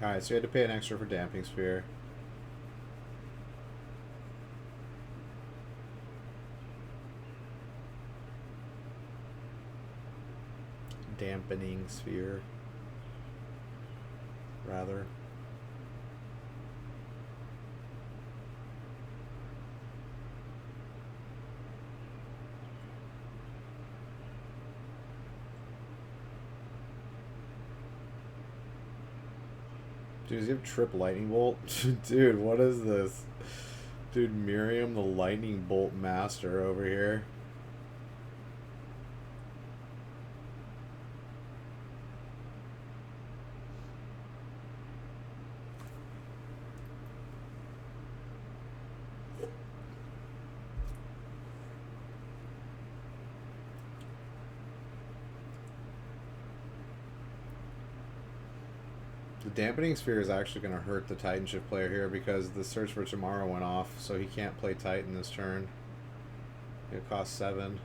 Alright, so you had to pay an extra for Damping Sphere. Dampening Sphere. Rather. Dude, does he have Trip Lightning Bolt? Dude, what is this? Dude, Miriam the Lightning Bolt Master over here. The Dampening Sphere is actually going to hurt the Titan Shift player here because the Search for Tomorrow went off, so he can't play Titan this turn. It costs 7.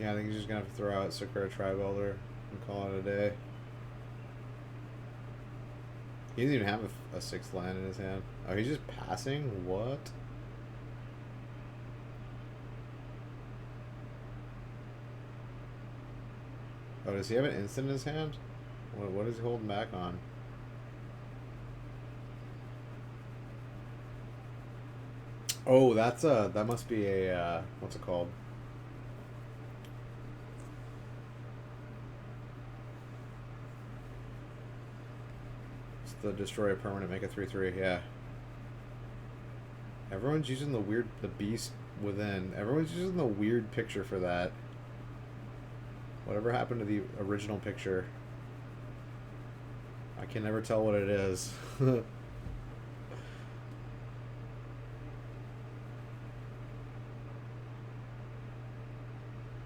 Yeah, I think he's just gonna have to throw out Sakura Tribe Elder and call it a day. He doesn't even have a 6th land in his hand. Oh, he's just passing? What? Oh, does he have an instant in his hand? What is he holding back on? Oh, that's that must be a what's it called? It's the destroy a permanent, make a 3/3. Yeah. Everyone's using the beast within. Everyone's using the weird picture for that. Whatever happened to the original picture? I can never tell what it is.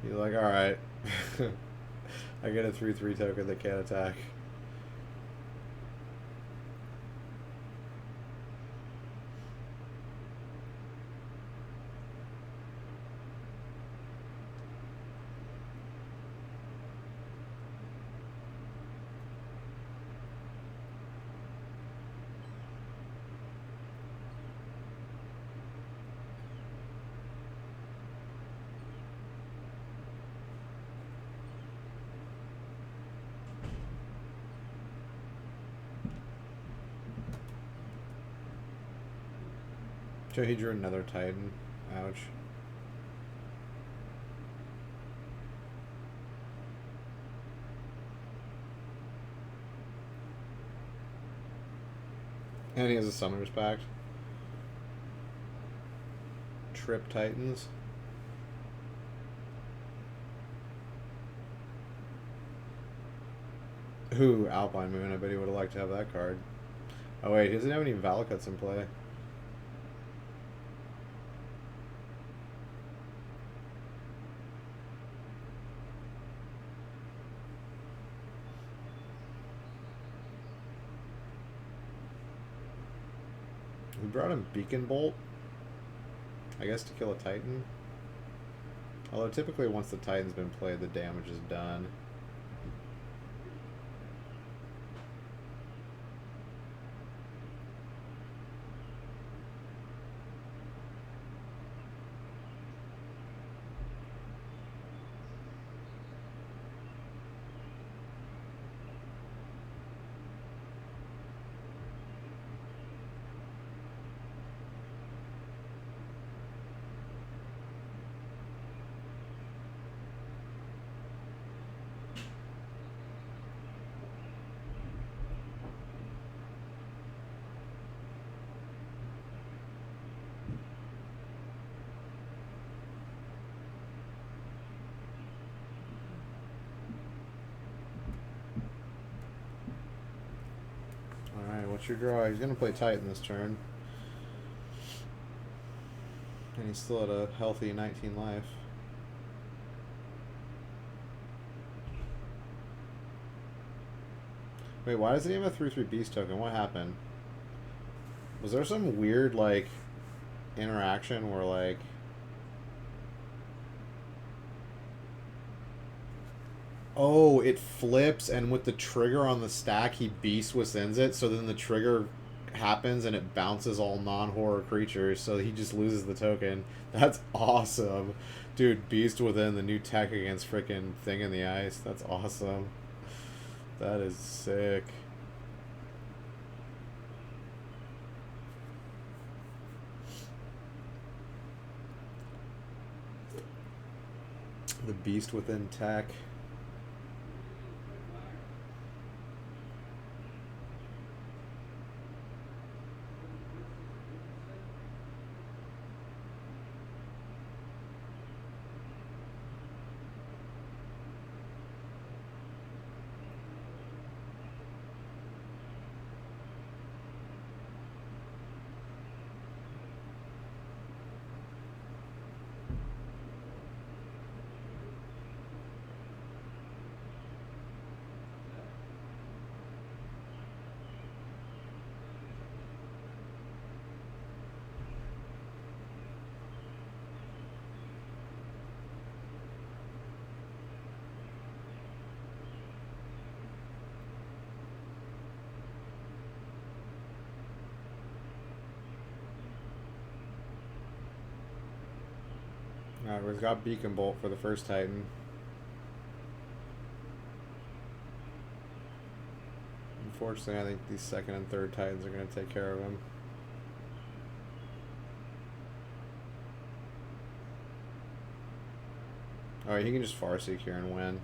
You're like, alright. I get a 3/3 token that can't attack. So he drew another Titan. Ouch. And he has a Summoner's Pact. Trip Titans. Ooh, Alpine Moon. I bet he would have liked to have that card. Oh wait, he doesn't have any Valakuts in play. We brought him Beacon Bolt, I guess to kill a Titan. Although typically once the Titan's been played, the damage is done. What's your draw? He's gonna play Titan this turn. And he's still at a healthy 19 life. Wait, why doesn't he have a 3/3 beast token? What happened? Was there some weird, like, interaction where, like... Oh, it flips, and with the trigger on the stack, he beast withins it, so then the trigger happens and it bounces all non-horror creatures, so he just loses the token. That's awesome. Dude, beast within, the new tech against frickin' Thing in the Ice. That's awesome. That is sick. The beast within tech. Alright, we've got Beacon Bolt for the first Titan. Unfortunately, I think these second and third Titans are going to take care of him. Alright, he can just Farseek here and win.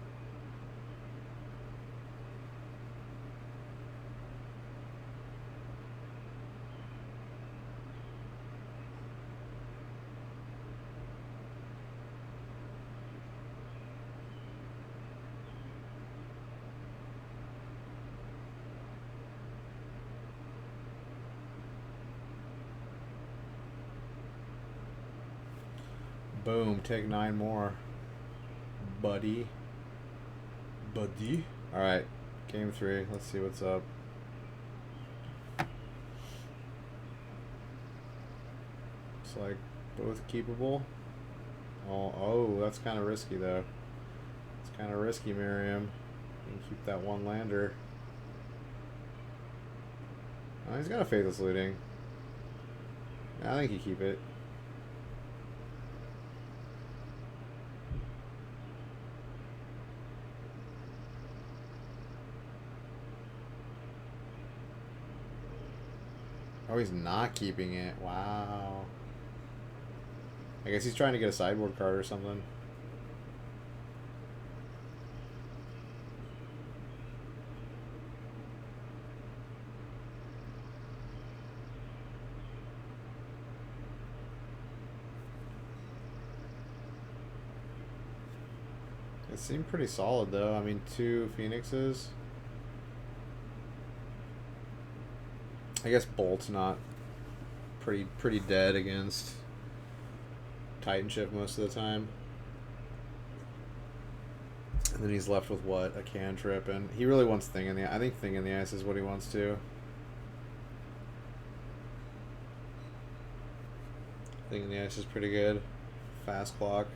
Boom, take 9 more. Buddy. Alright, game 3. Let's see what's up. Looks like both keepable. Oh, that's kind of risky though. It's kind of risky, Miriam. You can keep that one lander. Oh, he's got a Faithless Looting. I think you keep it. Oh, he's not keeping it. Wow. I guess he's trying to get a sideboard card or something. It seemed pretty solid though. I mean, 2 Phoenixes. I guess Bolt's not pretty dead against Titan Shift most of the time. And then he's left with what? A cantrip, and he really wants Thing in the I think Thing in the Ice is what he wants to. Thing in the Ice is pretty good. Fast clock.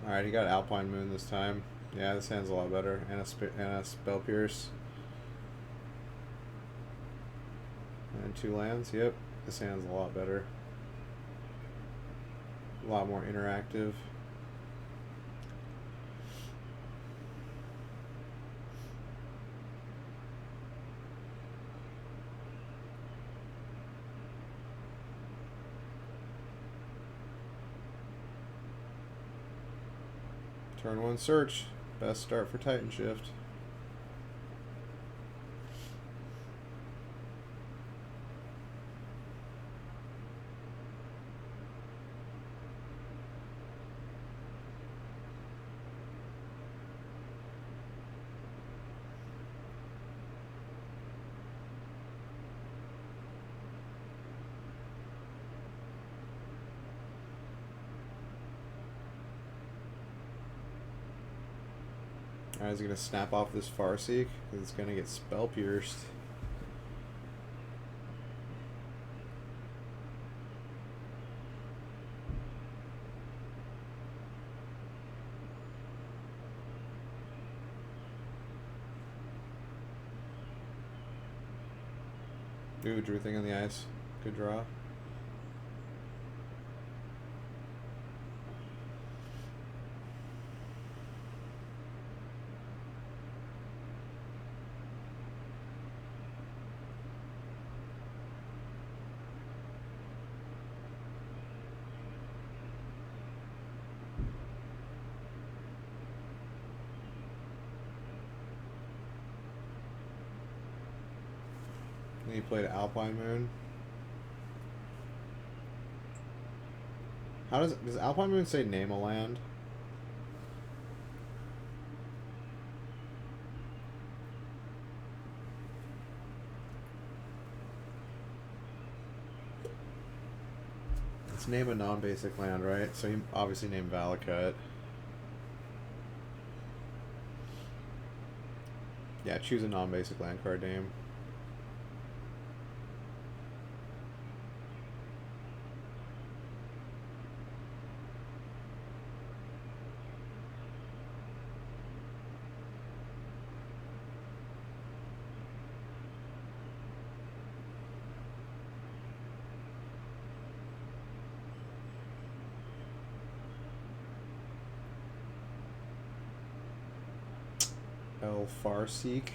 Alright, he got Alpine Moon this time. Yeah, this hand's a lot better. And a Spell Pierce. And 2 lands. Yep, this hand's a lot better. A lot more interactive. Turn 1 search. Best start for Titan Shift. Alright, he's going to snap off this Farseek. He's going to get Spell Pierced. Ooh, drew Thing in the Ice. Good draw. And he played Alpine Moon. How does Alpine Moon say name a land? Let's name a non-basic land, right? So you obviously named Valakut. Yeah, choose a non-basic land card name. El Farseek.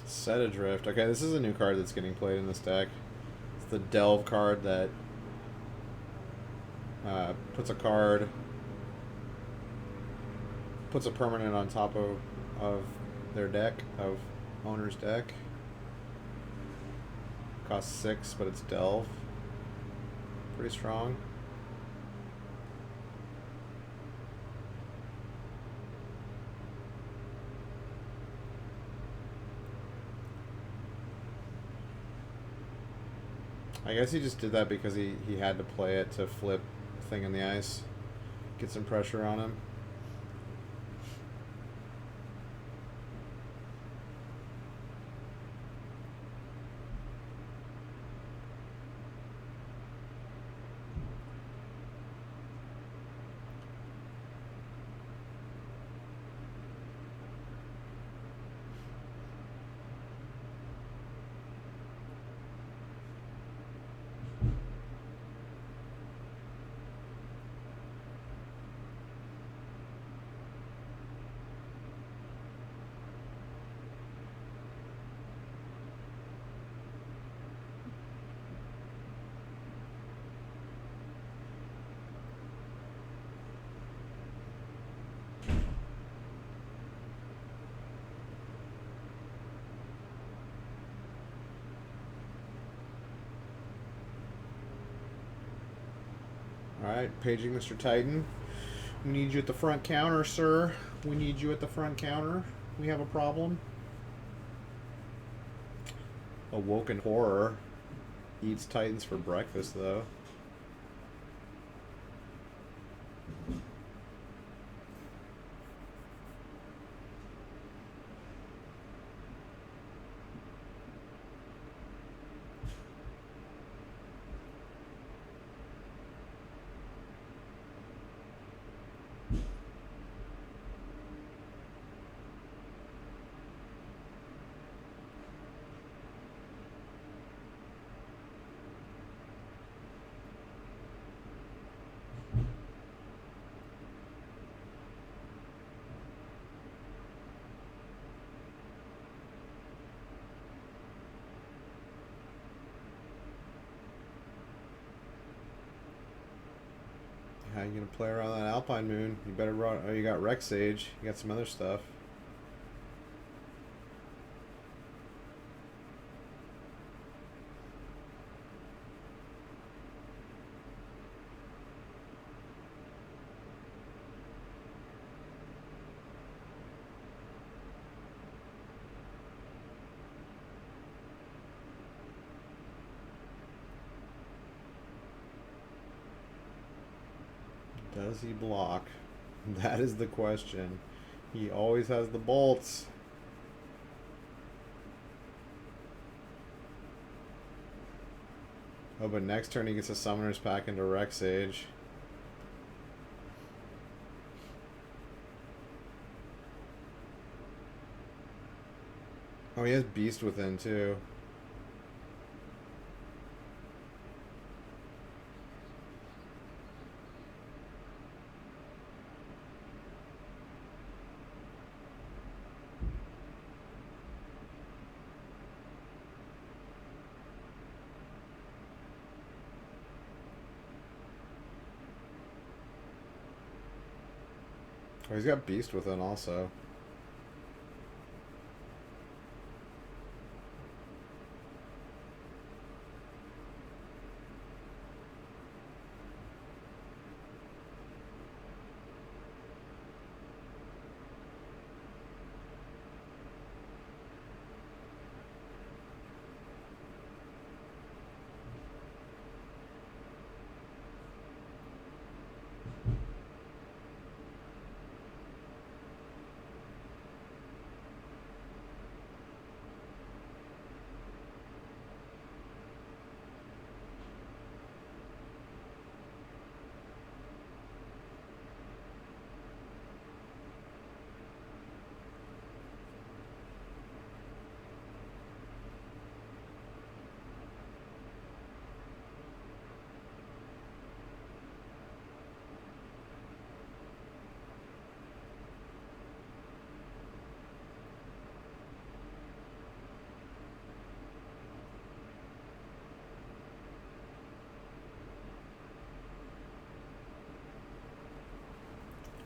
Set Adrift. Okay, this is a new card that's getting played in this deck. It's the Delve card that puts a card, puts a permanent on top of their deck, of owner's deck. Costs 6, but it's Delve. Pretty strong. I guess he just did that because he had to play it to flip Thing in the Ice. Get some pressure on him. Alright, paging Mr. Titan. We need you at the front counter, sir. We need you at the front counter. We have a problem. Awoken Horror. Eats Titans for breakfast, though. How you gonna play around that Alpine Moon? You better run. Oh, you got Rex Sage. You got some other stuff. Does he block? That is the question. He always has the bolts. Oh, but next turn he gets a Summoner's Pack into Rex Sage. Oh, he has Beast Within, too. Oh, he's got Beast Within also.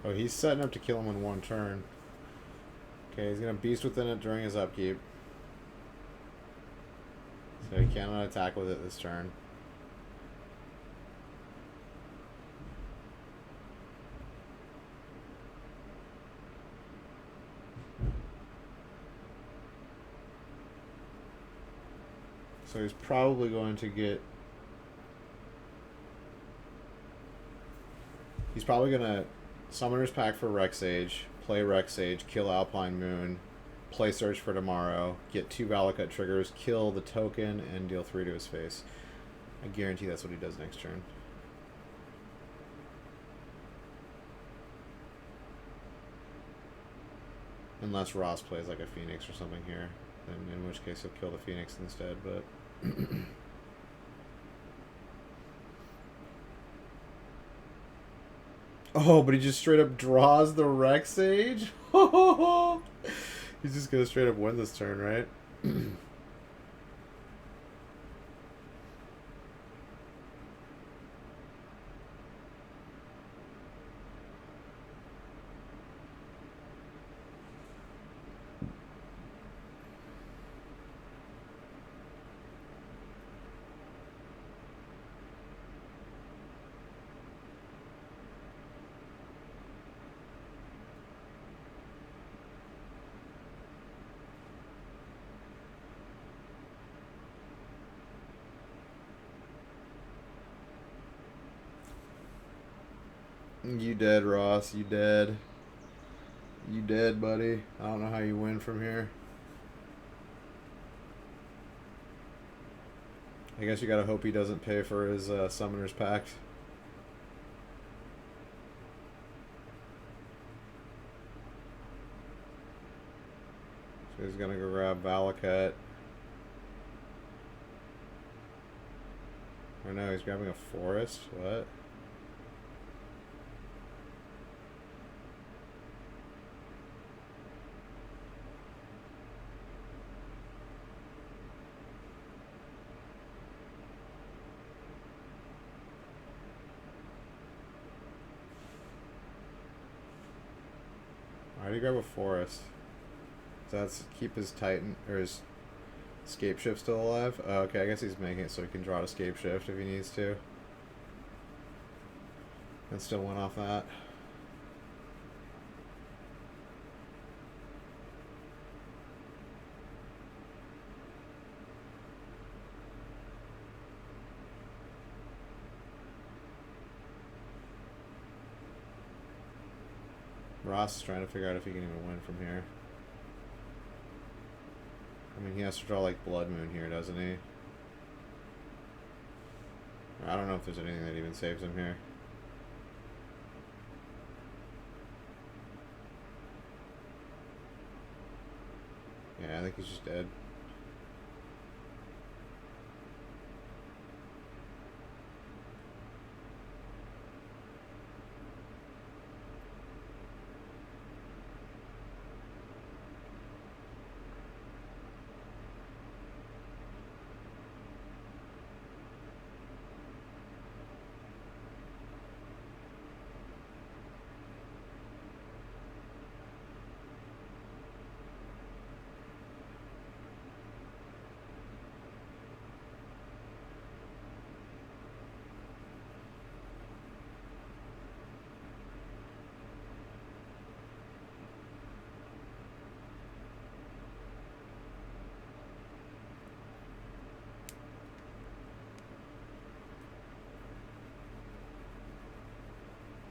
Oh, he's setting up to kill him in one turn. Okay, he's going to Beast Within it during his upkeep. So he cannot attack with it this turn. So he's probably going to get... He's probably going to Summoner's Pact for Rexage, play Rexage, kill Alpine Moon, play Search for Tomorrow, get 2 Valakut triggers, kill the token, and deal 3 to his face. I guarantee that's what he does next turn. Unless Ross plays like a Phoenix or something here, then in which case he'll kill the Phoenix instead, but... Oh, but he just straight up draws the Rexage? He's just gonna straight up win this turn, right? You dead, Ross. You dead. You dead, buddy. I don't know how you win from here. I guess you gotta hope he doesn't pay for his Summoner's Pact. So he's gonna go grab Valakut. Or no, he's grabbing a Forest. What? Why did he grab a Forest? Does that keep his Titan or his Scape Shift still alive? Oh, okay, I guess he's making it so he can draw to Scape Shift if he needs to. And still went off that. Ross is trying to figure out if he can even win from here. I mean, he has to draw like Blood Moon here, doesn't he? I don't know if there's anything that even saves him here. Yeah, I think he's just dead.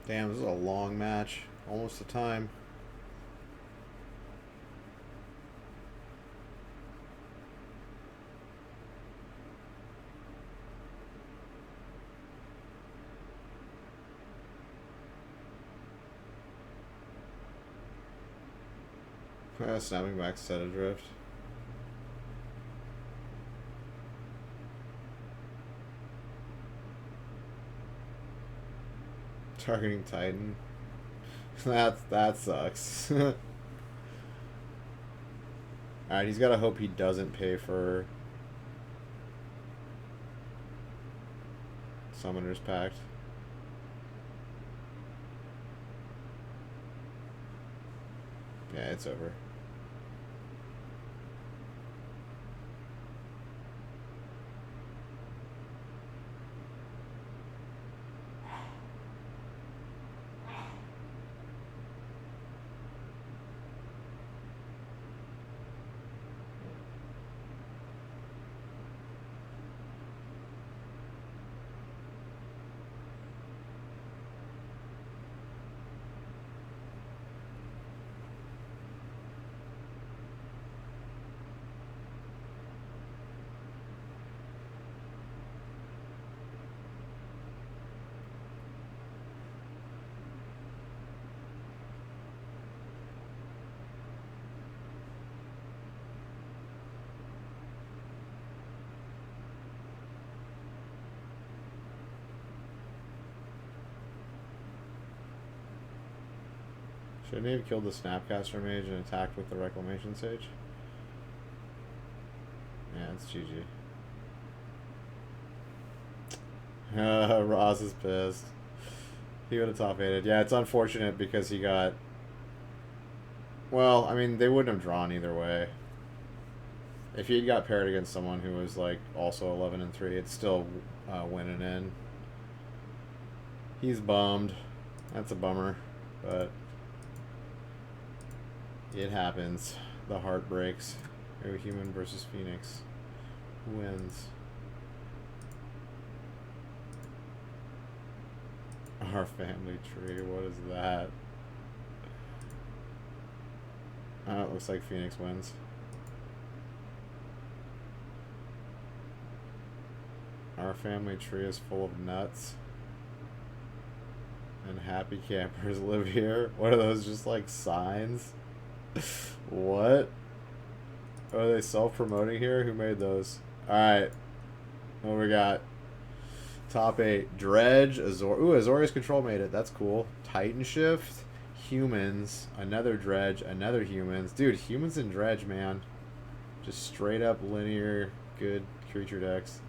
Damn, this is a long match. Almost the time. Snapping back set adrift. Targeting Titan. That sucks. Alright, he's gotta hope he doesn't pay for Summoner's Pact. Yeah, it's over. Shouldn't he have killed the Snapcaster Mage and attacked with the Reclamation Sage? Yeah, it's GG. Ross is pissed. He would have top 8'd. Yeah, it's unfortunate because he got... Well, I mean, they wouldn't have drawn either way. If he had got paired against someone who was, like, also 11-3, it's still winning in. He's bummed. That's a bummer, but... It happens. The heart breaks. Human versus Phoenix. Who wins? Our family tree. What is that? Oh, it looks like Phoenix wins. Our family tree is full of nuts. And happy campers live here. What are those, just like signs? What? Are they self-promoting here? Who made those? Alright. What we got? Top 8. Dredge. Ooh, Azorius Control made it. That's cool. Titan Shift. Humans. Another Dredge. Another Humans. Dude, Humans and Dredge, man. Just straight up linear good creature decks.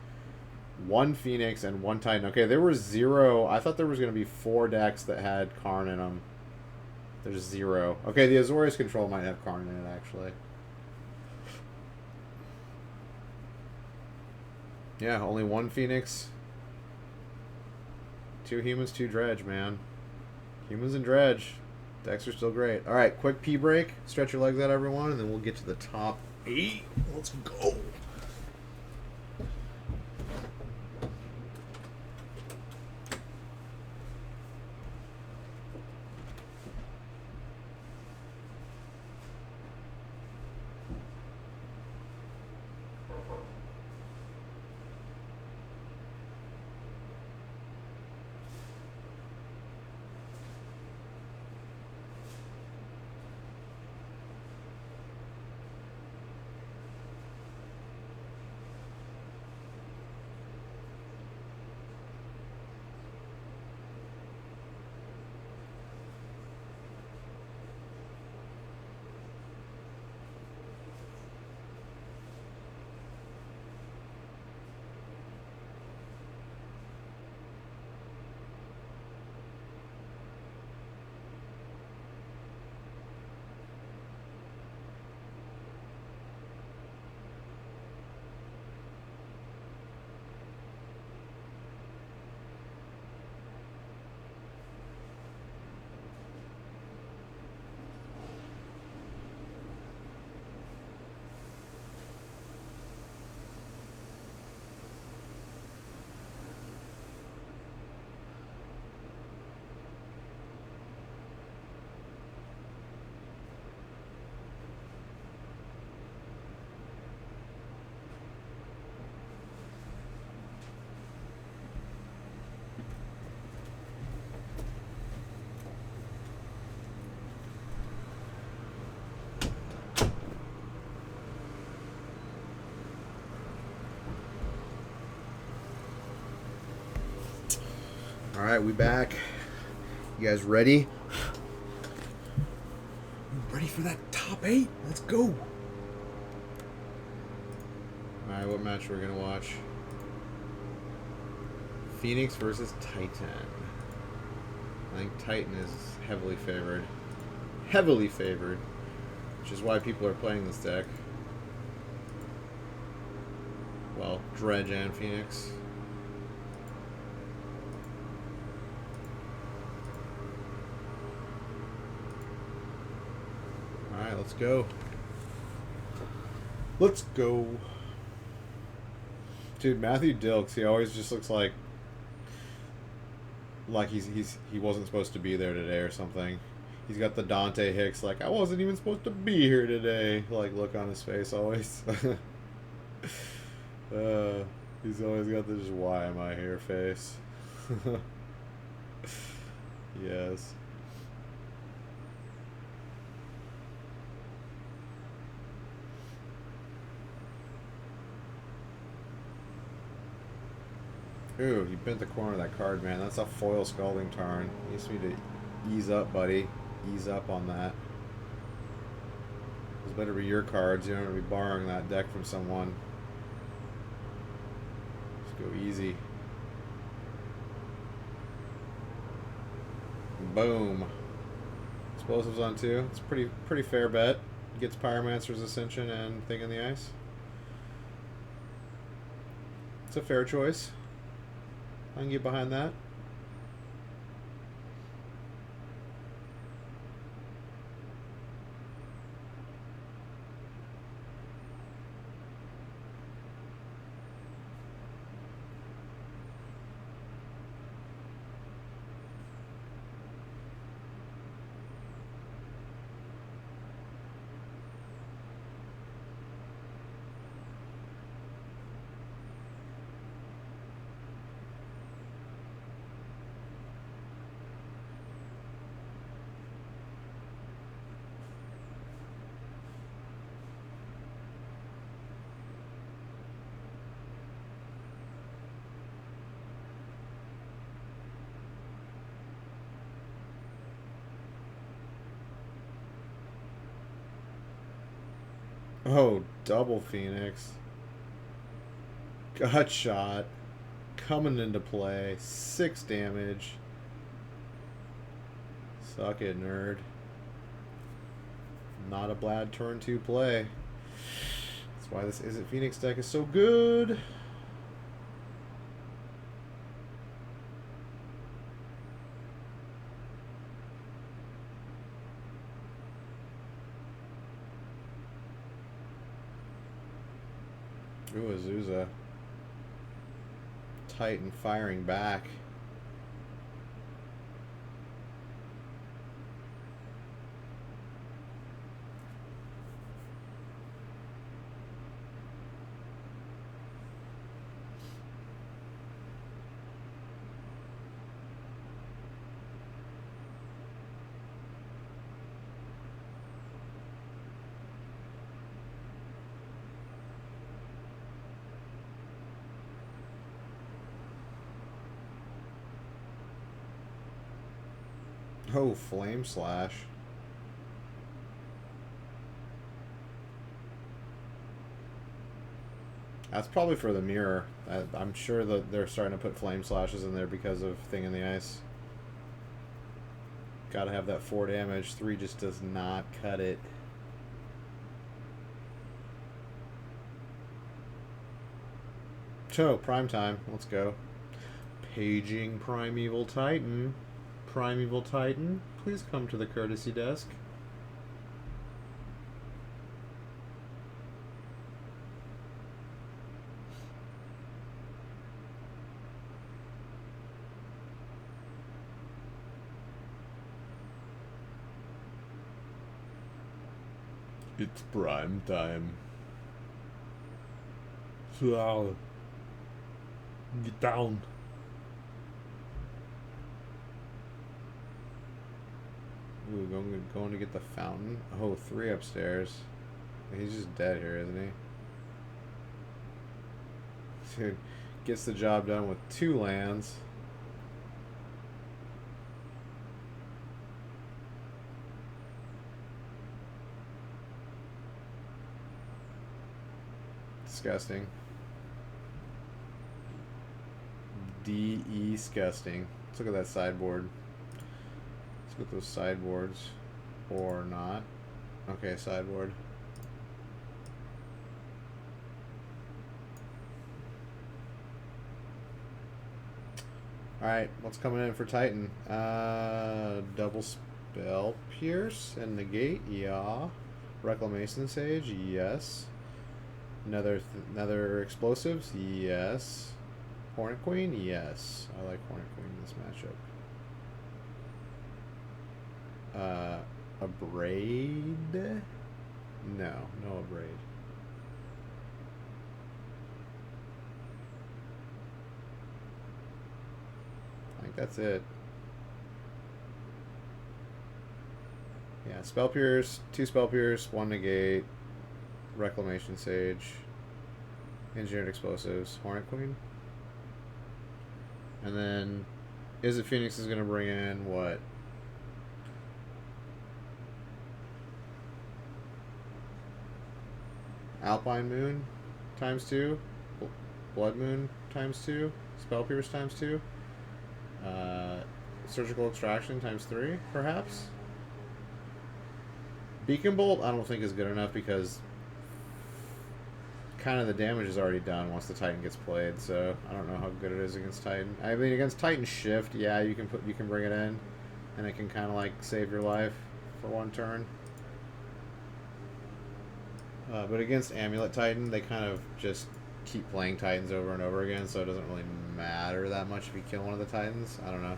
1 Phoenix and 1 Titan. Okay, there were 0. I thought there was going to be 4 decks that had Karn in them. There's 0. Okay, the Azorius Control might have Karn in it, actually. Yeah, only 1 Phoenix. 2 Humans, 2 Dredge, man. Humans and Dredge. Decks are still great. Alright, quick pee break. Stretch your legs out, everyone, and then we'll get to the top 8. Let's go. Alright, we back. You guys ready? Ready for that top 8? Let's go. Alright, what match are we going to watch? Phoenix versus Titan. I think Titan is heavily favored. Heavily favored. Which is why people are playing this deck. Well, Dredge and Phoenix. Alright, let's go. Let's go. Dude, Matthew Dilks, he always just looks like he wasn't supposed to be there today or something. He's got the Dante Hicks, like, I wasn't even supposed to be here today, like, look on his face always. He's always got this why am I here face. Yes. Ooh, you bent the corner of that card, man. That's a foil Scalding Tarn. You just need to ease up, buddy. Ease up on that. Those better be your cards. You don't want to be borrowing that deck from someone. Just go easy. Boom. Explosives on 2. It's a pretty fair bet. Gets Pyromancer's Ascension and Thing in the Ice. It's a fair choice. I can get behind that. Oh, double Phoenix. Gut shot. Coming into play. 6 damage. Suck it, nerd. Not a bad turn 2 play. That's why this Isn't Phoenix deck is so good. Ooh, Azusa. Titan firing back. Oh, Flame Slash. That's probably for the mirror. I'm sure that they're starting to put Flame Slashes in there because of Thing in the Ice. Gotta have that 4 damage. 3 just does not cut it. So, prime time. Let's go. Paging Primeval Titan. Primeval Titan, please come to the courtesy desk. It's prime time. So, get down. Ooh, going to get the fountain. Oh, 3 upstairs. He's just dead here, isn't he? Dude, gets the job done with 2 lands. Disgusting. Disgusting. Let's look at that sideboard. Let's look at those sideboards. Or not. Okay, sideboard. Alright, what's coming in for Titan? Double Spell Pierce and Negate, yeah. Reclamation Sage, yes. Another Explosives, yes. Hornet Queen, yes. I like Hornet Queen in this matchup. Abrade? No Abrade. I think that's it. Yeah, Spell Pierce, 2 Spell Pierce, 1 Negate, Reclamation Sage, Engineered Explosives, Hornet Queen. And then Izzet Phoenix is going to bring in what? Alpine Moon times 2, Blood Moon times 2, Spell Pierce times 2, Surgical Extraction times 3, perhaps? Beacon Bolt I don't think is good enough because kind of the damage is already done once the Titan gets played, so I don't know how good it is against Titan. I mean, against Titan Shift, yeah, you can bring it in, and it can kind of like save your life for 1 turn. But against Amulet Titan, they kind of just keep playing Titans over and over again, so it doesn't really matter that much if you kill one of the Titans. I don't know.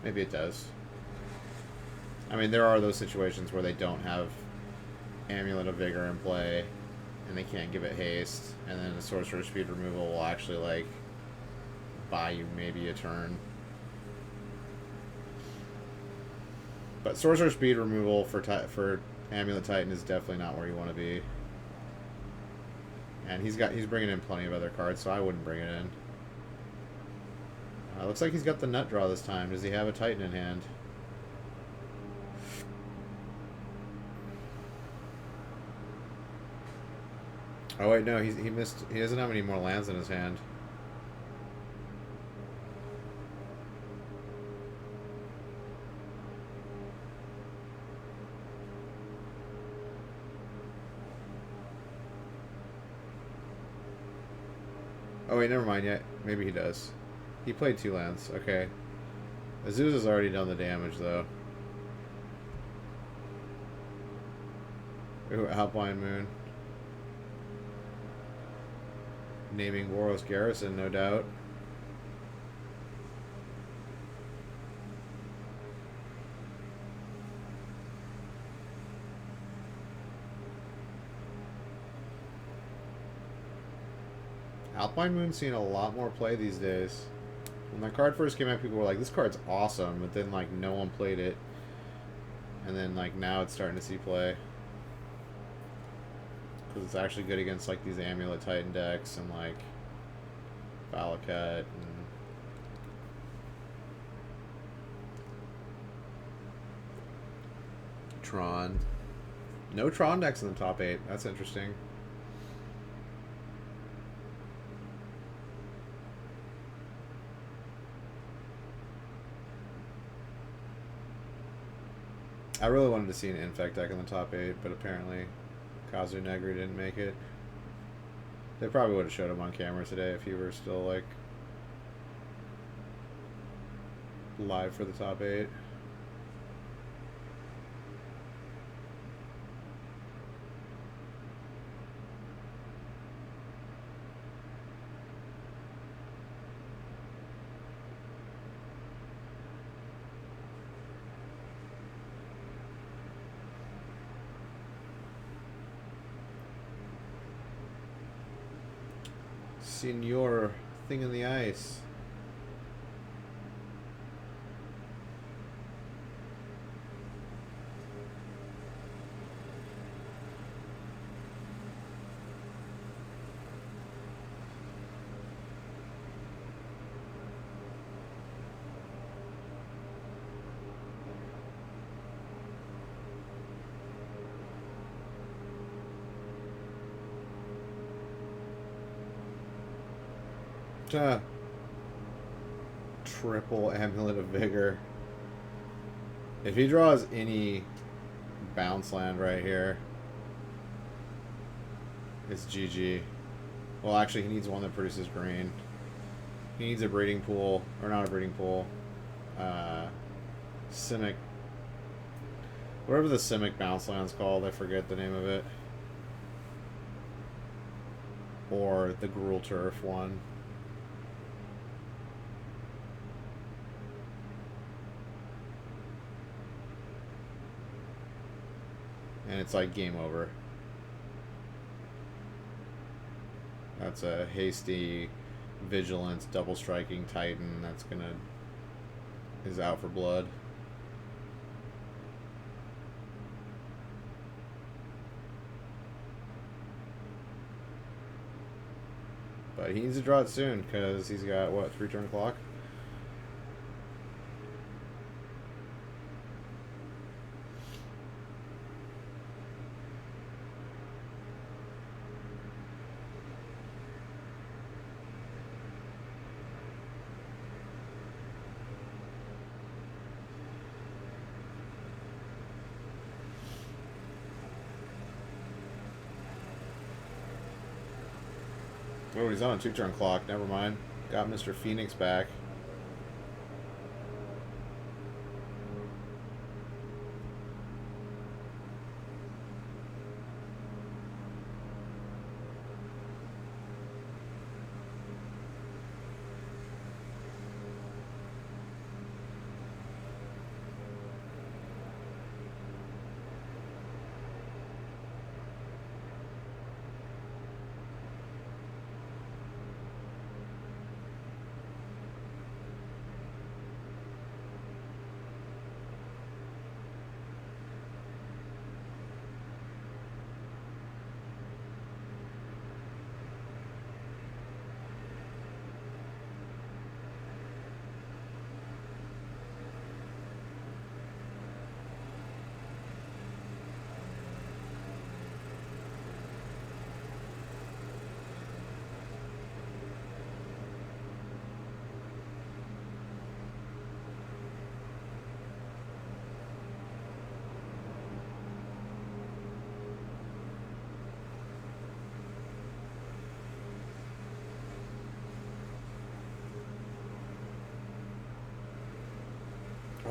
Maybe it does. I mean, there are those situations where they don't have Amulet of Vigor in play, and they can't give it haste, and then the Sorcerer Speed removal will actually, like, buy you maybe a turn. But Sorcerer Speed removal for Amulet Titan is definitely not where you want to be. And he's bringing in plenty of other cards, so I wouldn't bring it in. Looks like he's got the Nut Draw this time. Does he have a Titan in hand? Oh wait, no, he missed. He doesn't have any more lands in his hand. Oh wait, never mind yet. Maybe he does. He played 2 lands. Okay. Azusa's already done the damage though. Ooh, Alpine Moon. Naming Boros Garrison, no doubt. Alpine Moon's seen a lot more play these days. When that card first came out, people were like, this card's awesome, but then, like, no one played it. And then, like, now it's starting to see play. Because it's actually good against, like, these Amulet Titan decks and, like, Valakat and... Tron. No Tron decks in the top 8. That's interesting. I really wanted to see an Infect deck in the top 8, but apparently Kazu Negri didn't make it. They probably would have showed him on camera today if he were still, like, live for the top 8. Senor Thing in the Ice. Triple Amulet of Vigor. If he draws any bounce land right here, it's GG. Well, actually, he needs one that produces green. He needs a breeding pool, or not a breeding pool. Simic. Whatever the Simic bounce land's called, I forget the name of it. Or the Gruul Turf one. And it's like game over. That's a hasty vigilance double striking Titan that's gonna is out for blood. But he needs to draw it soon because he's got what, 3 turn clock? Oh, he's on a 2 turn clock. Never mind. Got Mr. Phoenix back.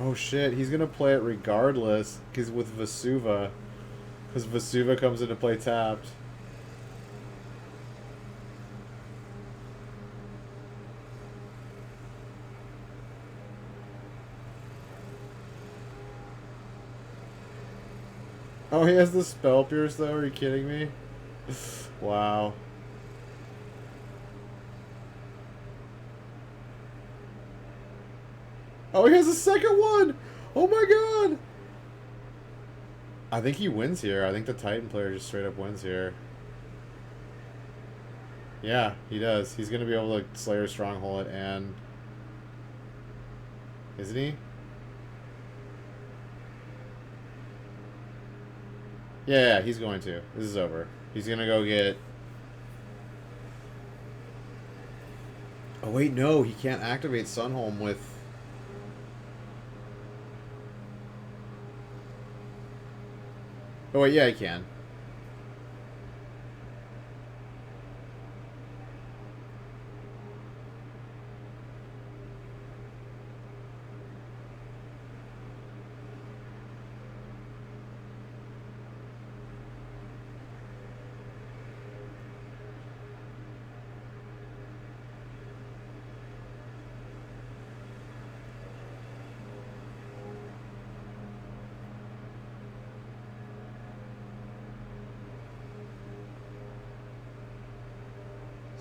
Oh shit, he's gonna play it regardless, because with Vesuva. Because Vesuva comes into play tapped. Oh, he has the Spell Pierce though, are you kidding me? Wow. Oh, he has a second one! Oh my god! I think he wins here. I think the Titan player just straight up wins here. Yeah, he does. He's going to be able to Slayer Stronghold it and... Isn't he? Yeah, he's going to. This is over. He's going to go get... Oh wait, no, he can't activate Sunholm with... Oh wait, yeah, he can.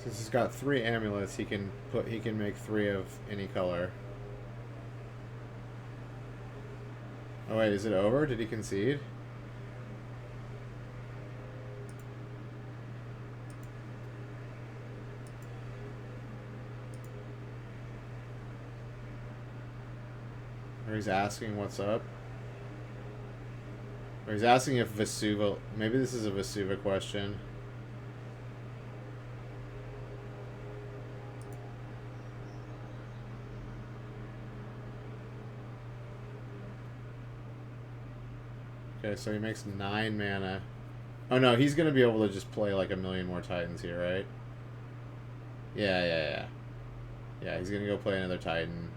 Since he's got 3 amulets, he can make 3 of any color. Oh wait, is it over? Did he concede? Or he's asking what's up? Or he's asking if Vesuva... Maybe this is a Vesuva question.
Okay, so he makes 9 mana. Oh no, he's gonna be able to just play like a million more Titans here, right? Yeah. Yeah, he's gonna go play another Titan.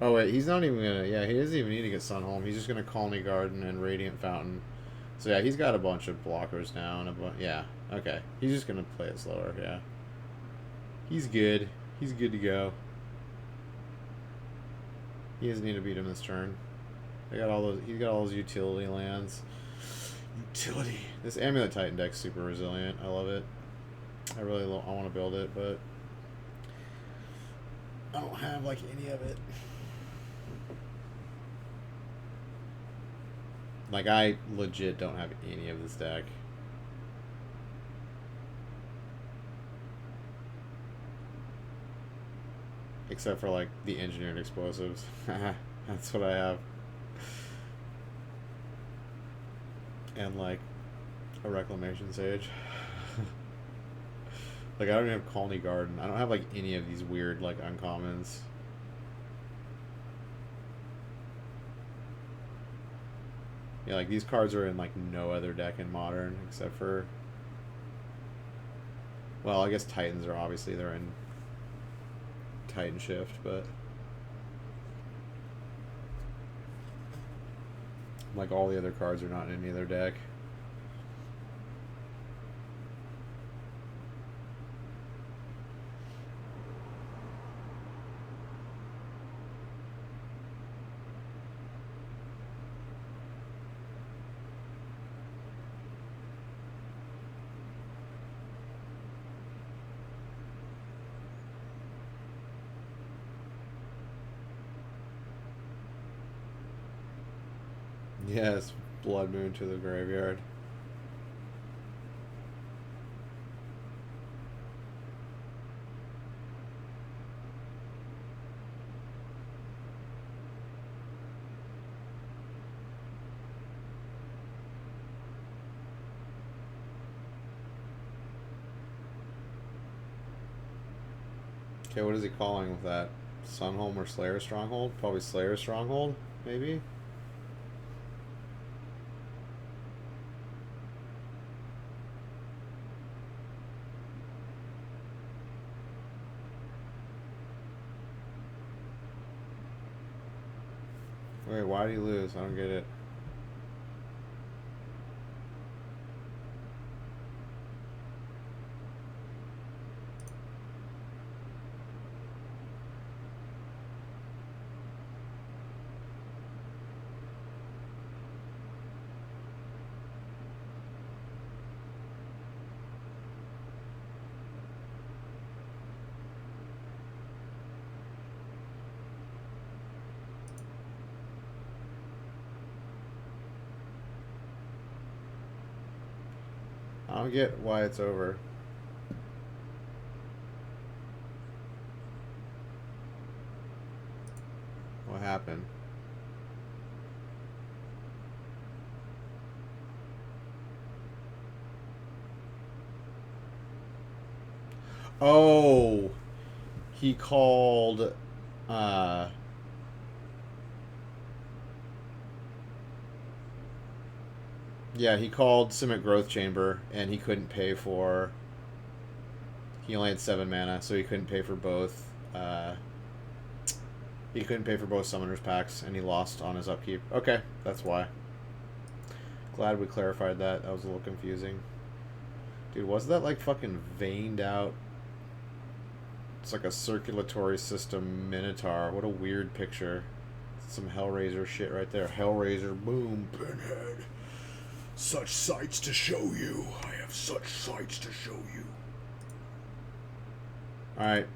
Oh wait, he's not even gonna. Yeah, he doesn't even need to get Sunholm. He's just gonna Colony Garden and Radiant Fountain. So yeah, he's got a bunch of blockers now and yeah. Okay, he's just gonna play it slower. Yeah, he's good. He's good to go. He doesn't need to beat him this turn. I got all those. He's got all those utility lands. Utility. This Amulet Titan deck's super resilient. I love it. I want to build it, but I don't have like any of it. Like, I legit don't have any of this deck. Except for, like, the engineered explosives. That's what I have. And, like, a reclamation sage. Like, I don't even have Colony Garden. I don't have, like, any of these weird, like, uncommons. Yeah, like, these cards are in, like, no other deck in Modern except for... Well, I guess Titans are obviously, they're in Titan Shift, but... Like, all the other cards are not in any other deck. Yes, Blood Moon to the graveyard. Okay, what is he calling with that? Sunholm or Slayer Stronghold? Probably Slayer Stronghold, maybe? Wait, why did he lose? I don't get it. I don't get why it's over. What happened? Oh, he called, yeah, he called Simic Growth Chamber, and he couldn't pay for... He only had 7 mana, so he couldn't pay for both. He couldn't pay for both Summoner's Packs, and he lost on his upkeep. Okay, that's why. Glad we clarified that. That was a little confusing. Dude, was that like fucking veined out? It's like a circulatory system Minotaur. What a weird picture. Some Hellraiser shit right there. Hellraiser, boom, pinhead. Such sights to show you. I have such sights to show you. Alright.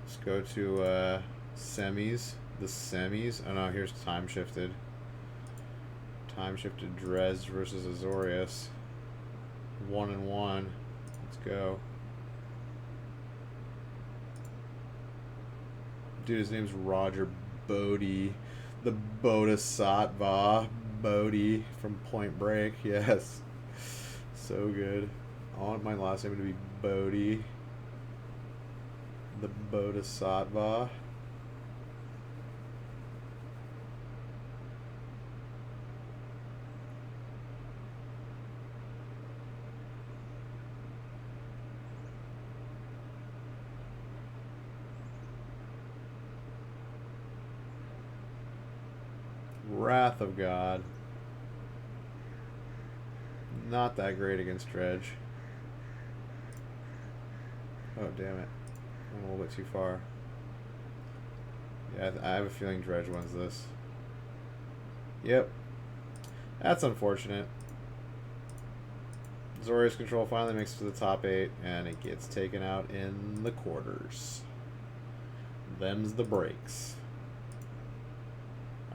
Let's go to semis. The semis. Oh no, here's time shifted. Time shifted Dredge versus Azorius. 1-1. Let's go. Dude, his name's Roger Bodie. The Bodhisattva. Bodie from Point Break. Yes. So good. I want my last name to be Bodie. The Bodhisattva. Wrath of God. Not that great against Dredge. Oh, damn it. I'm a little bit too far. Yeah, I have a feeling Dredge wins this. Yep. That's unfortunate. Azorius control finally makes it to the top 8, and it gets taken out in the quarters. Them's the breaks.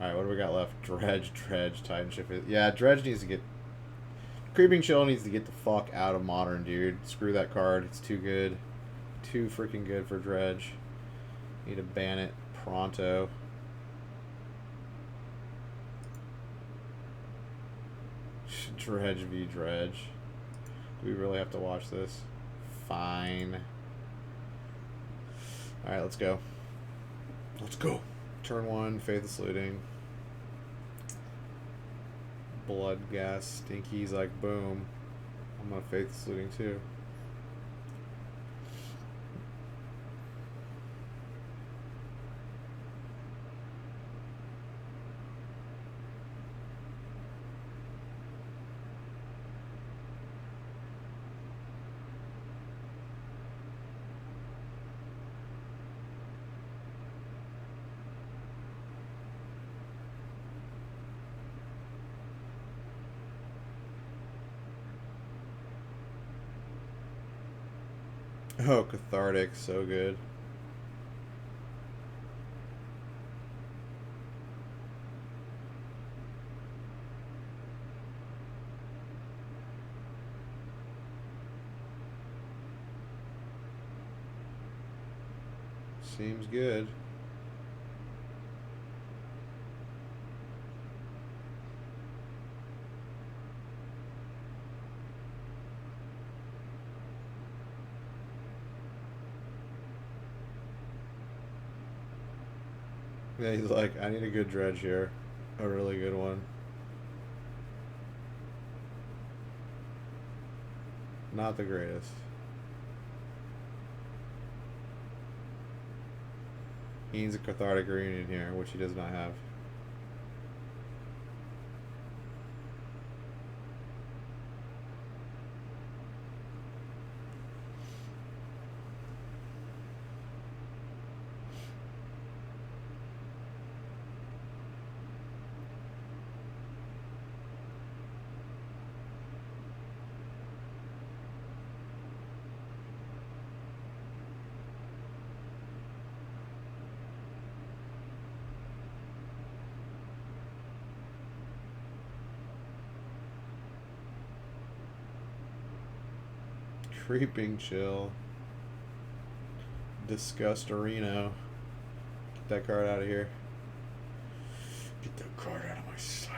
Alright, what do we got left? Dredge, Titan Shift. Yeah, Dredge needs to get... Creeping Chill needs to get the fuck out of Modern, dude. Screw that card. It's too good. Too freaking good for Dredge. Need to ban it pronto. Dredge v. Dredge. Do we really have to watch this? Fine. Alright, let's go. Let's go. Turn 1, Faithless Looting. Blood Gas, Stinkies, like boom. I'm gonna Faithless Looting too. Oh, Cathartic, so good. Seems good. Yeah, he's like, I need a good Dredge here. A really good one. Not the greatest. He needs a Cathartic Reunion here, which he does not have. Creeping Chill. Disgustorino. Get that card out of here. Get that card out of my sight.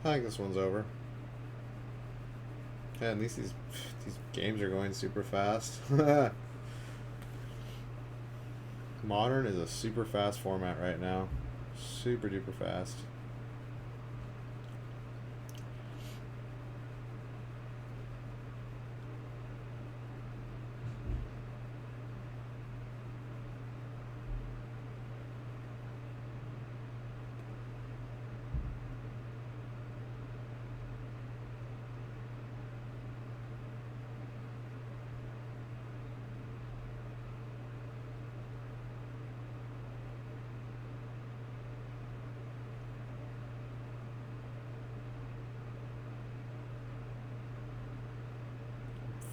I think this one's over. Yeah, at least these games are going super fast. Modern is a super fast format right now. Super duper fast.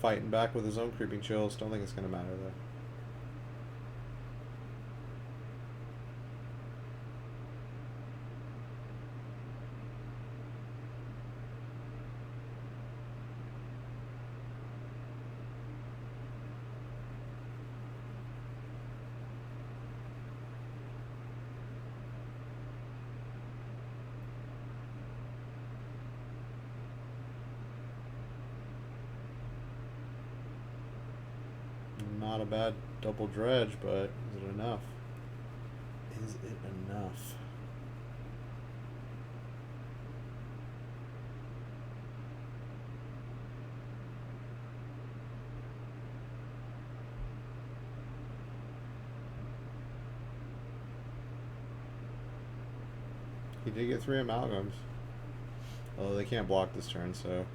Fighting back with his own creeping chills. Don't think it's gonna matter though. Not a bad double dredge, but is it enough? Is it enough? He did get 3 amalgams. Although they can't block this turn, so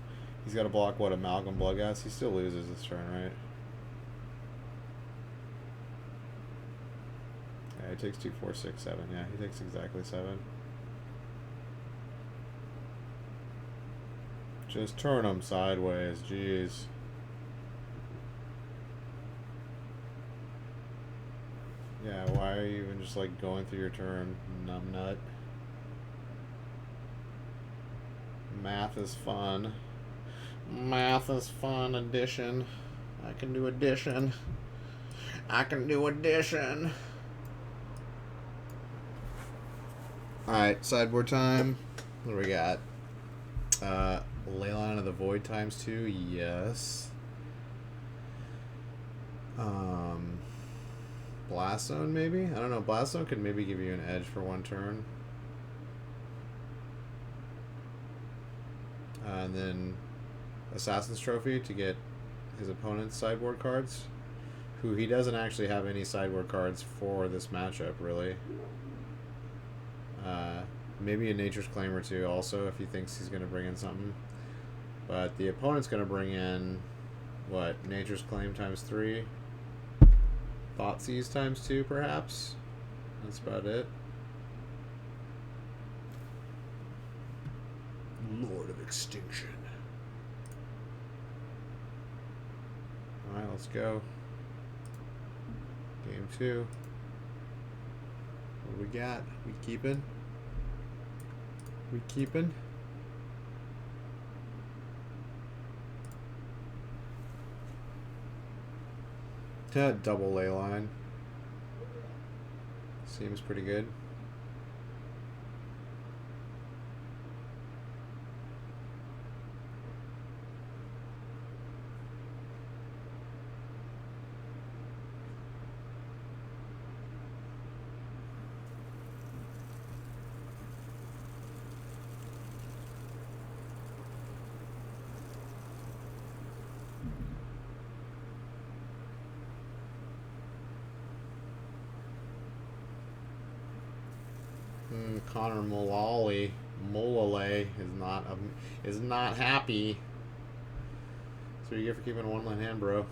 he's got to block what, amalgam bloodghast? He still loses this turn, right? Yeah, he takes 2, 4, 6, 7. Yeah, he takes exactly 7. Just turn him sideways, jeez. Yeah, why are you even just like going through your turn, numbnut? Math is fun. Math is fun. Addition. I can do addition. I can do addition. Alright, sideboard time. What do we got? Leyline of the Void ×2, yes. Blast Zone, maybe? I don't know. Blast Zone could maybe give you an edge for one turn. And then Assassin's Trophy to get his opponent's sideboard cards, who he doesn't actually have any sideboard cards for this matchup, really. Maybe a Nature's Claim or two also if he thinks he's going to bring in something. But the opponent's going to bring in, what, Nature's Claim ×3? Thoughtseize ×2, perhaps? That's about it. Lord of Extinction. Alright, let's go. Game 2. What do we got? We keeping? We keeping? Double Leyline. Seems pretty good. Connor Molale is not happy. So you get for keeping a one-line hand, bro.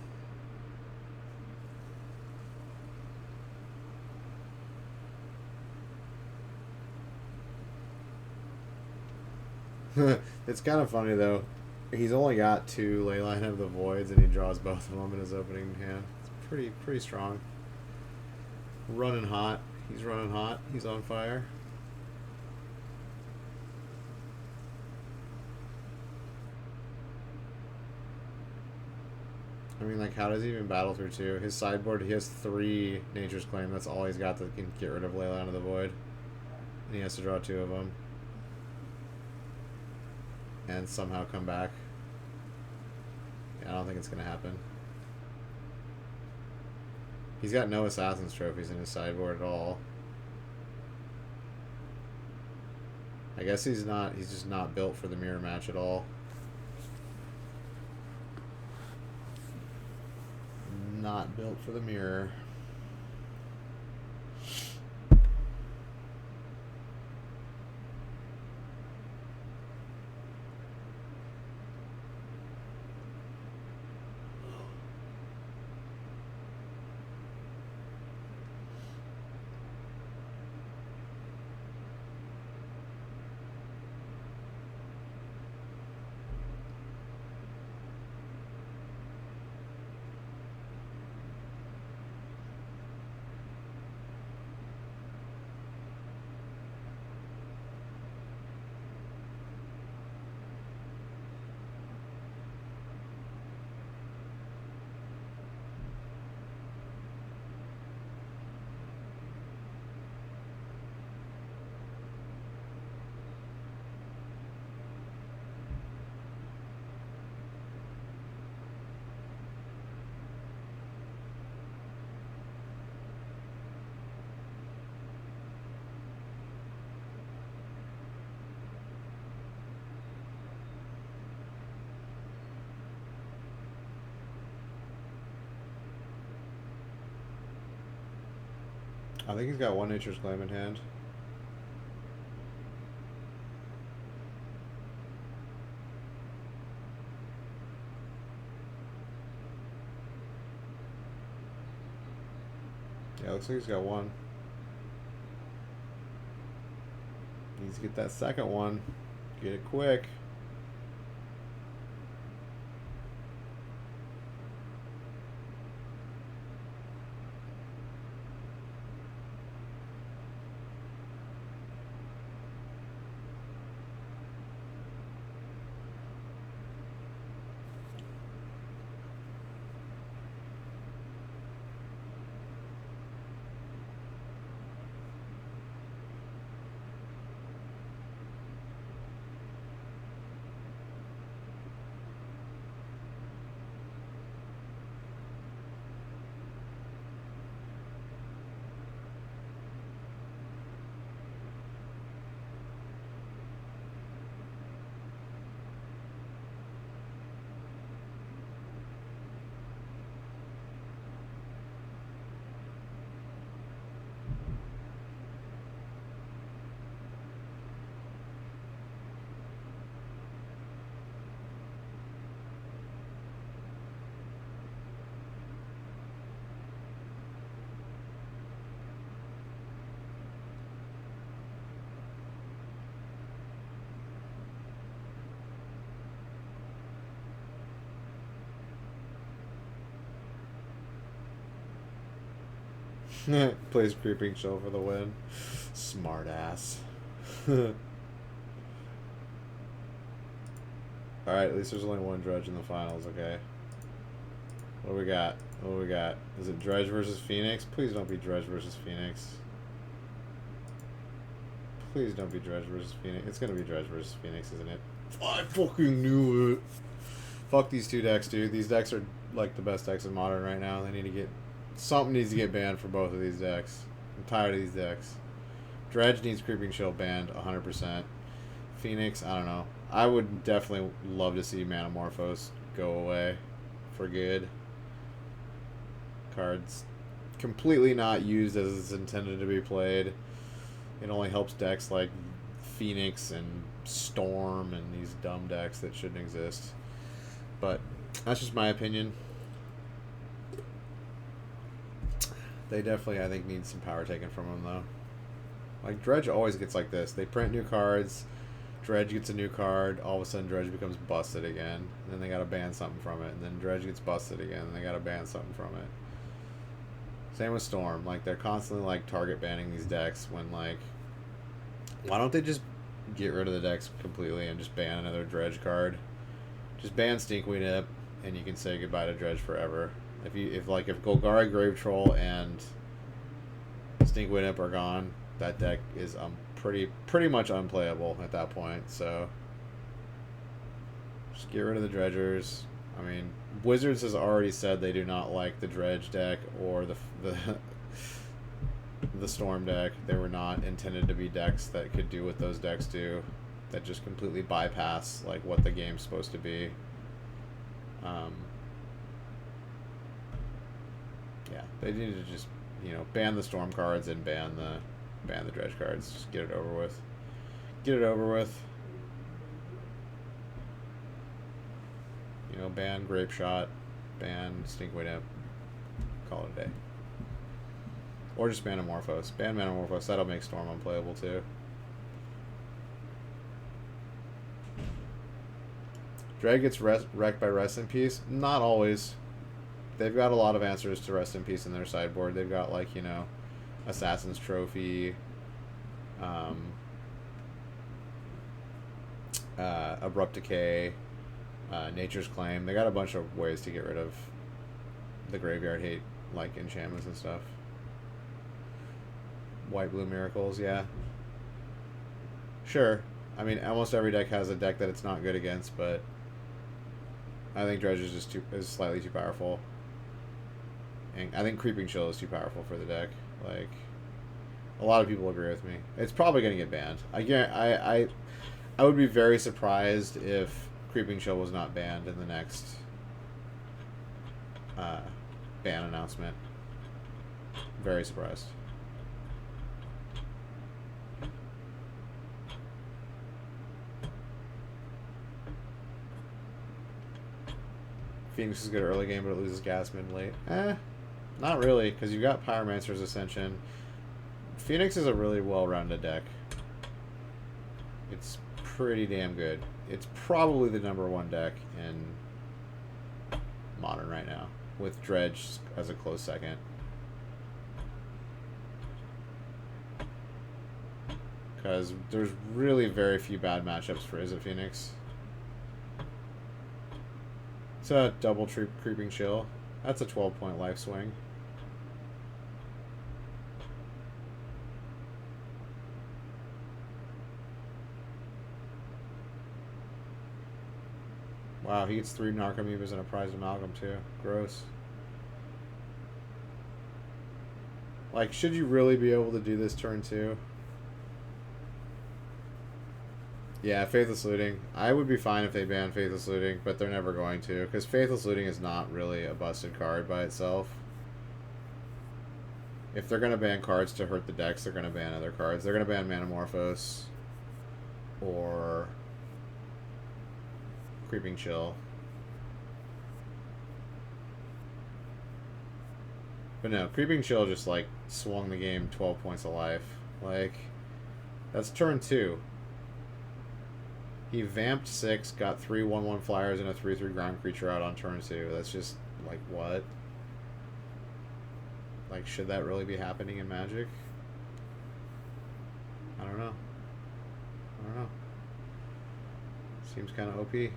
It's kind of funny though. He's only got 2 Leyline of the Voids, and he draws both of them in his opening hand. It's pretty strong. Running hot. He's running hot. He's on fire. I mean, like, how does he even battle through 2? His sideboard, he has 3 Nature's Claim. That's all he's got that can get rid of Leyline of the Void. And he has to draw 2 of them. and somehow come back. Yeah, I don't think it's going to happen. He's got no Assassin's Trophies in his sideboard at all. I guess he's just not built for the mirror match at all. Not built for the mirror. I think he's got one Nature's Claim in hand. Yeah, looks like he's got one. Needs to get that second one. Get it quick. Plays Creeping Shell for the win. Smart ass. Alright, at least there's only one Dredge in the finals, okay. What do we got? What do we got? Is it Dredge versus Phoenix? Please don't be Dredge versus Phoenix. Please don't be Dredge versus Phoenix. It's gonna be Dredge versus Phoenix, isn't it? I fucking knew it. Fuck these two decks, dude. These decks are like the best decks in Modern right now. They need to get... Something needs to get banned for both of these decks. I'm tired of these decks. Dredge needs Creeping Shield banned 100%. Phoenix, I don't know. I would definitely love to see Manamorphose go away for good. Cards completely not used as it's intended to be played. It only helps decks like Phoenix and Storm and these dumb decks that shouldn't exist. But that's just my opinion. They definitely, I think, need some power taken from them, though. Like, Dredge always gets like this. They print new cards, Dredge gets a new card, all of a sudden Dredge becomes busted again, and then they gotta ban something from it, and then Dredge gets busted again, and they gotta ban something from it. Same with Storm. Like, they're constantly, like, target banning these decks when, like, why don't they just get rid of the decks completely and just ban another Dredge card? Just ban Stinkweed Imp, and you can say goodbye to Dredge forever. If Golgari Grave Troll and Stinkweed Imp are gone, that deck is pretty much unplayable at that point. So Just get rid of the dredgers. I mean, Wizards has already said they do not like the dredge deck or the storm deck. They were not intended to be decks that could do what those decks do, that just completely bypass like what the game's supposed to be. Yeah, they need to just, you know, ban the storm cards and ban the dredge cards. Just get it over with. Get it over with. You know, ban Grape Shot, ban Stinkweed Imp, call it a day. Or just ban Amorphos. Ban Manamorphos, that'll make Storm unplayable too. Dredge gets wrecked by Rest in Peace? Not always. They've got a lot of answers to Rest in Peace in their sideboard. They've got, like, you know, Assassin's Trophy, Abrupt Decay, Nature's Claim. They got a bunch of ways to get rid of the graveyard hate, like enchantments and stuff. White-blue Miracles, yeah. Sure. I mean, almost every deck has a deck that it's not good against, but I think Dredge is just is slightly too powerful. And I think Creeping Chill is too powerful for the deck. Like, a lot of people agree with me. It's probably going to get banned. I would be very surprised if Creeping Chill was not banned in the next ban announcement. Very surprised. Phoenix is good early game, but it loses gas mid and late. Not really, because you've got Pyromancer's Ascension. Phoenix is a really well-rounded deck. It's pretty damn good. It's probably the #1 deck in Modern right now, with Dredge as a close second. Because there's really very few bad matchups for Is It Phoenix. It's a double Creeping Chill. That's a 12-point life swing. Wow, he gets 3 Narcomoebas and a Prized Amalgam too. Gross. Like, should you really be able to do this turn 2? Yeah, Faithless Looting. I would be fine if they banned Faithless Looting, but they're never going to, because Faithless Looting is not really a busted card by itself. If they're going to ban cards to hurt the decks, they're going to ban other cards. They're going to ban Manamorphose or Creeping Chill. But no, Creeping Chill just, like, swung the game 12 points of life. Like, that's turn 2. He vamped 6, got 3 1/1 flyers and a 3/3 ground creature out on turn 2. That's just, like, what? Like, should that really be happening in Magic? I don't know. I don't know. Seems kind of OP.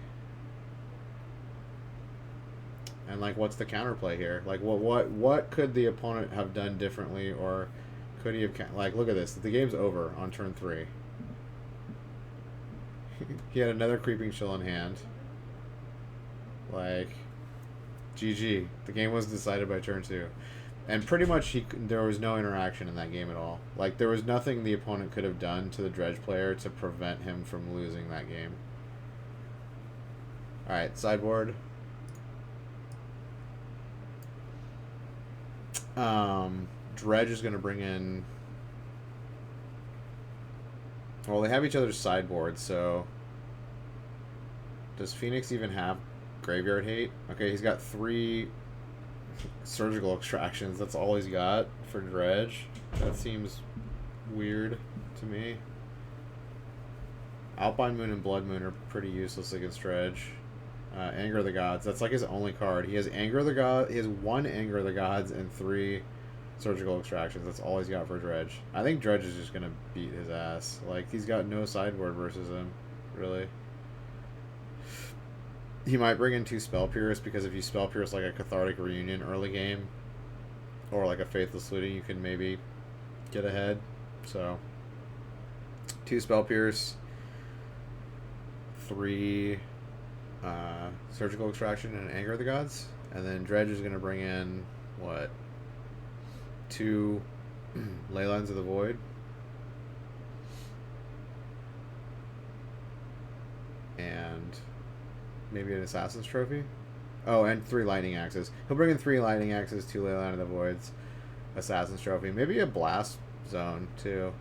And, like, what's the counterplay here? Like, what could the opponent have done differently, or could he have... Like, look at this. The game's over on turn 3. He had another Creeping Chill in hand. Like, GG. The game was decided by turn 2. And pretty much there was no interaction in that game at all. Like, there was nothing the opponent could have done to the Dredge player to prevent him from losing that game. Alright, sideboard. Dredge is going to bring in... Well, they have each other's sideboard, so... Does Phoenix even have graveyard hate? Okay, he's got 3 surgical extractions. That's all he's got for Dredge. That seems weird to me. Alpine Moon and Blood Moon are pretty useless against Dredge. Anger of the Gods. That's like his only card. He has Anger of the Gods. He has 1 Anger of the Gods and 3 surgical extractions. That's all he's got for Dredge. I think Dredge is just gonna beat his ass. Like, he's got no sideboard versus him, really. He might bring in 2 Spell Pierce, because if you Spell Pierce like a Cathartic Reunion early game, or like a Faithless Looting, you can maybe get ahead. So, 2 Spell Pierce, 3 Surgical Extraction and Anger of the Gods. And then Dredge is going to bring in, what, 2 Leylines of the Void. And maybe an Assassin's Trophy. Oh, and 3 Lightning Axes. He'll bring in 3 Lightning Axes, 2 Leyline of the Voids, Assassin's Trophy. Maybe a Blast Zone, too.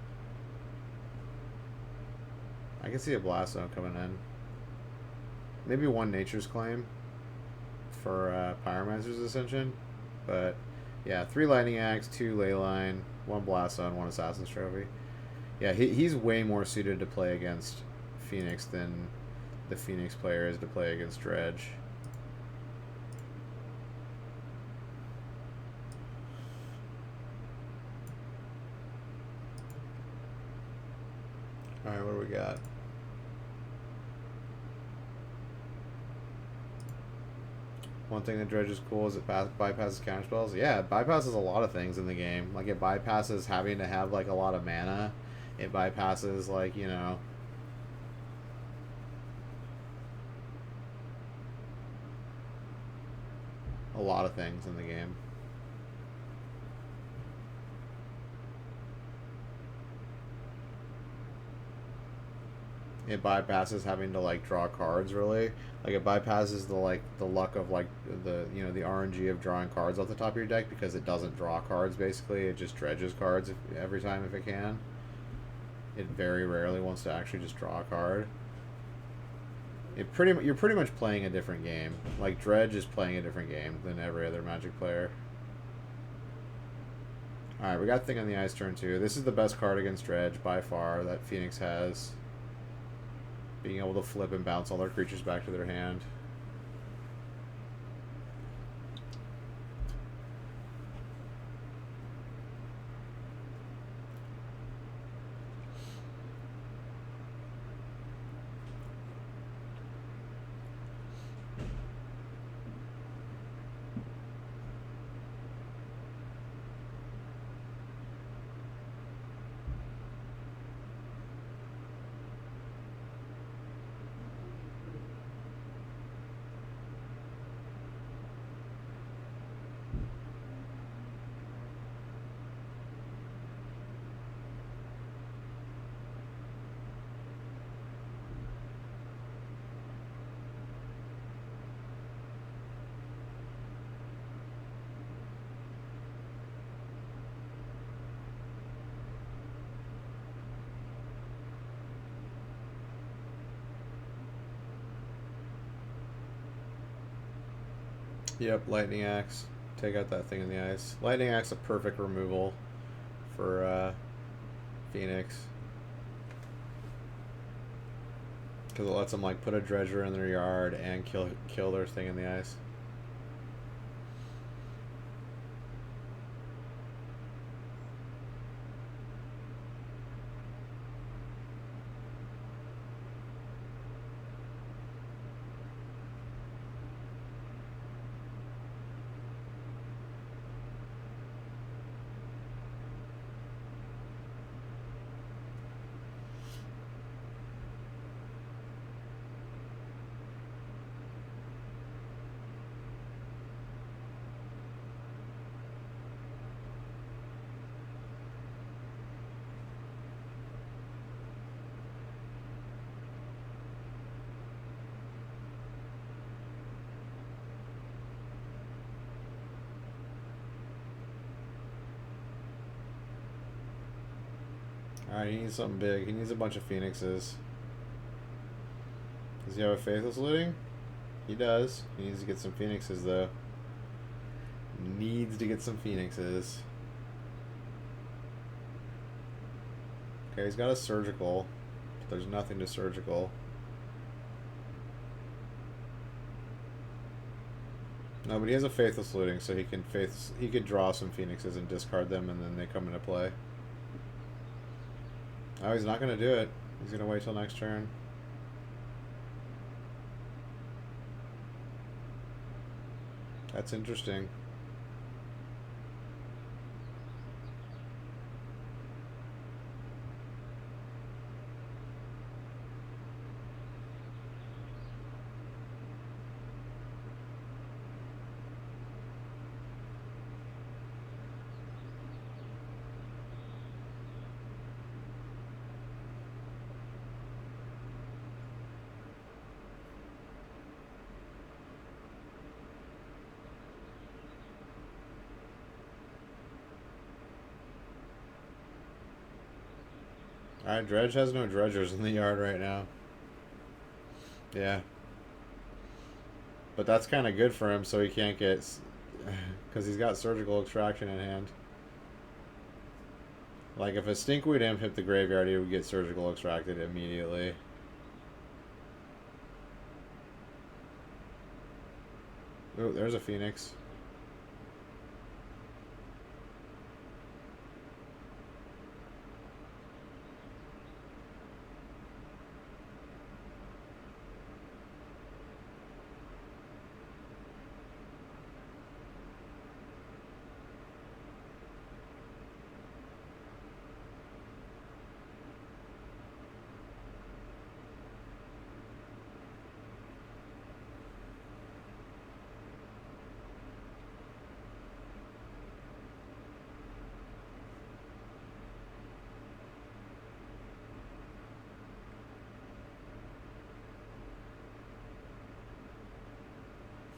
I can see a Blast Zone coming in. Maybe 1 Nature's Claim for Pyromancer's Ascension. But, yeah, 3 Lightning Axe, 2 Leyline, 1 Blast Zone, 1 Assassin's Trophy. Yeah, he's way more suited to play against Phoenix than the Phoenix player is to play against Dredge. Alright, what do we got? One thing that Dredge is cool is it bypasses counterspells. Yeah, it bypasses a lot of things in the game. Like, it bypasses having to have, like, a lot of mana. It bypasses, like, you know... a lot of things in the game. It bypasses having to like draw cards, really. Like, it bypasses the luck of like the the RNG of drawing cards off the top of your deck, because it doesn't draw cards. Basically, it just dredges cards every time if it can. It very rarely wants to actually just draw a card. You're pretty much playing a different game. Like, Dredge is playing a different game than every other Magic player. Alright, we got Thing on the Ice turn 2. This is the best card against Dredge by far that Phoenix has. Being able to flip and bounce all their creatures back to their hand. Yep, Lightning Axe. Take out that Thing in the Ice. Lightning Axe, a perfect removal for Phoenix. Because it lets them like put a Dredger in their yard and kill their Thing in the Ice. Alright, he needs something big. He needs a bunch of Phoenixes. Does he have a Faithless Looting? He does. He needs to get some Phoenixes, though. Needs to get some Phoenixes. Okay, he's got a Surgical. But there's nothing to Surgical. No, but he has a Faithless Looting, so he could draw some Phoenixes and discard them, and then they come into play. Oh, he's not going to do it. He's going to wait till next turn. That's interesting. Alright, Dredge has no dredgers in the yard right now. Yeah. But that's kind of good for him so he can't get... Because he's got Surgical Extraction in hand. Like, if a Stinkweed Imp hit the graveyard, he would get Surgical Extracted immediately. Oh, there's a Phoenix.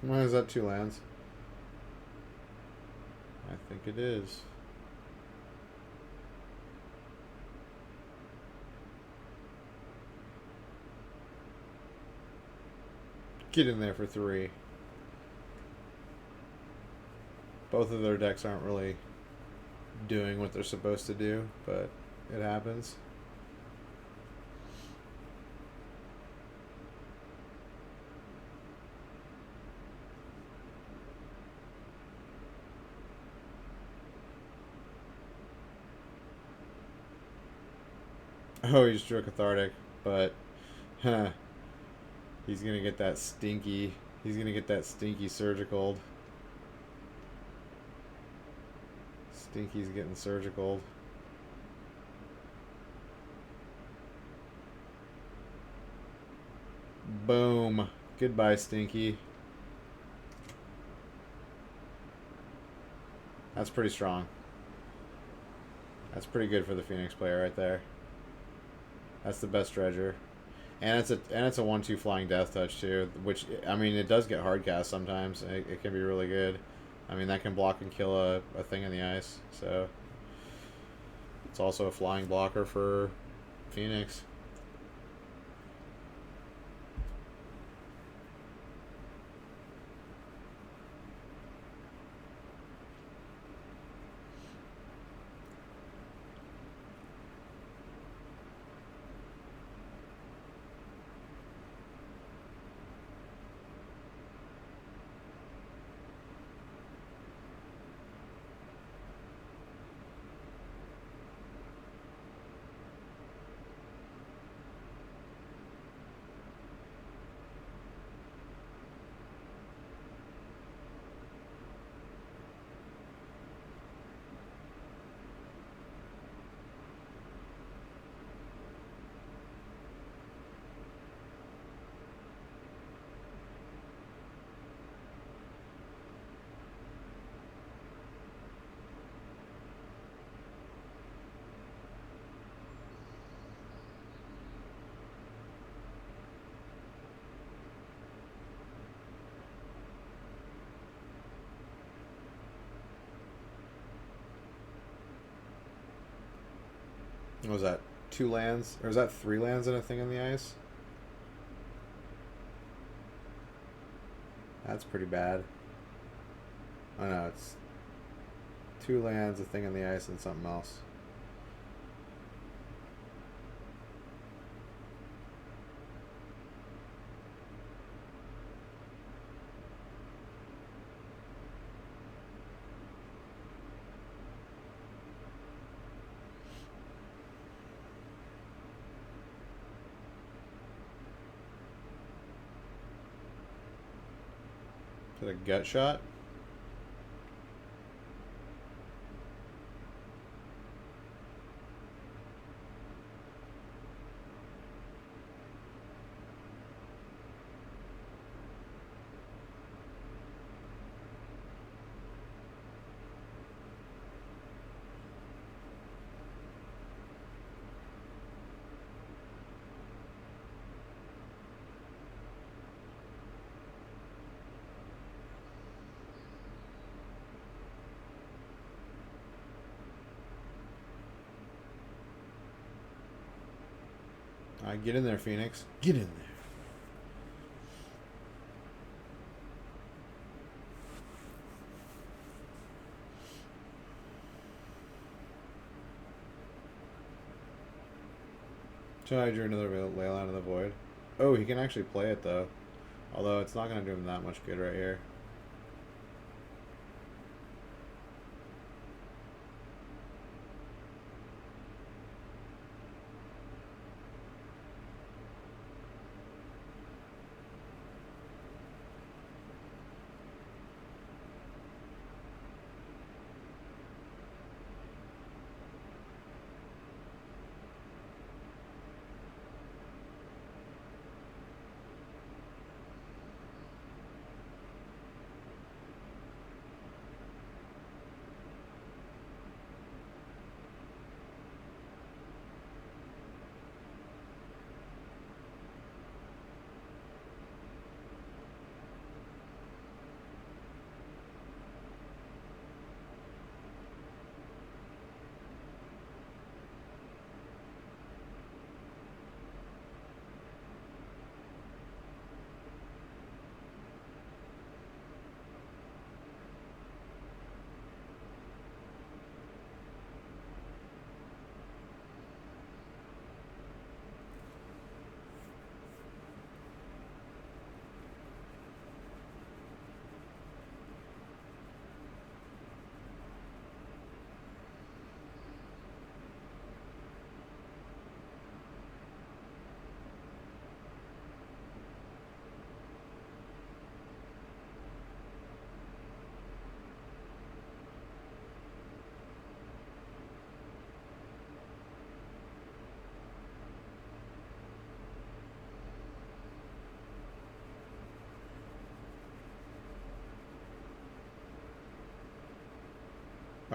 Why is that 2 lands? I think it is. Get in there for 3. Both of their decks aren't really doing what they're supposed to do, but it happens. Oh, he just drew a Cathartic, but he's gonna get that stinky. He's gonna get that stinky Surgical. Stinky's getting Surgical. Boom. Goodbye, Stinky. That's pretty strong. That's pretty good for the Phoenix player right there. That's the best Dredger. And it's a 1/2 Flying Death Touch too, which, I mean, it does get hard cast sometimes. It can be really good. I mean, that can block and kill a thing in the ice. So it's also a flying blocker for Phoenix. What was that? 2 lands? Or is that 3 lands and a thing in the ice? That's pretty bad. Oh no, it's 2 lands, a thing in the ice, and something else. Is it a gut shot? Get in there, Phoenix. Get in there. Should I drew another Leyline of the Void? Oh, he can actually play it, though. Although it's not going to do him that much good right here.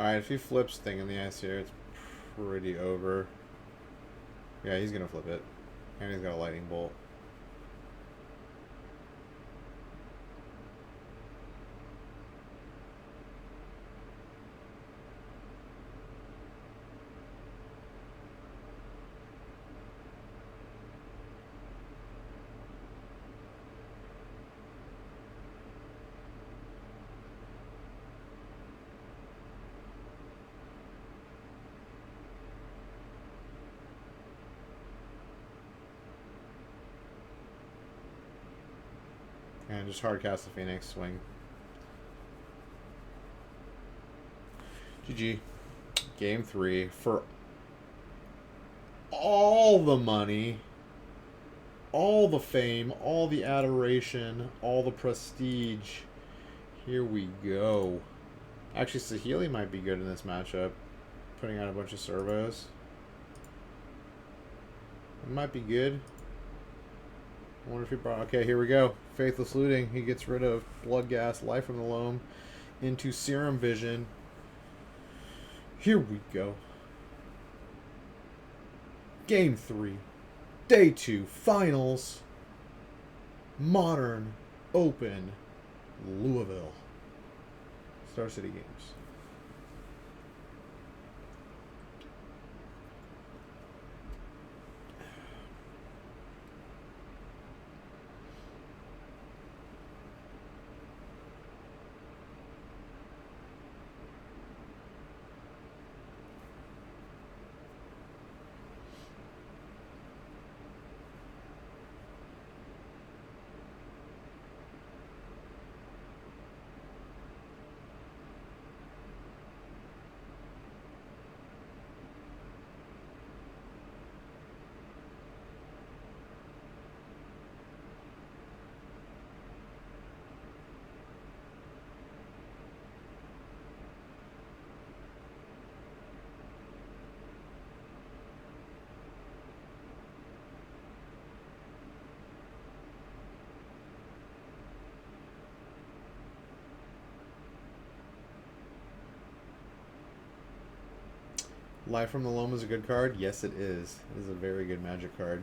Alright, if he flips Thing in the Ice here, it's pretty over. Yeah, he's going to flip it. And he's got a Lightning Bolt. And just hard cast the Phoenix, swing. GG. Game 3 for all the money, all the fame, all the adoration, all the prestige. Here we go. Actually, Saheeli might be good in this matchup. Putting out a bunch of servos. It might be good. I wonder if he brought... Okay, here we go. Faithless Looting. He gets rid of Blood Gas, Life from the Loam, into Serum Vision. Here we go. Game 3. Day 2. Finals. Modern. Open. Louisville. Star City Games. Life from the Loam is a good card? Yes, it is. It is a very good Magic card.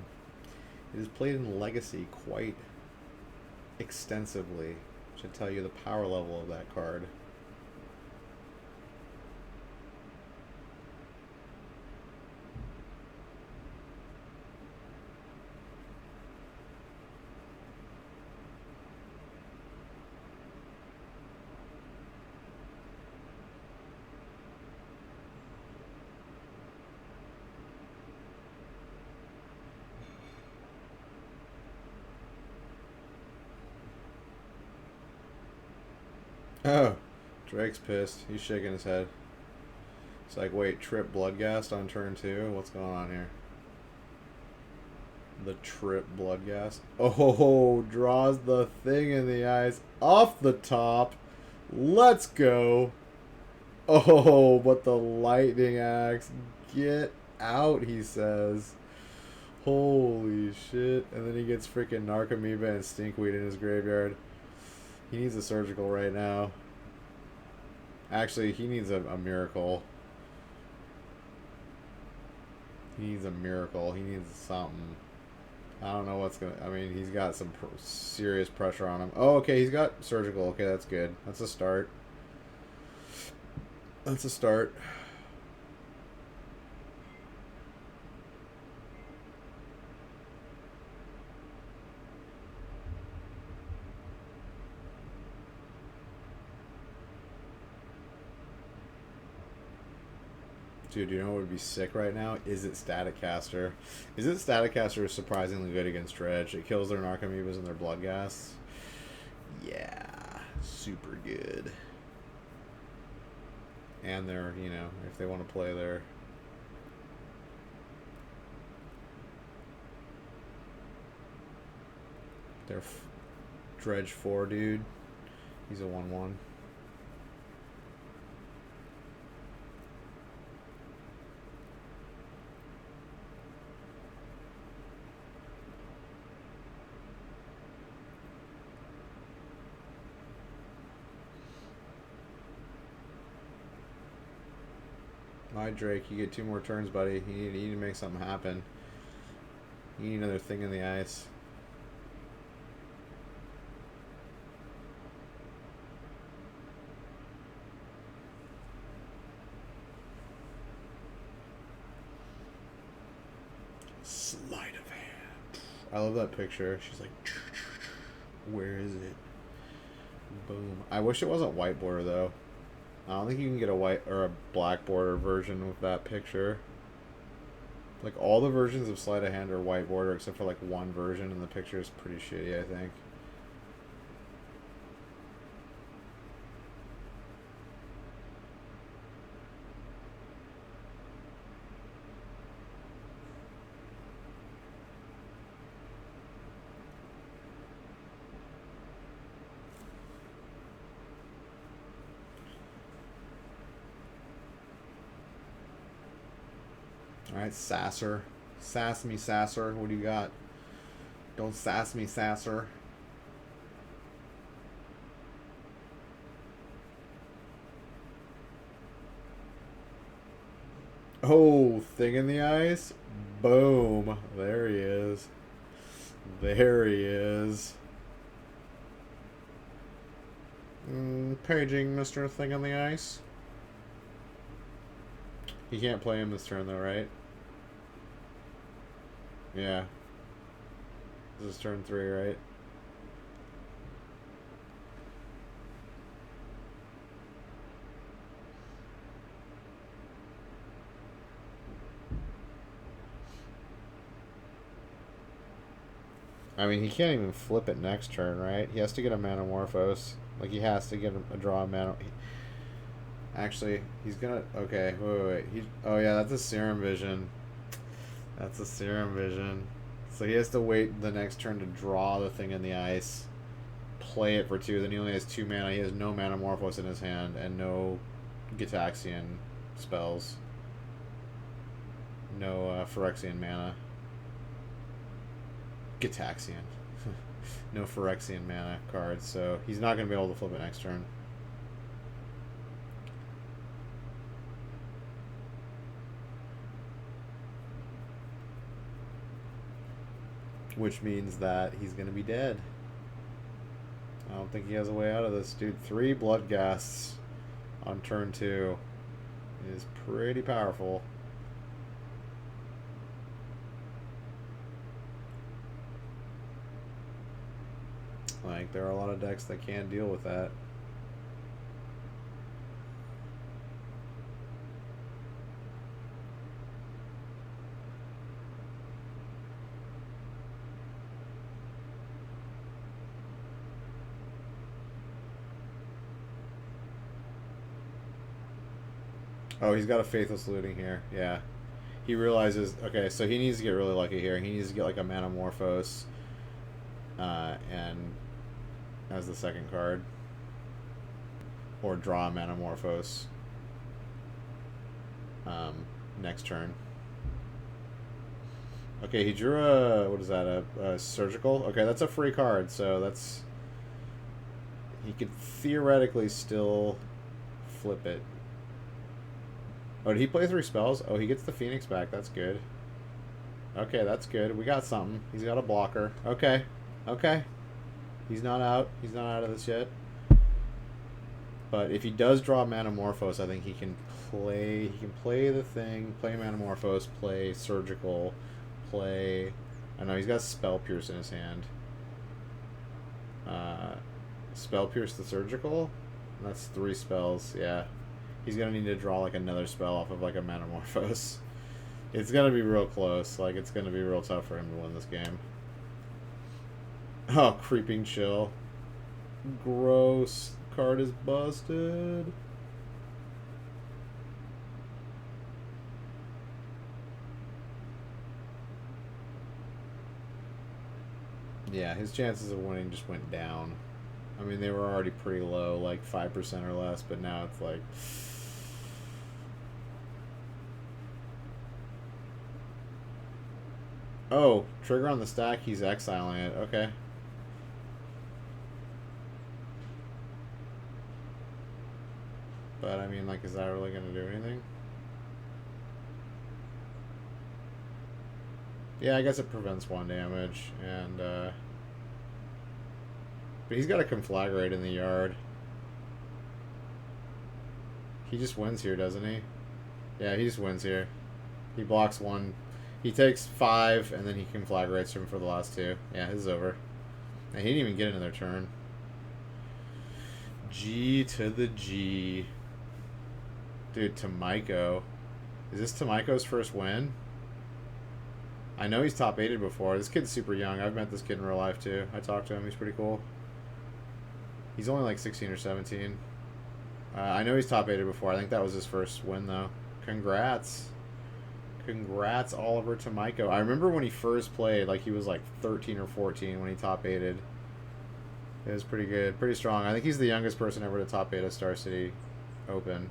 It is played in Legacy quite extensively. Should tell you the power level of that card. Drake's pissed. He's shaking his head. It's like, wait, trip Bloodghast on turn 2? What's going on here? The trip Bloodghast. Oh, draws the thing in the eyes off the top. Let's go. Oh, but the lightning axe. Get out, he says. Holy shit. And then he gets freaking Narcomoeba and Stinkweed in his graveyard. He needs a surgical right now. Actually, he needs a miracle. He needs a miracle. He needs something. I don't know what's gonna... I mean, he's got some serious pressure on him. Oh, okay, he's got surgical. Okay, that's good. That's a start. That's a start. Dude, you know what would be sick right now? Is it Static Caster? Is it Static Caster is surprisingly good against Dredge? It kills their Narcomoebas and their Bloodghasts. Yeah, super good. And they're, you know, if they want to play their Dredge 4 dude. He's a 1/1. My Drake, you get 2 more turns, buddy. You need to make something happen. You need another thing in the ice. Sleight of hand. I love that picture. She's like, where is it? Boom. I wish it wasn't white border though. I don't think you can get a white or a black border version with that picture. Like all the versions of sleight of hand are white border except for like one version, and the picture is pretty shitty, I think. Alright, Sasser. Sass me, Sasser. What do you got? Don't sass me, Sasser. Oh, thing in the ice? Boom. There he is. There he is. Paging Mr. Thing on the Ice. He can't play him this turn though, right? Yeah. This is turn 3, right? I mean, he can't even flip it next turn, right? He has to get a Manamorphose. Like, he has to get a draw a mana. Actually, he's gonna... Okay, wait. Oh, yeah, that's a Serum Vision. That's a Serum Vision. So he has to wait the next turn to draw the thing in the ice. Play it for 2. Then he only has 2 mana. He has no Manamorphose in his hand and no Gitaxian spells. No Phyrexian mana. Gitaxian. No Phyrexian mana cards, so he's not going to be able to flip it next turn. Which means that he's going to be dead. I don't think he has a way out of this, dude. 3 Bloodghasts on turn 2 is pretty powerful. Like, there are a lot of decks that can't deal with that. Oh, he's got a Faithless Looting here. Yeah. He realizes, okay, so he needs to get really lucky here. He needs to get like a Manamorphose and as the second card. Or draw a Manamorphose next turn. Okay, he drew a, what is that, a Surgical? Okay, that's a free card, so that's... He could theoretically still flip it. Oh, did he play 3 spells? Oh, he gets the Phoenix back. That's good. Okay, that's good. We got something. He's got a blocker. Okay. Okay. He's not out. He's not out of this yet. But if he does draw Manamorphose, I think he can play... He can play the thing, play Manamorphose, play Surgical, play... I know, he's got Spell Pierce in his hand. Spell Pierce the Surgical? That's 3 spells, yeah. He's gonna need to draw like another spell off of like a Manamorphose. It's gonna be real close. Like, it's gonna be real tough for him to win this game. Oh, Creeping Chill. Gross. Card is busted. Yeah, his chances of winning just went down. I mean, they were already pretty low, like 5% or less, but now it's like... Oh, trigger on the stack, he's exiling it. Okay. But, I mean, like, is that really going to do anything? Yeah, I guess it prevents 1 damage, and, but he's got a Conflagrate in the yard. He just wins here, doesn't he? Yeah, he just wins here. He blocks 1. He takes 5, and then he Conflagrates him for the last 2. Yeah, his is over. And he didn't even get another turn. G to the G. Dude, Tamaiko. Is this Tamaiko's first win? I know he's top 8'd before. This kid's super young. I've met this kid in real life, too. I talked to him. He's pretty cool. He's only like 16 or 17. I know he's top 8'd before. I think that was his first win, though. Congrats. Congrats, Oliver Tamaiko. I remember when he first played, like, he was like 13 or 14 when he top 8'd. It was pretty good. Pretty strong. I think he's the youngest person ever to top 8 a Star City Open.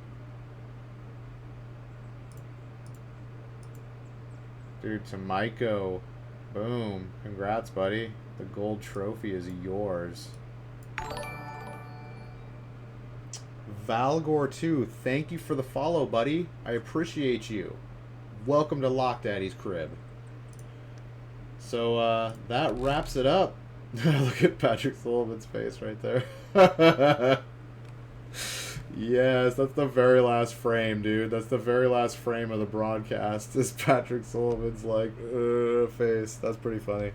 Dude, Tamaiko. Boom. Congrats, buddy. The gold trophy is yours. Valgor2, thank you for the follow, buddy. I appreciate you. Welcome to Lock Daddy's crib. So, that wraps it up. Look at Patrick Sullivan's face right there. Yes, that's the very last frame, dude. That's the very last frame of the broadcast. Is Patrick Sullivan's, like, face. That's pretty funny.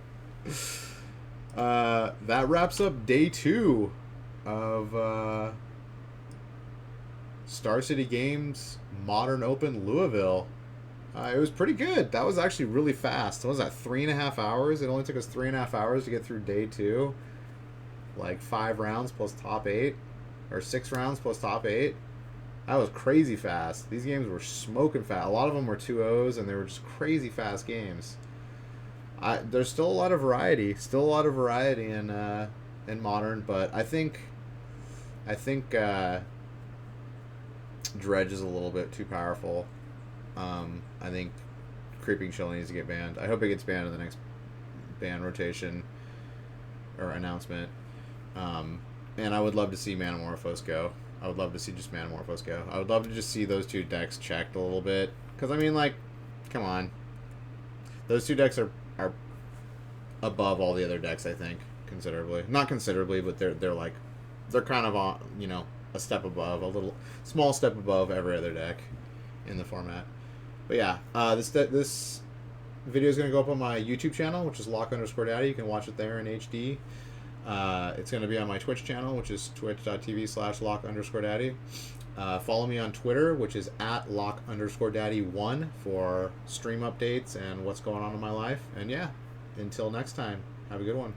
That wraps up day 2 of, Star City Games Modern Open Louisville. It was pretty good. That was actually really fast. What was that, 3.5 hours? It only took us 3.5 hours to get through day 2. Like 5 rounds plus top 8. Or 6 rounds plus top 8. That was crazy fast. These games were smoking fast. A lot of them were 2-0s, and they were just crazy fast games. There's still a lot of variety. Still a lot of variety in Modern, but I think Dredge is a little bit too powerful. I think Creeping Chill needs to get banned. I hope it gets banned in the next ban rotation or announcement. And I would love to see Manamorphose go. I would love to see just Manamorphose go. I would love to just see those 2 decks checked a little bit. Because, I mean, like, come on. Those 2 decks are above all the other decks, I think, considerably. Not considerably, but they're kind of on, you know, a step above, a little small step above every other deck in the format. But yeah, this video is going to go up on my YouTube channel, which is Lock_Daddy. You can watch it there in HD. It's going to be on my Twitch channel, which is twitch.tv/Lock_Daddy. Follow me on Twitter, which is @Lock_Daddy1 for stream updates and what's going on in my life. And yeah, until next time, have a good one.